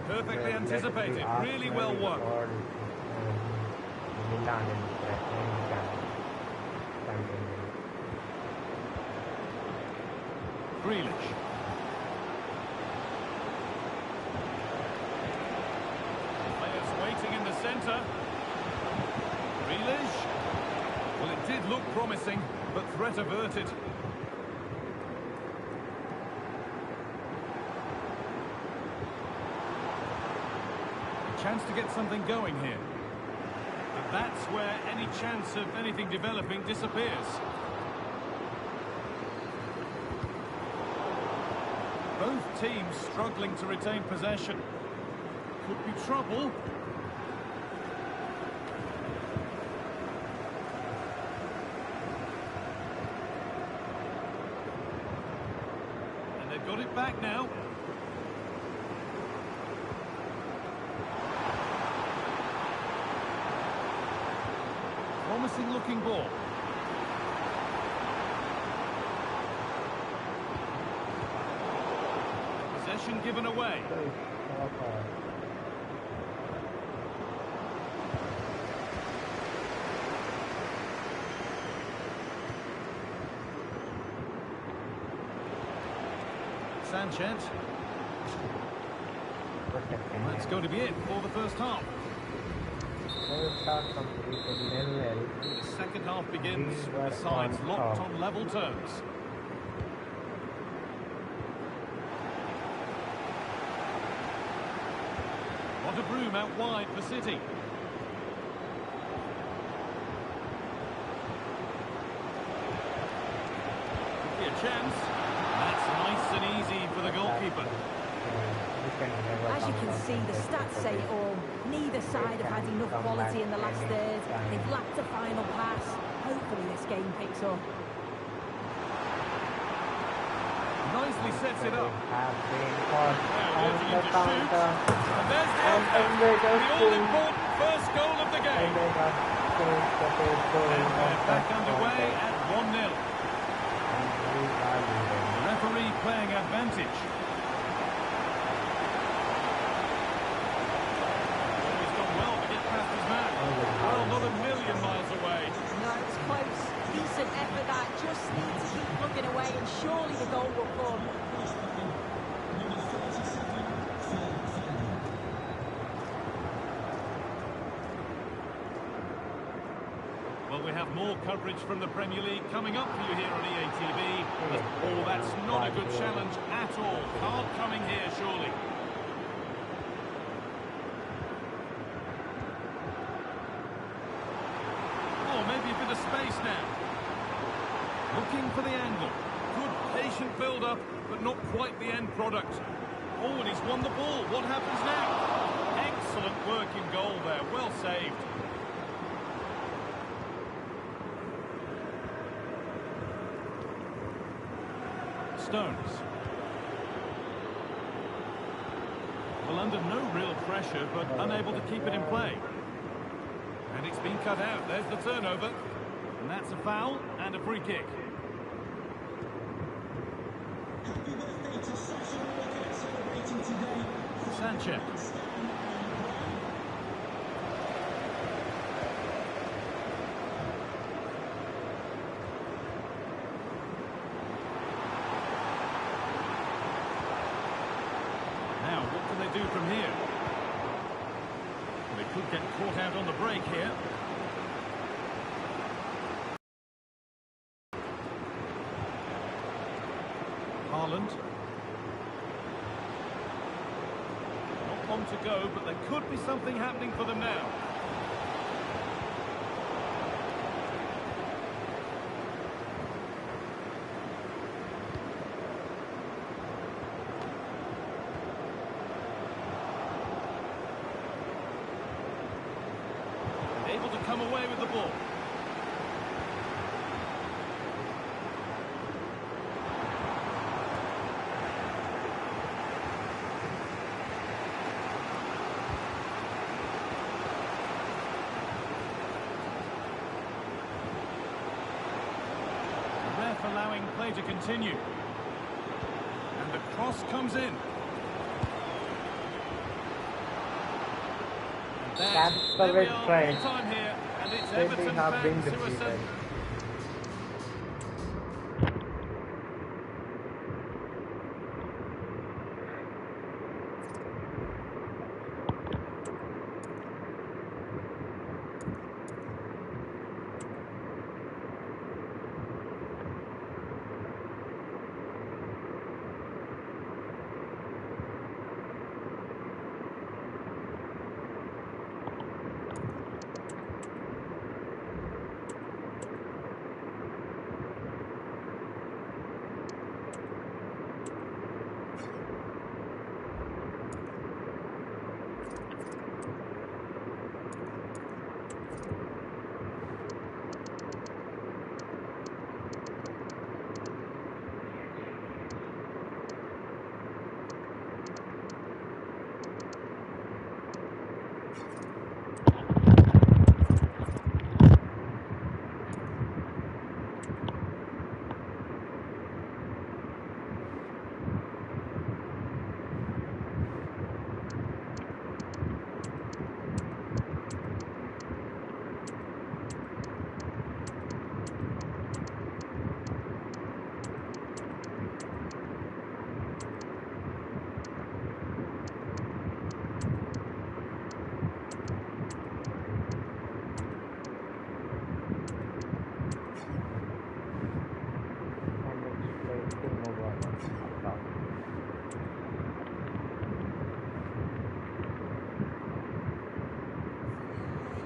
Perfectly anticipated, really well worked. Or, Milan in the Champions League. Grealish. Players waiting in the centre. Grealish. Well, it did look promising, but threat averted. Chance to get something going here. But that's where any chance of anything developing disappears. Both teams struggling to retain possession. Could be trouble. And they've got it back now. Promising looking ball. Possession given away. Sanchez. And that's going to be it for the first half. Start completed 0-0. The second half begins with the sides locked on level terms. De Bruyne out wide for City. Could be a chance. That's nice and easy for the goalkeeper. As you can see, the stats say it all. Neither side have had enough quality in the last third. They've lacked a final pass. Hopefully this game picks up. Nicely sets it up. Have been caught Now on looking the to shoot. counter. And there's the And outcome. Emre does The two. all-important first goal of the game. Emre does scores the first goal And of we're the back underway contest. at 1-0. And we are leading. The referee playing advantage. Oh, he's done well to get past his man. Well, not a million miles away. No, it's close. Decent effort that. Just need to keep plugging away and surely the goal will come. Well, we have more coverage from the Premier League coming up for you here on EA TV. But, oh, that's not a good challenge at all. Hard coming here, surely. Oh, maybe a bit of space now. Looking for the angle. Good patient build-up, but not quite the end product. Oh, and he's won the ball. What happens now? Excellent work in goal there. Well saved. Stones. Well, under no real pressure, but unable to keep it in play. And it's been cut out. There's the turnover. And that's a foul and a free kick. Sanchez. Now, what can they do from here? They could get caught out on the break here. Haaland. Not long to go, but there could be something happening for them now. Able to come away with the ball. The ref allowing play to continue. And the cross comes in. That's the There we red are, try. full time here, and it's They Everton have been fans who are defeated.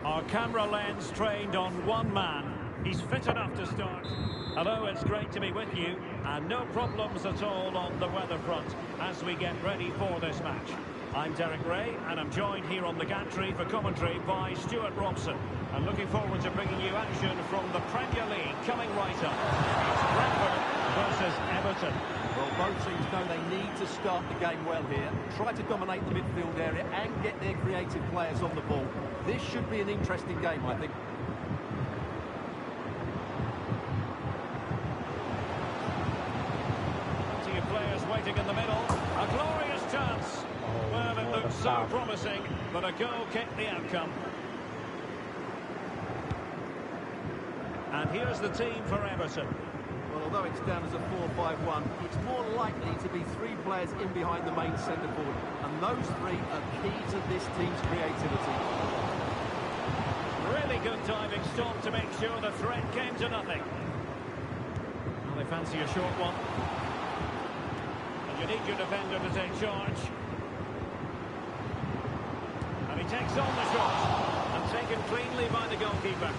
Our camera lens trained on one man. He's fit enough to start. Hello, it's great to be with you. And no problems at all on the weather front as we get ready for this match. I'm Derek Ray, and I'm joined here on the gantry for commentary by Stuart Robson. And looking forward to bringing you action from the Premier League coming right up. It's Brentford versus Everton. Well, both teams know they need to start the game well here. Try to dominate the midfield area and get their creative players on the ball. This should be an interesting game, I think. Plenty of players waiting in the middle. A glorious chance. Well, it looks so promising, but a goal kicked the outcome. And here's the team for Everton. Well, although it's down as a 4-5-1, it's more likely to be three players in behind the main centre forward. And those three are key to this team's creativity. Really good diving stop to make sure the threat came to nothing. Well, they fancy a short one. And you need your defender to take charge. And he takes on the shot. And taken cleanly by the goalkeeper.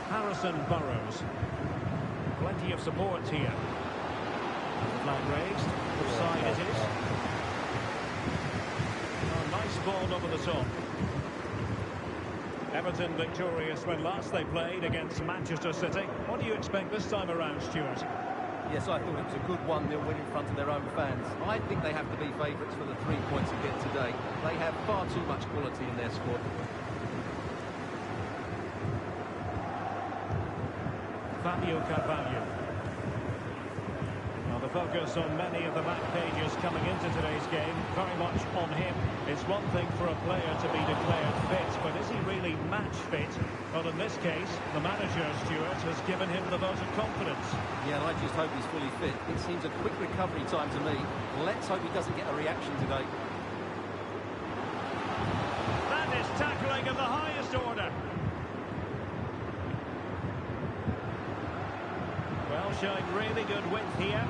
Harrison Burrows. Plenty of support here. Flag raised. Offside it is. Oh, nice ball over the top. Everton victorious when last they played against Manchester City. What do you expect this time around, Stuart? Yes, I thought it was a good 1-0 win in front of their own fans. I think they have to be favourites for the 3 points again today. They have far too much quality in their squad. Fabio Carvalho. Now the focus on many of the back pages coming into today's game, very much on him. It's one thing for a player to be declared fit, but is he really match fit? Well, in this case, the manager, Stuart, has given him the vote of confidence. Yeah, and I just hope he's fully fit. It seems a quick recovery time to me. Let's hope he doesn't get a reaction today. That is tackling of the highest order. Well, showing really good width here.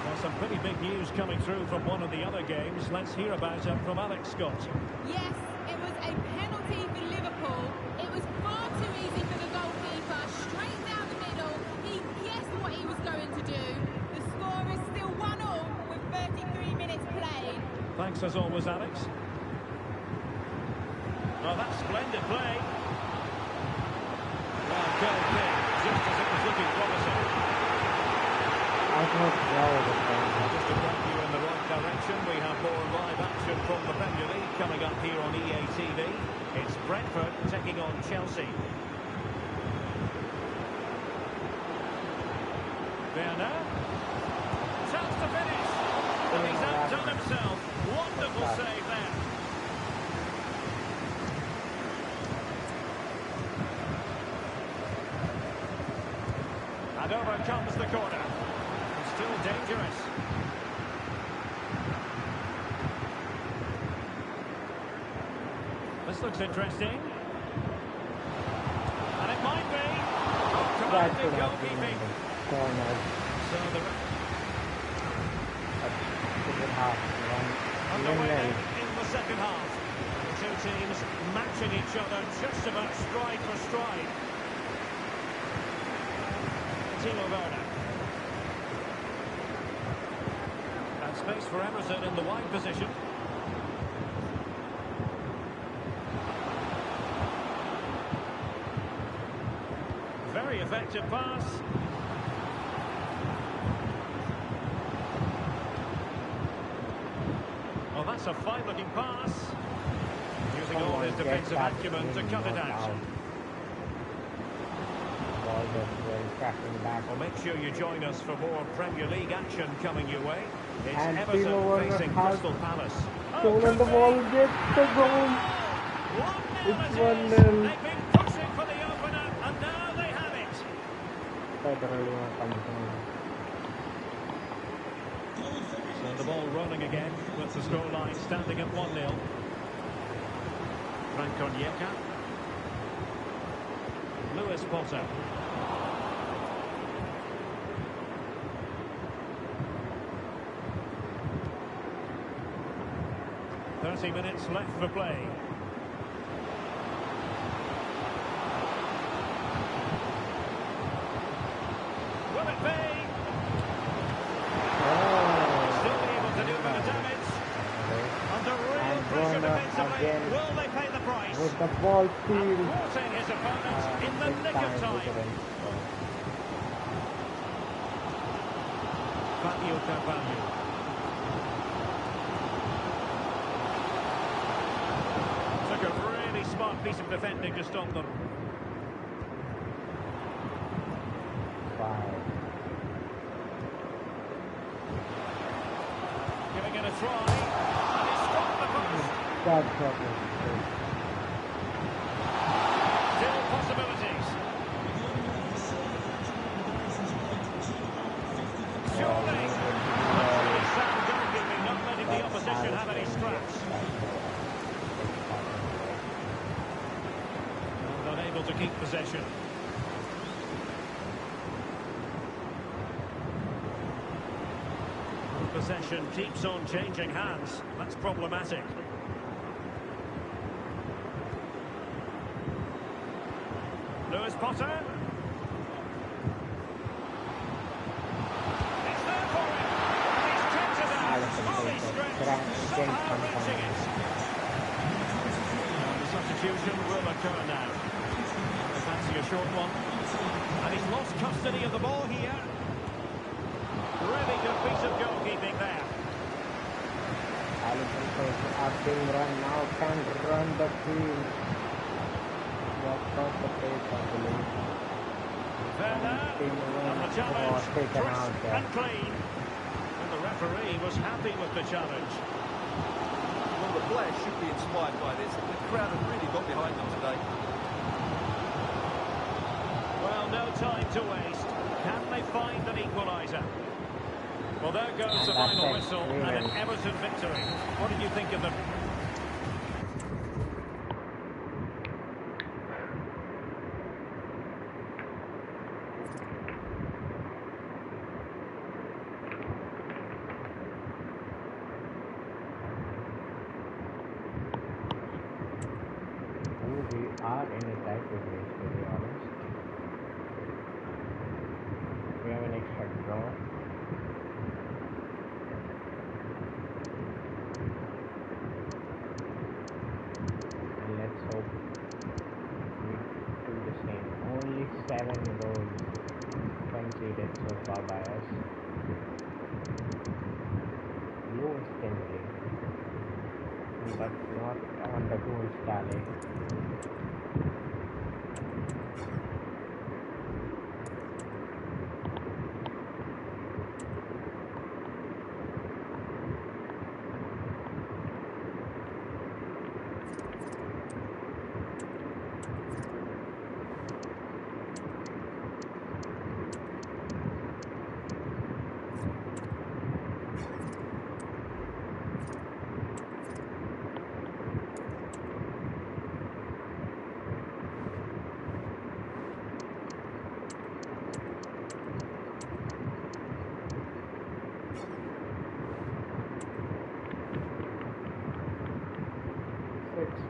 Well, some pretty big news coming through from one of the other games. Let's hear about it from Alex Scott. Yes, it was a penalty for Liverpool. It was far too easy for the goalkeeper. Straight down the middle. He guessed what he was going to do. The score is still 1-1 with 33 minutes played. Thanks as always, Alex. Well, that's splendid play. Well, goal kick, just as it was looking promising. I thought that was a penalty. Just to point you in the right direction, we have more live action from the Premier League coming up here on EA TV. It's Brentford taking on Chelsea. Werner. Chance to finish. And he's outdone himself. Wonderful save there. And over comes the corner. Still dangerous. This looks interesting. And it might be. Oh, commanding goalkeeping. Corner. So the Second half. underway in the second half. The two teams matching each other just about stride for stride. Timo Werner. And space for Emerson in the wide position. Very effective pass. Well, that's a fine-looking pass. Using all his defensive acumen to cut it out. Ball just very cracking back. Well, make sure you join us for more Premier League action coming your way. It's And Everton Timo Werner facing has Crystal Palace. stolen the ball, gets the goal. 1-0 It's it 1-0. is. They've been pushing for the opener, and now they have it. So the ball rolling again, with the scoreline standing at 1-0. Frank Onyeka. Lewis Potter. 30 minutes left for play. Will it be? Still able to do a bit of damage. Under real pressure defensively. Again Will they pay the price? with the ball field. Thwarting his opponent in the This nick of time they time. couldn't. Fabio Carvalho. Took a really smart piece of defending to stop them. 5. Giving it a try. And he struck the post. That shot was good. Still possibilities. Surely. Absolutely sound goalkeeping, not letting the opposition have any scraps. And unable to keep possession. Possession keeps on changing hands. That's problematic. Lewis Potter. It's there for him. And he's kept it out. Fully stretched. Somehow reaching it. And the substitution will occur now. They fancy a short one. And he's lost custody of the ball here. Really good piece of goalkeeping there. Alisson says being run now, can run the field. That's not the pace, I believe. Werner, and the challenge, taken out crisp there. and clean. And the referee was happy with the challenge. Well, the players should be inspired by this. The crowd have really got behind them today. Well, no time to waste. Can they find an equaliser? Well, there goes the that's final it. whistle and an Everton victory. What did you think of them? We are in a tight race, to be honest. We have an extra draw. And let's hope we do the same. Only 7 goals conceded so far by us. Blue instantly, but not on the goals tally.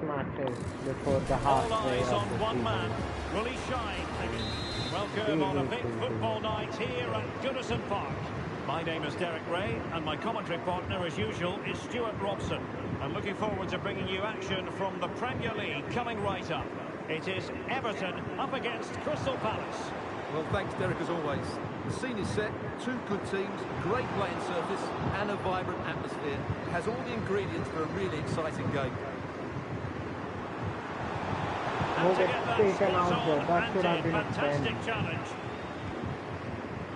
Matches before the All halfway eyes of on the one season. man. Will he shine? Welcome on a big football night here at Goodison Park. My name is Derek Ray, and my commentary partner, as usual, is Stuart Robson. I'm looking forward to bringing you action from the Premier League coming right up. It is Everton up against Crystal Palace. Well, thanks, Derek, as always. The scene is set, 2 good teams, great playing surface, and a vibrant atmosphere. It has all the ingredients for a really exciting game. And to Move get it that taken out spot there. on, That should have Andy, been a fantastic 10. challenge.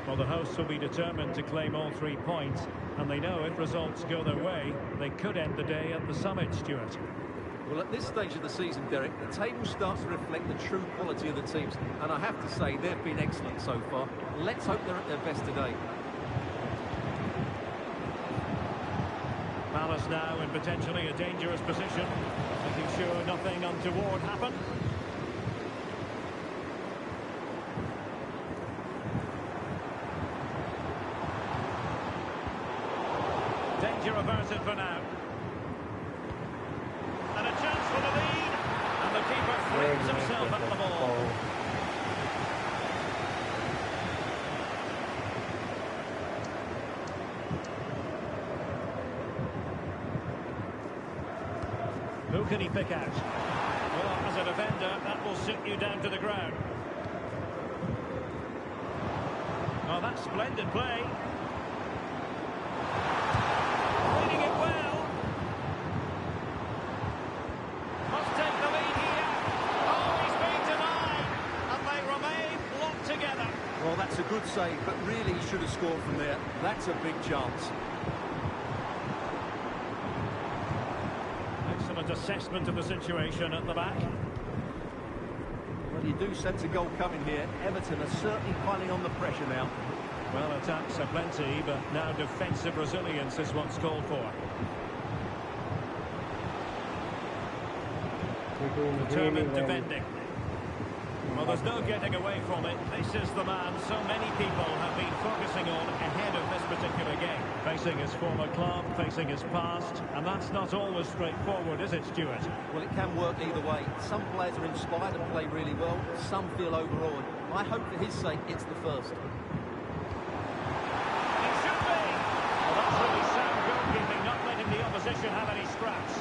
Well, the hosts will be determined to claim all 3 points, and they know if results go their way, they could end the day at the summit, Stuart. Well, at this stage of the season, Derek, the table starts to reflect the true quality of the teams, and I have to say they've been excellent so far. Let's hope they're at their best today. Palace now in potentially a dangerous position, making sure nothing untoward happened. Danger averted for now. brings himself at the ball. Who can he pick out? Well, as a defender, that will sit you down to the ground. Oh, that's splendid play. Reading it well. Must take the lead here. Oh, he's been denied. And they remain locked together. Well, that's a good save, but really he should have scored from there. That's a big chance. Excellent assessment of the situation at the back. Well, you do sense a goal coming here. Everton are certainly piling on the pressure now. Well, attacks are plenty, but now defensive resilience is what's called for. Determined defending. Well, there's no getting away from it. This is the man so many people have been focusing on ahead of this particular game. Facing his former club, facing his past, and that's not always straightforward, is it, Stuart? Well, it can work either way. Some players are inspired and play really well. Some feel overawed. I hope for his sake it's the first. It should be! Well, that's really sound goalkeeping, not letting the opposition have any scraps.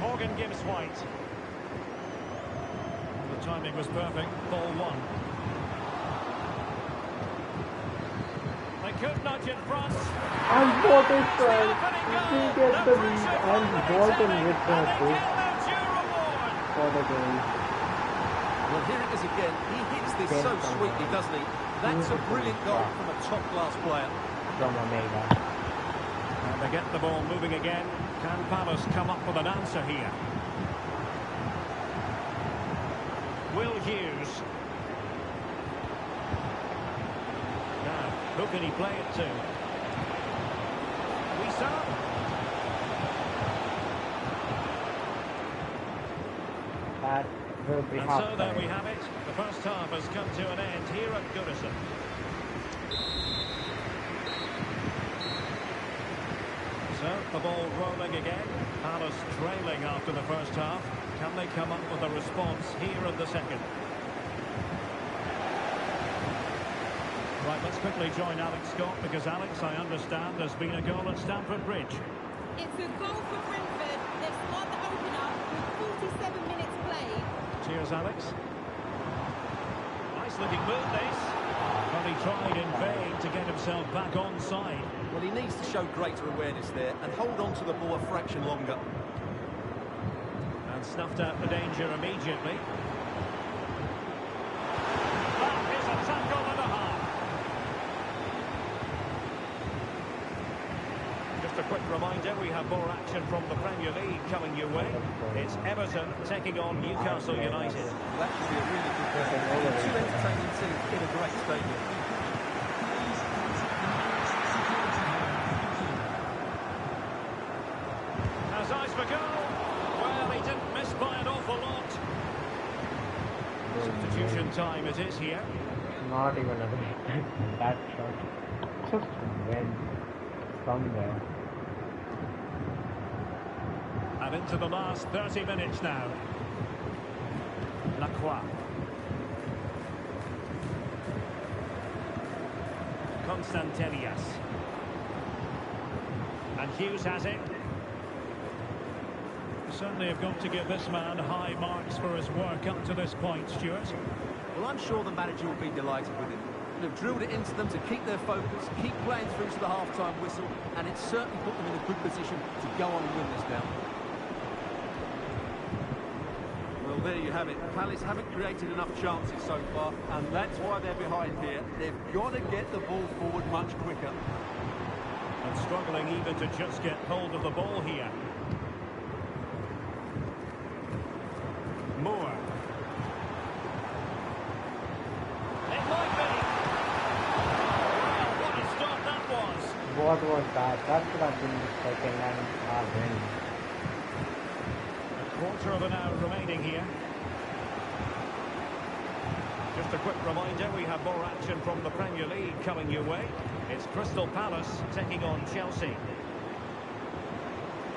Morgan Gibbs White. The timing was perfect. Ball one. They could nudge in front. And what a strike! We get the lead and Bolton with the assist for the goal. Well, here it is again. He hits this so sweetly, doesn't he? That's a brilliant goal from a top-class player. From Omega. And they get the ball moving again. Can Palace come up with an answer here? Will Hughes. Now, who can he play it to? Wissa. That will be And half so there time. we have it. The first half has come to an end here at Goodison. So, the ball rolling again. Palace trailing after the first half. Can they come up with a response here in the second? Right, let's quickly join Alex Scott, because Alex, I understand there's been a goal at Stamford Bridge. It's a goal for Brentford. They've scored the opener with 47 minutes played. Cheers, Alex. Nice looking move, this. But he tried in vain to get himself back onside. Well, he needs to show greater awareness there and hold on to the ball a fraction longer. And snuffed out the danger immediately. That is a tackle and a half. Just a quick reminder, we have more action from the Premier League coming your way. It's Everton taking on Newcastle United. That should be a really good game. Two entertaining teams in a great stadium. Has eyes for goal. Well, he didn't miss by an awful lot. Substitution time it is here. Not even a that shot. Just went from there. And into the last 30 minutes now. Lacroix. Constantelias. And Hughes has it. Certainly have got to give this man high marks for his work up to this point, Stuart. Well, I'm sure the manager will be delighted with it. They've drilled it into them to keep their focus, keep playing through to the half-time whistle, and it's certainly put them in a good position to go on and win this now. Well, there you have it. Palace haven't created enough chances so far, and that's why they're behind here. They've got to get the ball forward much quicker. And struggling even to just get hold of the ball here. Moore. It might be. Well, what a start that was. What was that? That should have been the second and our win. A quarter of an hour remaining here. Just a quick reminder, we have more action from the Premier League coming your way. It's Crystal Palace taking on Chelsea.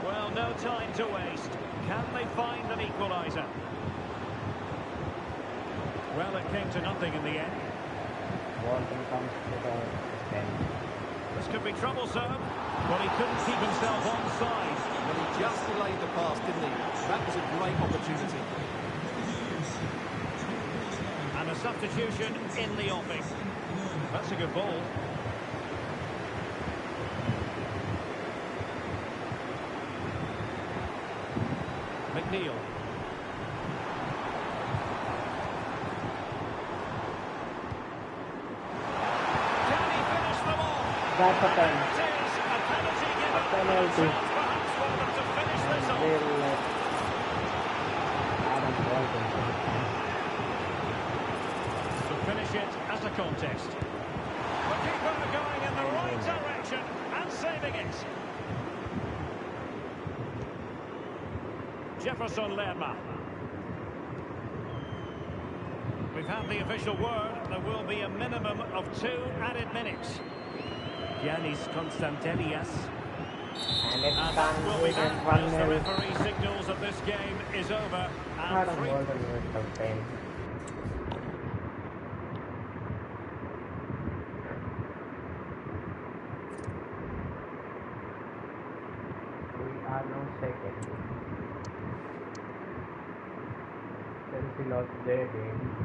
Well, no time to waste. Can they find an equaliser? Well, it came to nothing in the end. Walton comes to the bench. This could be troublesome, but he couldn't keep himself onside. Well, he just delayed the pass, didn't he? That was a great opportunity. And a substitution in the offing. That's a good ball. McNeil. Can he finish them off? That's a pen. It is a penalty given. penalty. Perhaps for them to finish this off. We'll let Adam Walton To finish it as a contest. The keeper going in the right direction and saving it. Jefferson Lerma. We've had the official word. There will be a minimum of 2 added minutes. Giannis Konstantelias. and it's And done. that will We be get that as the 1-0. referee signals that this game is over. And Adam 3 Walton with the pen. We are now second. Chelsea lost their game.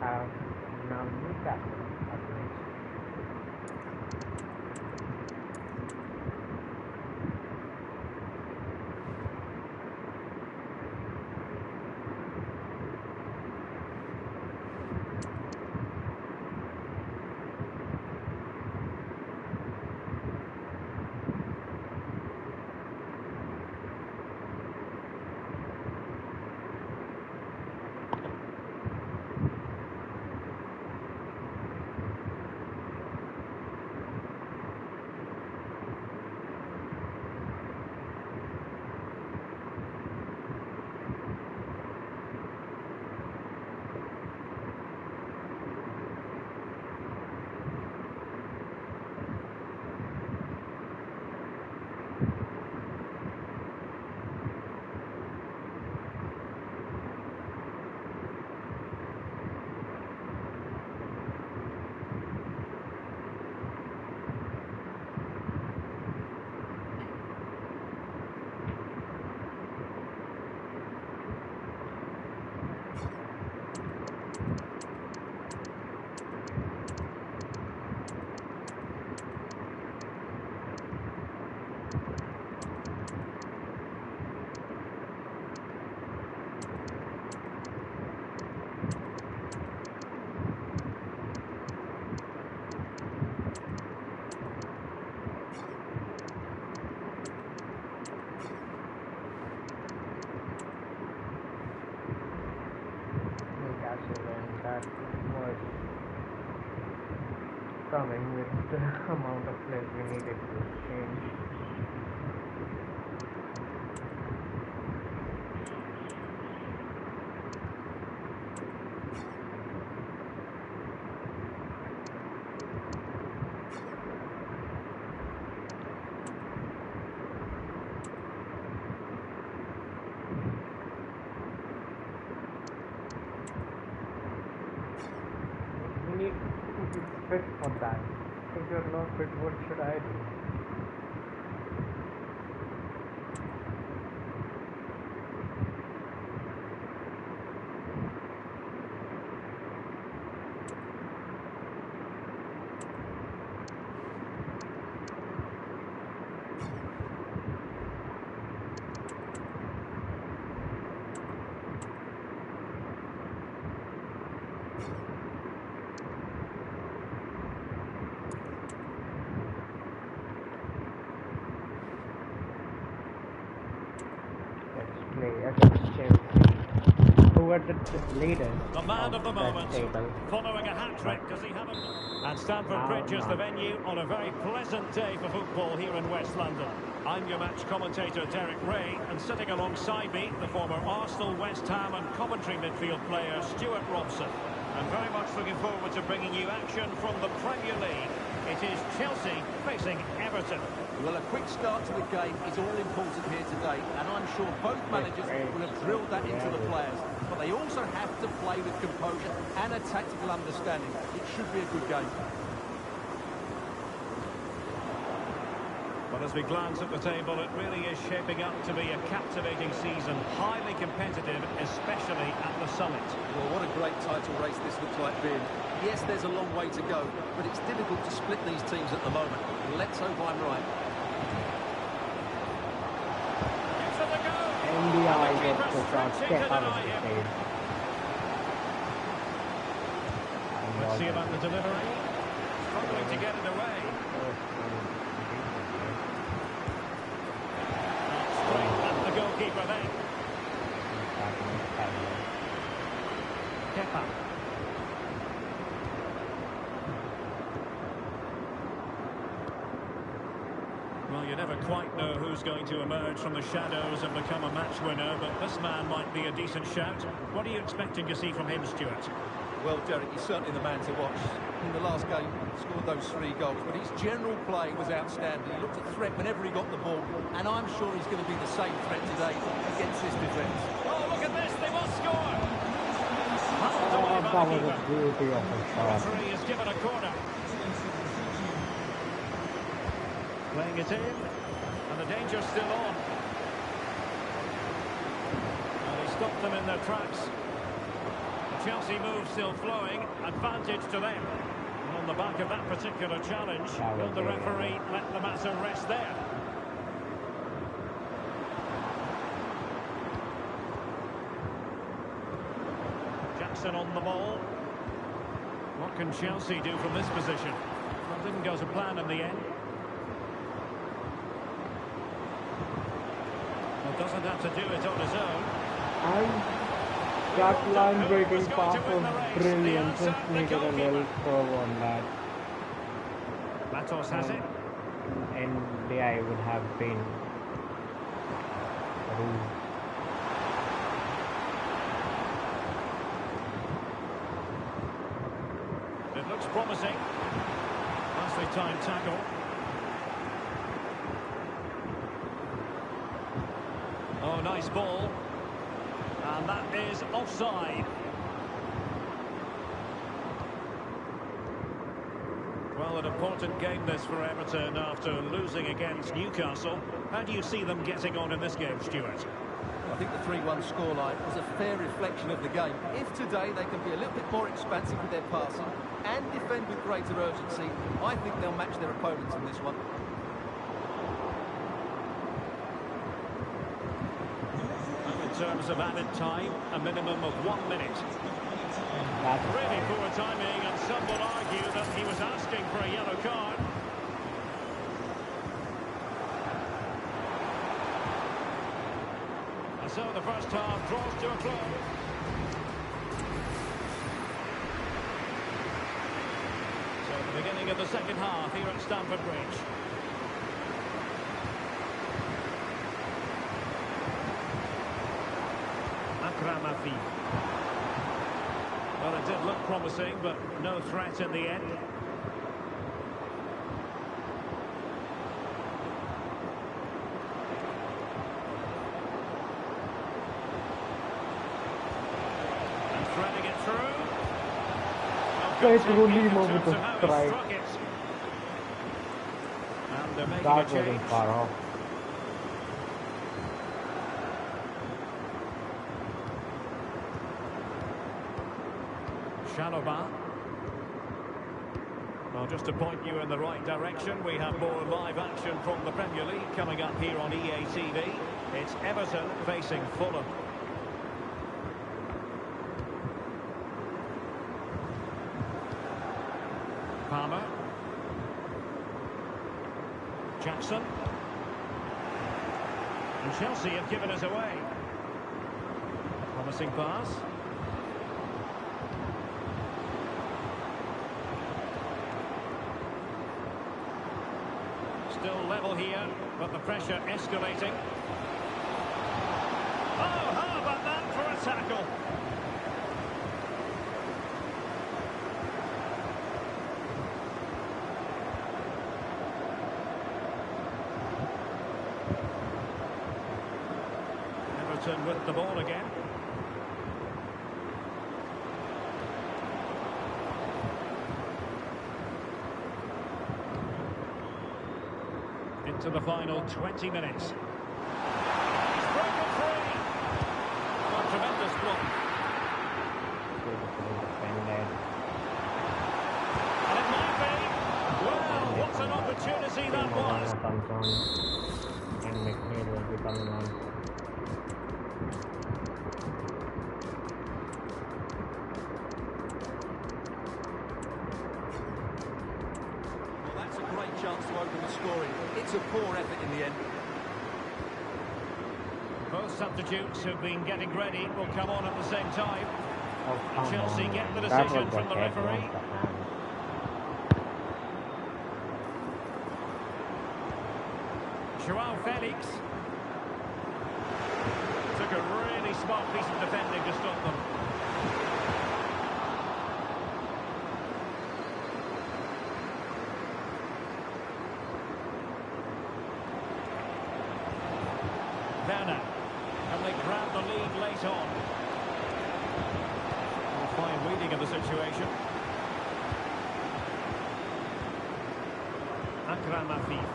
have now Newcastle up next. Newcastle, and that was coming with the amount of players we needed to change. We need to be fit for that. If you're not fit, what should I do? Let's play against Chelsea, who are the leaders The man of the that moment, table. following a hat-trick, does he have a... And Stamford Bridge is the venue on a very pleasant day for football here in West London. I'm your match commentator Derek Ray, and sitting alongside me, the former Arsenal, West Ham and Coventry midfield player Stuart Robson. And very much looking forward to bringing you action from the Premier League. It is Chelsea facing Everton. Well, a quick start to the game is all important here today, and I'm sure both managers will have drilled that into the players. But they also have to play with composure and a tactical understanding. It should be a good game. But as we glance at the table, it really is shaping up to be a captivating season, highly competitive, especially at the summit. Well, what a great title race this looks like being. Yes, there's a long way to go, but it's difficult to split these teams at the moment. Let's hope I'm right. Gives it a go. And the eye keeper gets the shot, stretching step to out of deny the him. stage. Let's see about the delivery. Struggling to get it away. Straight at the goalkeeper then. Kepa. Well, you never quite know who's going to emerge from the shadows and become a match winner, but this man might be a decent shout. What are you expecting to see from him, Stuart? Well, Derek, he's certainly the man to watch. In the last game, he scored those 3 goals, but his general play was outstanding. He looked at threat whenever he got the ball, and I'm sure he's going to be the same threat today against this defence. Oh, look at this, they must score! That was a beauty of a shot. Referee is given a corner. Playing it in, and the danger's still on. And he stopped them in their tracks. Chelsea move still flowing. Advantage to them. And on the back of that particular challenge, will the referee let the matter rest there? Jackson on the ball. What can Chelsea do from this position? Well, didn't go to plan in the end. Well, doesn't have to do it on his own. And that line breaking pass was brilliant. Just needed a little curve on that. Matos has it. And I would have been rude. It looks promising. Nicely timed tackle. Oh, nice ball. And that is offside. Well, an important game this for Everton after losing against Newcastle. How do you see them getting on in this game, Stuart? I think the 3-1 scoreline is a fair reflection of the game. If today they can be a little bit more expansive with their passing and defend with greater urgency, I think they'll match their opponents in this one. In terms of added time, a minimum of 1 minute. Really poor timing, and some will argue that he was asking for a yellow card. And so the first half draws to a close. So the beginning of the second half here at Stamford Bridge. Akram Afif. Well, it did look promising, but no threat in the end. And threading it through. It's really moving to strike. And they're making That a change. wasn't far off. Shanoba. Well, just to point you in the right direction, we have more live action from the Premier League coming up here on EA TV. It's Everton facing Fulham. Palmer. Jackson. And Chelsea have given us away. Promising pass. Still level here, but the pressure escalating. Oh, how about that for a tackle? Everton with the ball again. Into the final 20 minutes. He's broken free. Well, tremendous block. And it might be. Well, what an opportunity that was. And McNeil will be coming on. Well, that's a great chance to open the scoring. It's a poor effort in the end. Both substitutes who've been getting ready will come on at the same time. Oh, Chelsea get the That decision was from the head, referee. not the hand. Joao Felix. Took a really smart piece of defending to stop them. Werner. And they grab the lead late on. A fine reading of the situation. Akram Afif.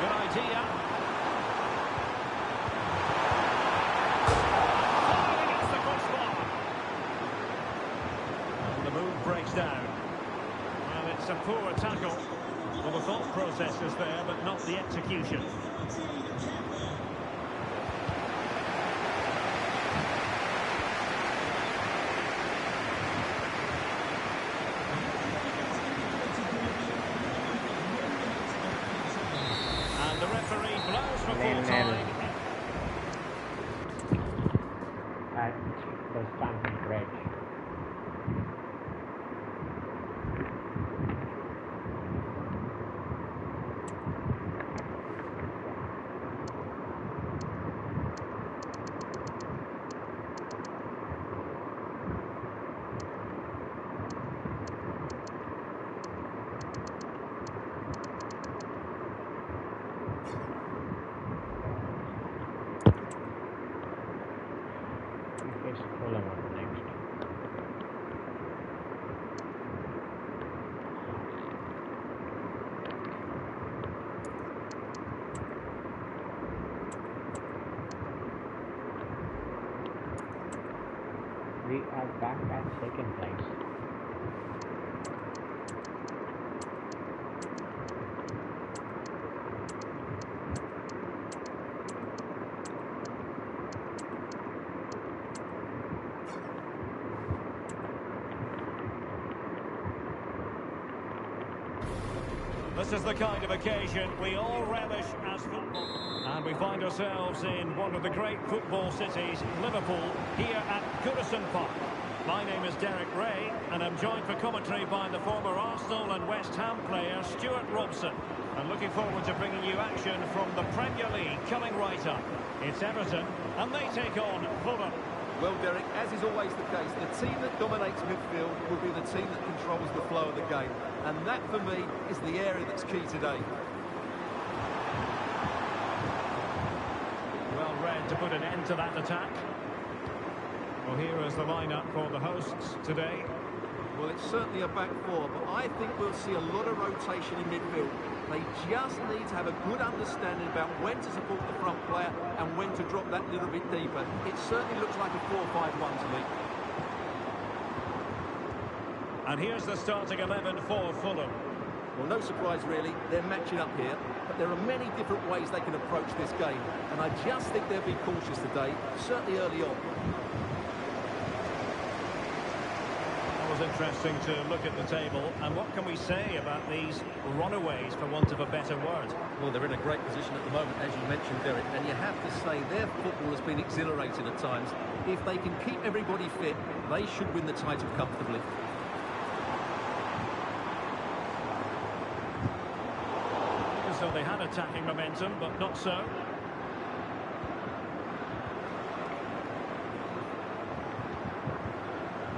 Good idea. Firing against the crossbar. breaks down. Well, it's a poor tackle. Well, the thought process is there, but not the execution. And the referee blows for full time. At the Stamford Bridge. We face Fulham up next. We are back at second place. This is the kind of occasion we all relish as football. And we find ourselves in one of the great football cities, Liverpool, here at Goodison Park. My name is Derek Ray, and I'm joined for commentary by the former Arsenal and West Ham player, Stuart Robson. And looking forward to bringing you action from the Premier League coming right up. It's Everton, and they take on Fulham. Well, Derek, as is always the case, the team that dominates midfield will be the team that controls the flow of the game. And that, for me, is the area that's key today. Well read to put an end to that attack. Well, here is the lineup for the hosts today. Well, it's certainly a back four, but I think we'll see a lot of rotation in midfield. They just need to have a good understanding about when to support the front player and when to drop that little bit deeper. It certainly looks like a 4-5-1 to me. And here's the starting 11 for Fulham. Well, no surprise really, they're matching up here, but there are many different ways they can approach this game, and I just think they'll be cautious today, certainly early on. It was interesting to look at the table, and what can we say about these runaways, for want of a better word? Well, they're in a great position at the moment, as you mentioned, Derek, and you have to say their football has been exhilarating at times. If they can keep everybody fit, they should win the title comfortably. So they had attacking momentum, but not so.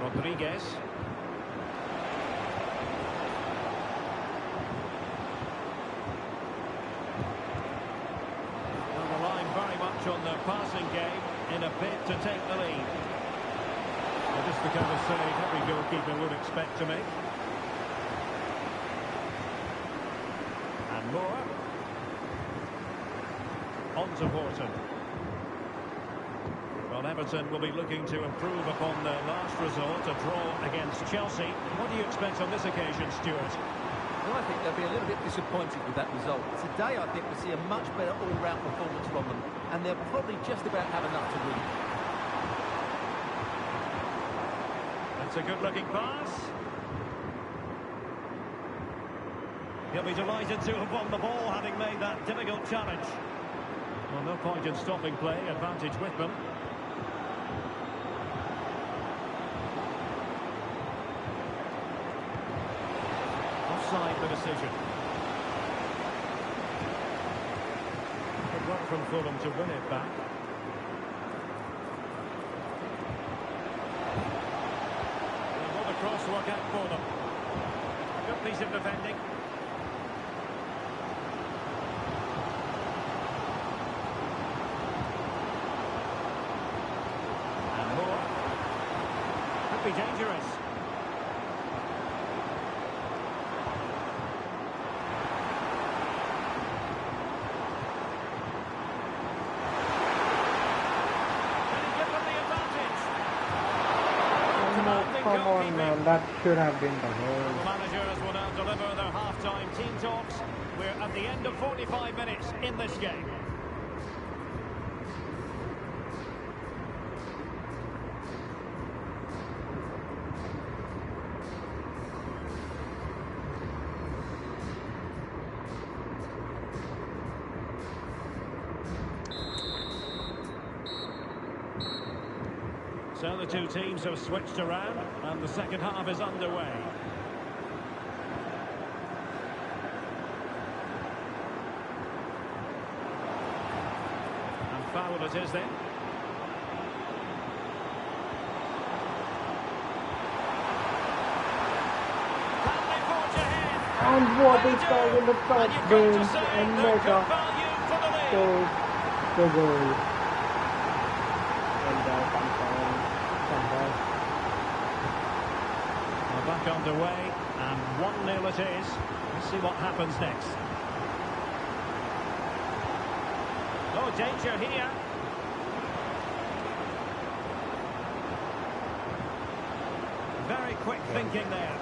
Rodriguez. Well, relying very much on the passing game in a bid to take the lead. Well, just the kind of save every goalkeeper would expect to make. And Moore. On to Horton. Well, Everton will be looking to improve upon their last result, a draw against Chelsea. What do you expect on this occasion, Stuart? Well, I think they'll be a little bit disappointed with that result. Today, I think we'll see a much better all-round performance from them, and they'll probably just about have enough to win. That's a good-looking pass. He'll be delighted to have won the ball, having made that difficult challenge. Well, no point in stopping play, advantage with them. Offside the decision. Good work from Fulham to win it back. Well, will the cross work out for them? Good piece of defending. Be dangerous. Can he give them the advantage? Come on, goalkeeping. man. That should have been the The goal. managers will now deliver their half-time team talks. We're at the end of 45 minutes in this game. So the two teams have switched around and the second half is underway. And foul it is then. Can they forge ahead? And what is going in the And top you've got to bench say and they're Mega good value for the lead. scores the goal. And there comes some ball. We're back underway and 1-0 it is. Let's see what happens next. Oh, danger here. Very quick thinking there.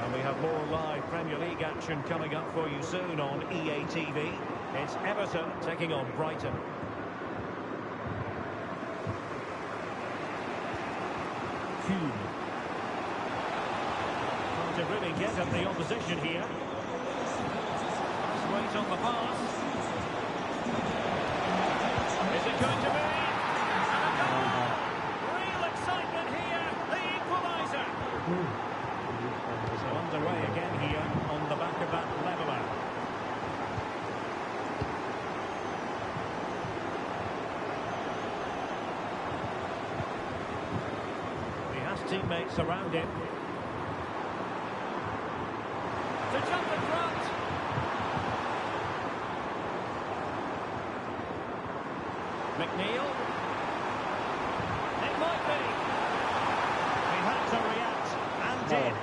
And we have more live Premier League action coming up for you soon on EA TV. It's Everton taking on Brighton. Trying to really get at the opposition here. Let's wait on the pass. Is it going to be? And a goal! Real excitement here. The equaliser. So underway again here on the back of that leveller. He has teammates around him. To jump in front. McNeil. It might be. He had to react and did.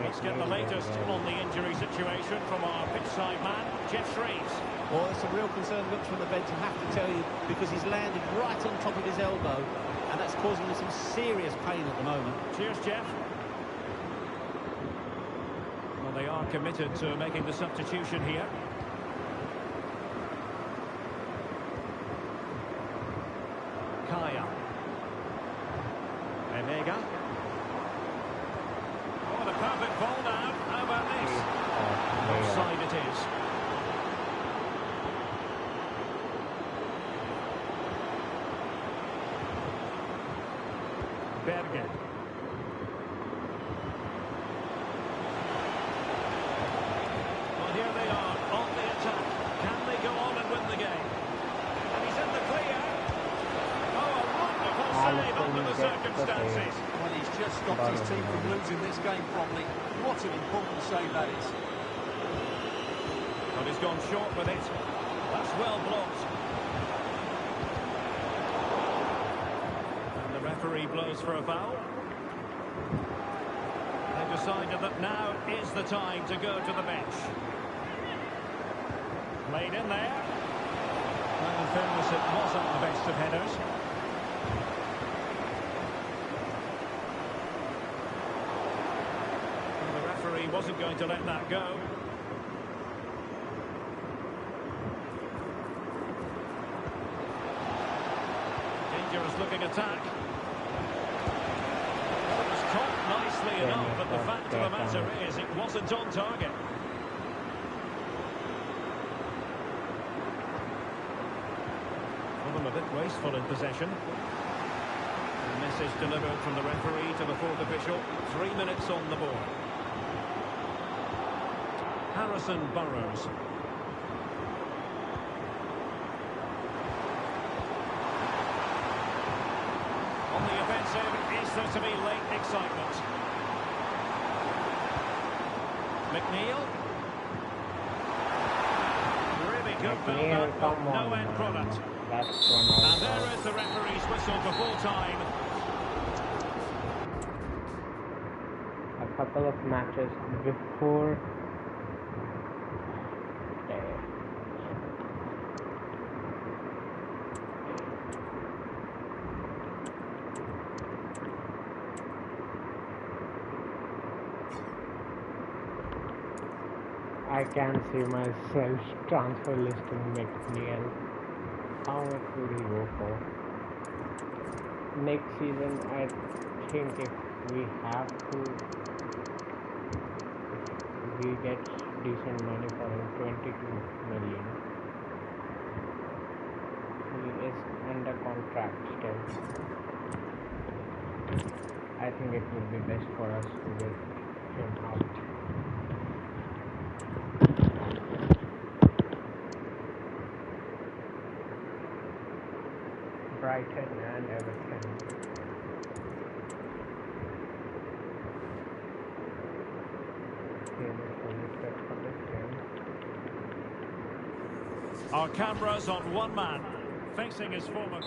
Let's get the latest on the injury situation from our pitchside man, Jeff Shreves. Well, it's a real concern looks from the bench, I have to tell you, because he's landed right on top of his elbow, and that's causing him some serious pain at the moment. Cheers, Jeff. Well, they are committed to making the substitution here. Kaya. Emega. Oh, the perfect ball now. How about this? Offside it is. Bergen. Well, here they are on the attack. Can they go on and win the game? And he's in the clear. Oh, a wonderful save under the circumstances. Well, he's just stopped his team from losing this game properly. What an important save that is. But he's gone short with it. That's well blocked. And the referee blows for a foul. They've decided that now is the time to go to the bench. Played in there. Well, in fairness, it wasn't the best of headers. Well, the referee wasn't going to let that go. Dangerous looking attack. It was caught nicely enough, but the fact of the matter is it wasn't on target. Well, I'm a bit wasteful in possession. A message delivered from the referee to the fourth official. 3 minutes on the board. Harrison Burrows. On the offensive, is there to be late excitement? McNeil. Really good build-up, but no end product. That's one And out. there is the referee's whistle for full time. A couple of matches before I can see myself transfer listing McNeil. How much would he go for? Next season, I think if we have to, if we get decent money for him, 22 million. He is under contract still. I think it would be best for us to get him out. Brighton and Everton. Our cameras on one man, facing his former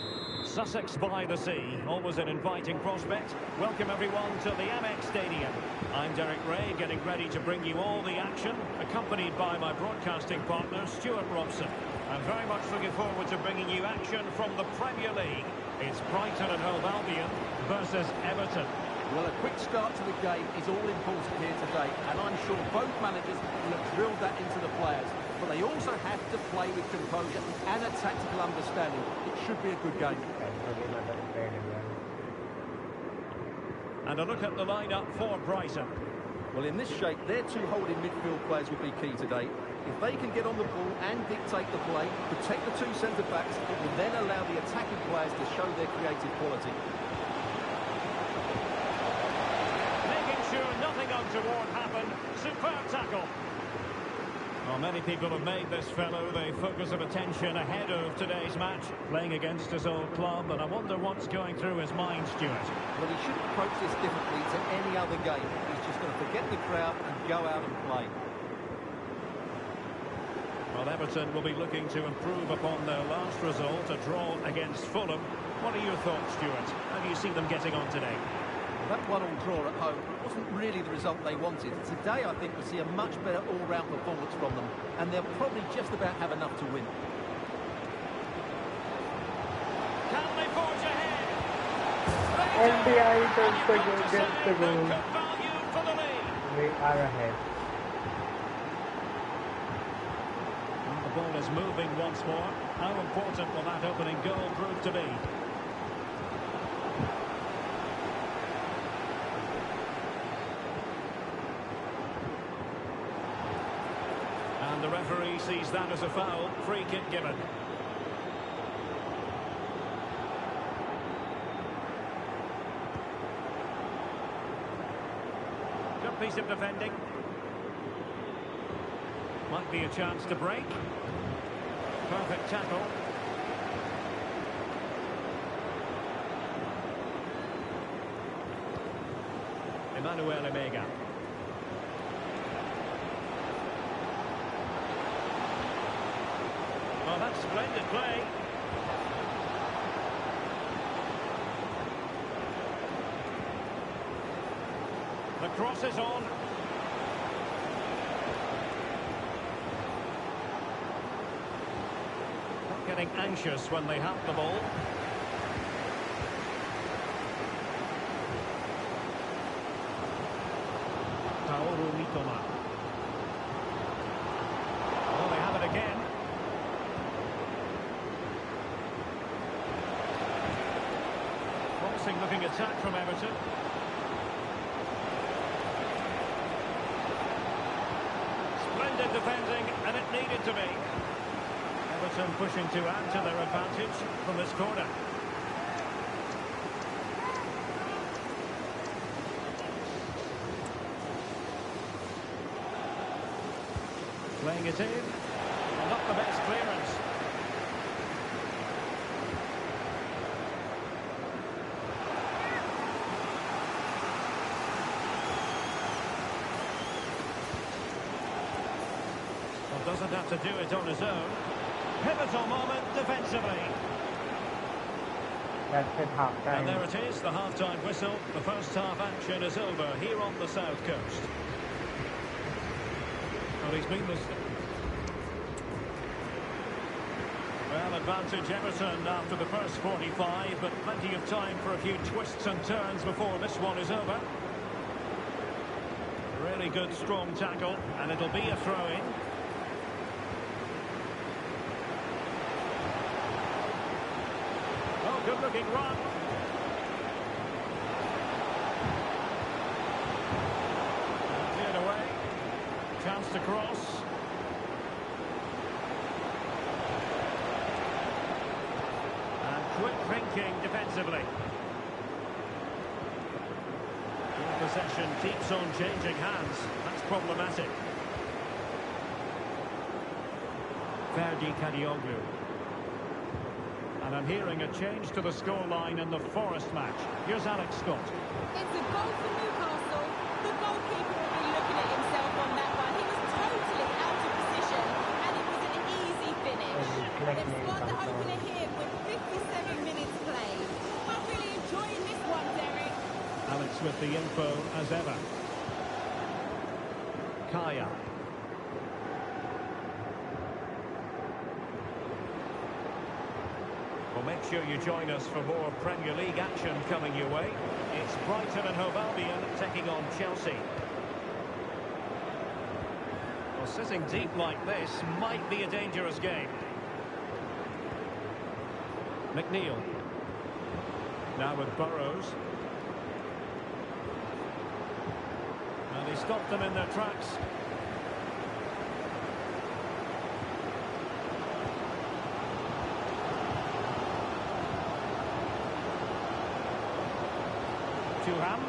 Sussex by the Sea. Always an inviting prospect. Welcome everyone to the Amex Stadium. I'm Derek Ray, getting ready to bring you all the action, accompanied by my broadcasting partner, Stuart Robson. I'm very much looking forward to bringing you action from the Premier League. It's Brighton and Hove Albion versus Everton. Well, a quick start to the game is all important here today, and I'm sure both managers will have drilled that into the players. But they also have to play with composure and a tactical understanding. It should be a good game. And a look at the lineup for Brighton. Well, in this shape, their two holding midfield players will be key today. If they can get on the ball and dictate the play, protect the two centre-backs, it will then allow the attacking players to show their creative quality. Making sure nothing untoward happened. Superb tackle. Well, many people have made this fellow the focus of attention ahead of today's match, playing against his old club, and I wonder what's going through his mind, Stuart. Well, he shouldn't approach this differently to any other game. He's just going to forget the crowd and go out and play. Well, Everton will be looking to improve upon their last result, a draw against Fulham. What are your thoughts, Stuart? How do you see them getting on today? That one-all draw at home wasn't really the result they wanted. Today, I think we'll see a much better all-round performance from them, and they'll probably just about have enough to win. Can they forge ahead? NDI gets the goal, gets the goal. Value for the lead. We are ahead. And the ball is moving once more. How important will that opening goal prove to be? And the referee sees that as a foul. Free kick given. Good piece of defending. Might be a chance to break. Perfect tackle. Emmanuel Emega. Oh, that's splendid play. The cross is on. Not getting anxious when they have the ball. Kaoru Mitoma. Oh, they have it again. Promising looking attack from Everton. Splendid defending, and it needed to be. Everton pushing to add to their advantage from this corner. Playing it in. Well, not the best clearance. Well, doesn't have to do it on his own. Pivotal moment defensively. That's it, half time. And there it is, the half-time whistle. The first half action is over here on the south coast. Well, he's been this. Well, advantage Everton after the first 45, but plenty of time for a few twists and turns before this one is over. Very good, strong tackle, and it'll be a throw-in. Oh, good-looking run. Cleared away. Chance to cross. And quick thinking defensively. Possession keeps on changing hands. That's problematic. Ferdi Kadioglu. And I'm hearing a change to the scoreline in the Forest match. Here's Alex Scott. It's a goal for Newcastle. The goalkeeper will be looking at himself on that one. He was totally out of position, and it was an easy finish. They've scored the opener here with 57 minutes played. I'm really enjoying this one, Derek. Alex with the info as ever. Kaya. Well, make sure you join us for more Premier League action coming your way. It's Brighton and Hove Albion taking on Chelsea. Well, sitting deep like this might be a dangerous game. McNeil. Now with Burrows. And he stopped them in their tracks. Tuham.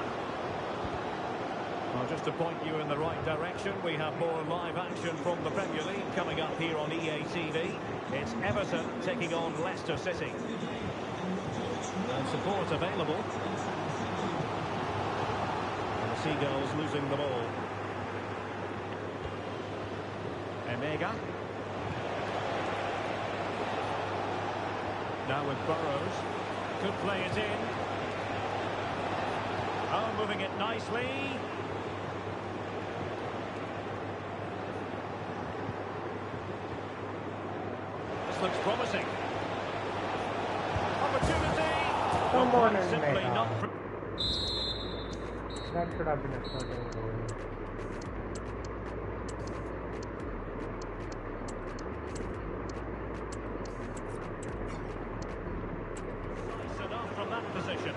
Well, just to point you in the right direction, we have more live action from the Premier League coming up here on EA TV. It's Everton taking on Leicester City. And support available. And the Seagulls losing the ball. Emega. Now with Burrows. Could play it in. Oh, moving it nicely. This looks promising. Opportunity. Come on, simply Emega. not. That should have been a certain goal. Nice enough from that position.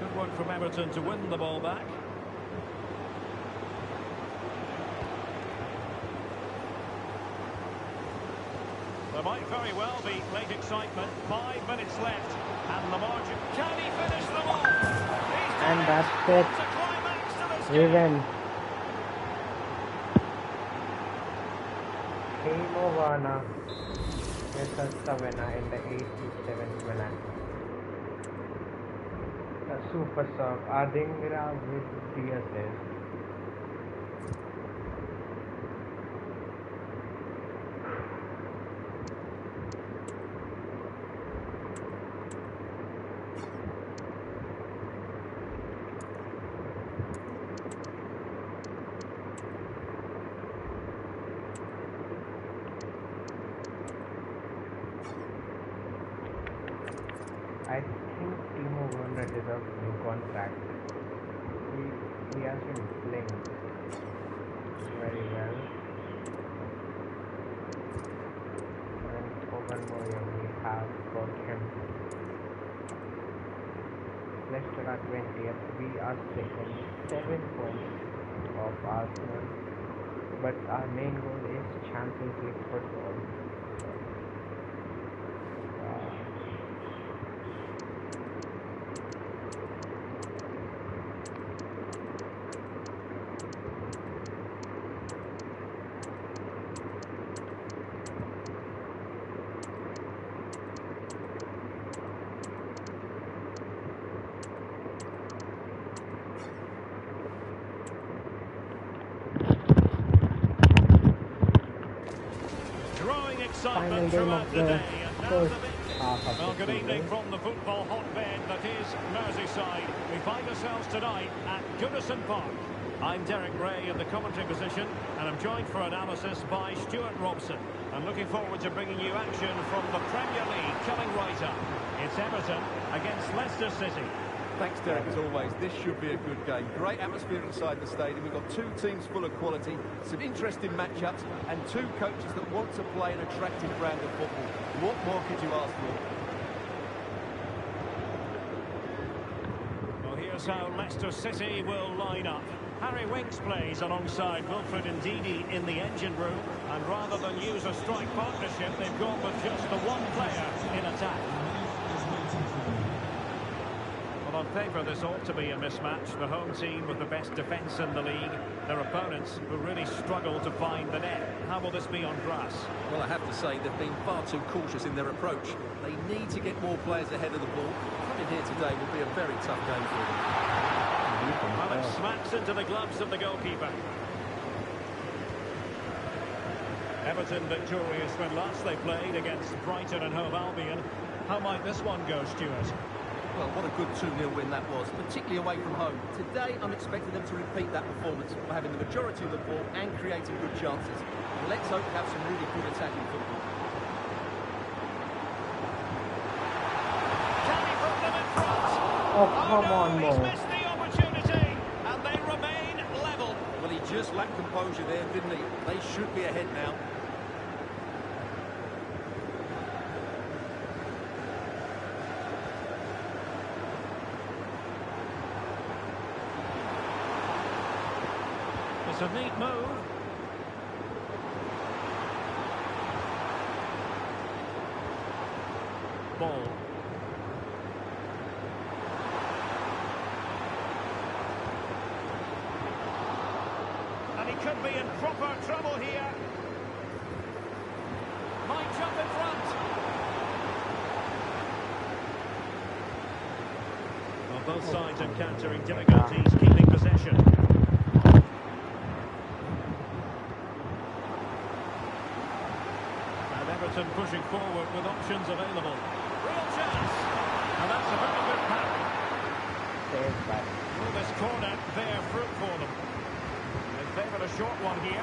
Good work from Everton to win the ball back. There might very well be late excitement. 5 minutes left, and the margin. Can he finish them off? And that's it. To climax to this We game. win. Game over now. This is the winner in the 87th minute. A super sub. Adingra with the assist. I think Timo Werner deserves a new contract. He has been playing very well. And for one more year we have got him. Leicester are 20th. We are second. 7 points of Arsenal. But our main goal is Champions League football. Growing Final excitement game throughout of the the day. And now first the big. half of Well, the good evening season. from the football hotbed that is Merseyside. We find ourselves tonight at Goodison Park. I'm Derek Ray in the commentary position, and I'm joined for analysis by Stuart Robson. I'm looking forward to bringing you action from the Premier League coming right up. It's Everton against Leicester City. Thanks, Derek, as always. This should be a good game. Great atmosphere inside the stadium. We've got two teams full of quality, some interesting matchups, and two coaches that want to play an attractive brand of football. What more could you ask for? Well, here's how Leicester City will line up. Harry Winks plays alongside Wilfred Ndidi in the engine room, and rather than use a strike partnership, they've gone with just the one player in attack. Well, on paper, this ought to be a mismatch. The home team with the best defence in the league, their opponents who really struggle to find the net. How will this be on grass? Well, I have to say they've been far too cautious in their approach. They need to get more players ahead of the ball. Coming here today will be a very tough game for them. Well, it smacks into the gloves of the goalkeeper. Everton victorious when last they played against Brighton and Hove Albion. How might this one go, Stuart? Well, what a good 2-0 win that was, particularly away from home. Today, I'm expecting them to repeat that performance by having the majority of the ball and creating good chances. And let's hope they have some really good attacking football. Can he put them in front? Oh, come on, He's Mo. missed the opportunity, and they remain level. Well, he just lacked composure there, didn't he? They should be ahead now. It's a neat move. Ball. And he could be in proper trouble here. Might jump in front. Well, both sides encountering difficulties keeping possession. Everton pushing forward with options available. Real chance. And that's a very good parry. Will this corner bear fruit for them? They favoured a short one here.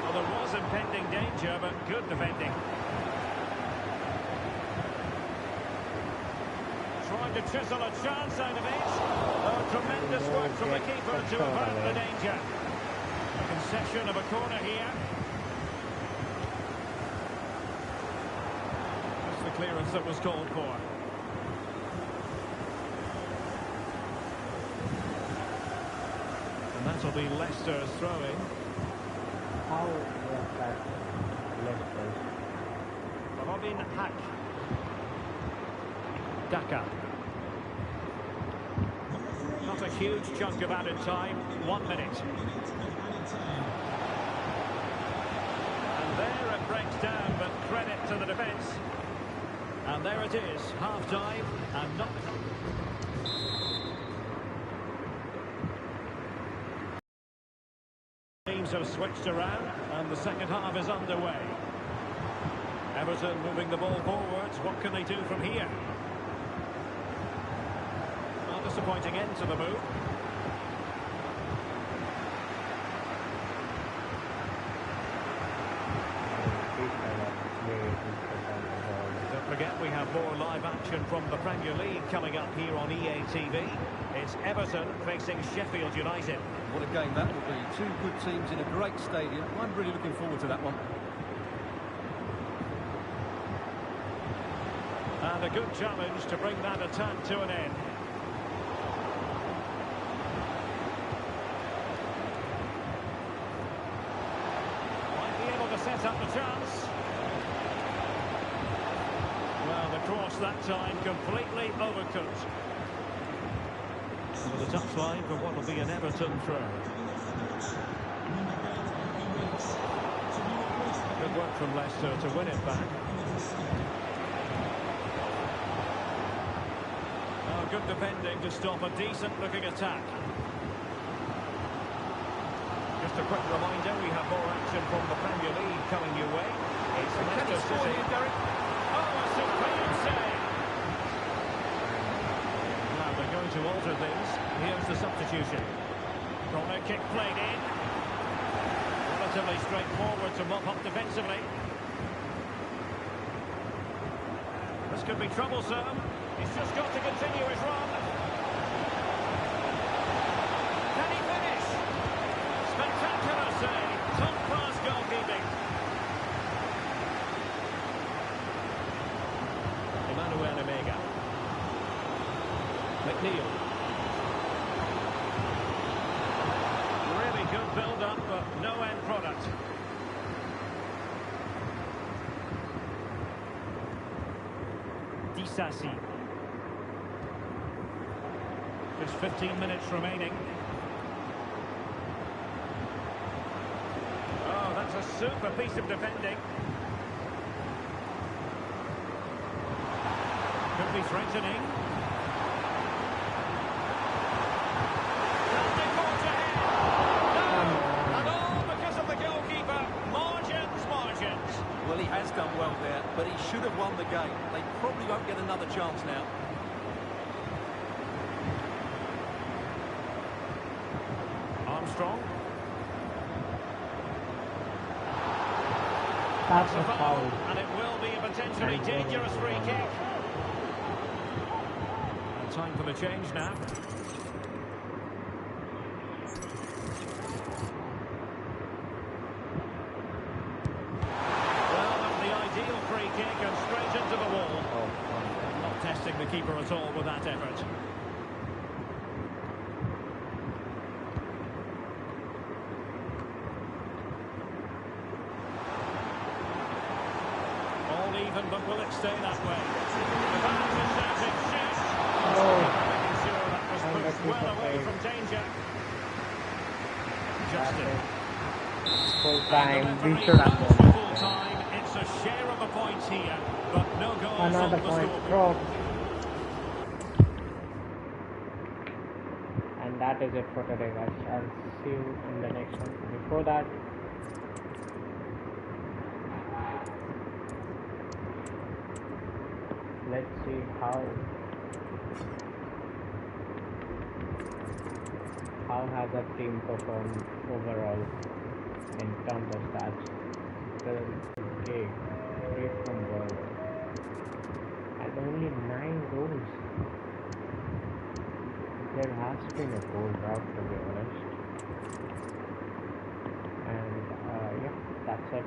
Well, there was impending danger, but good defending. Trying to chisel a chance out of it. Oh, tremendous work from the keeper to avert the danger. A concession of a corner here. Clearance that was called for. And that'll be Leicester's throwing. How was that Leicester? Robin Hack. Daka. Not a huge chunk of added time. 1 minute. And there it breaks down, but credit to the defence. And there it is, half-time, and not... Teams have switched around, and the second half is underway. Everton moving the ball forwards. What can they do from here? Well, disappointing end to the move. Don't forget, we have more live action from the Premier League coming up here on EA TV. It's Everton facing Sheffield United. What a game that will be. Two good teams in a great stadium. I'm really looking forward to that one. And a good challenge to bring that attack to an end. Might be able to set up the chance. Well, the cross that time completely overcooked. With a touchline for what will be an Everton throw. Good work from Leicester to win it back. Oh, good defending to stop a decent-looking attack. Just a quick reminder, we have more action from the Premier League coming your way. It's Leicester City. Oh, a superb save! Now they're going to alter things. Here's the substitution. Corner kick played in. Relatively straightforward to mop up defensively. This could be troublesome. He's just got to continue his run. Can he finish? Spectacular save. Top-class goalkeeping. Emmanuel Omega. McNeil. Really good build-up, but no end product. Disasi. There's 15 minutes remaining. Oh, that's a super piece of defending. Could be threatening. Can they forge ahead? No! And all because of the goalkeeper. Margins. Well, he has done well there, but he should have won the game. They probably won't get another chance now. Armstrong. That's a foul. And it will be a potentially dangerous free kick. And time for the change now. Well, that's the ideal free kick and straight into the wall. Not testing the keeper at all with that effort. Even, but will it stay that way? The fans are shouting, shoot! Making sure that was pushed well away from danger. Justin. Full time, we And the should have referee calls for full won. time. It's a share of the points here, but no goals on Another the point scoreboard. drop. And that is it for today, guys. I'll see you in the next one. Before that, let's see how has our team performed overall in terms of stats. Okay, 3 from goal and only 9 goals. There has been a goal drought, to be honest. And yeah, that's it.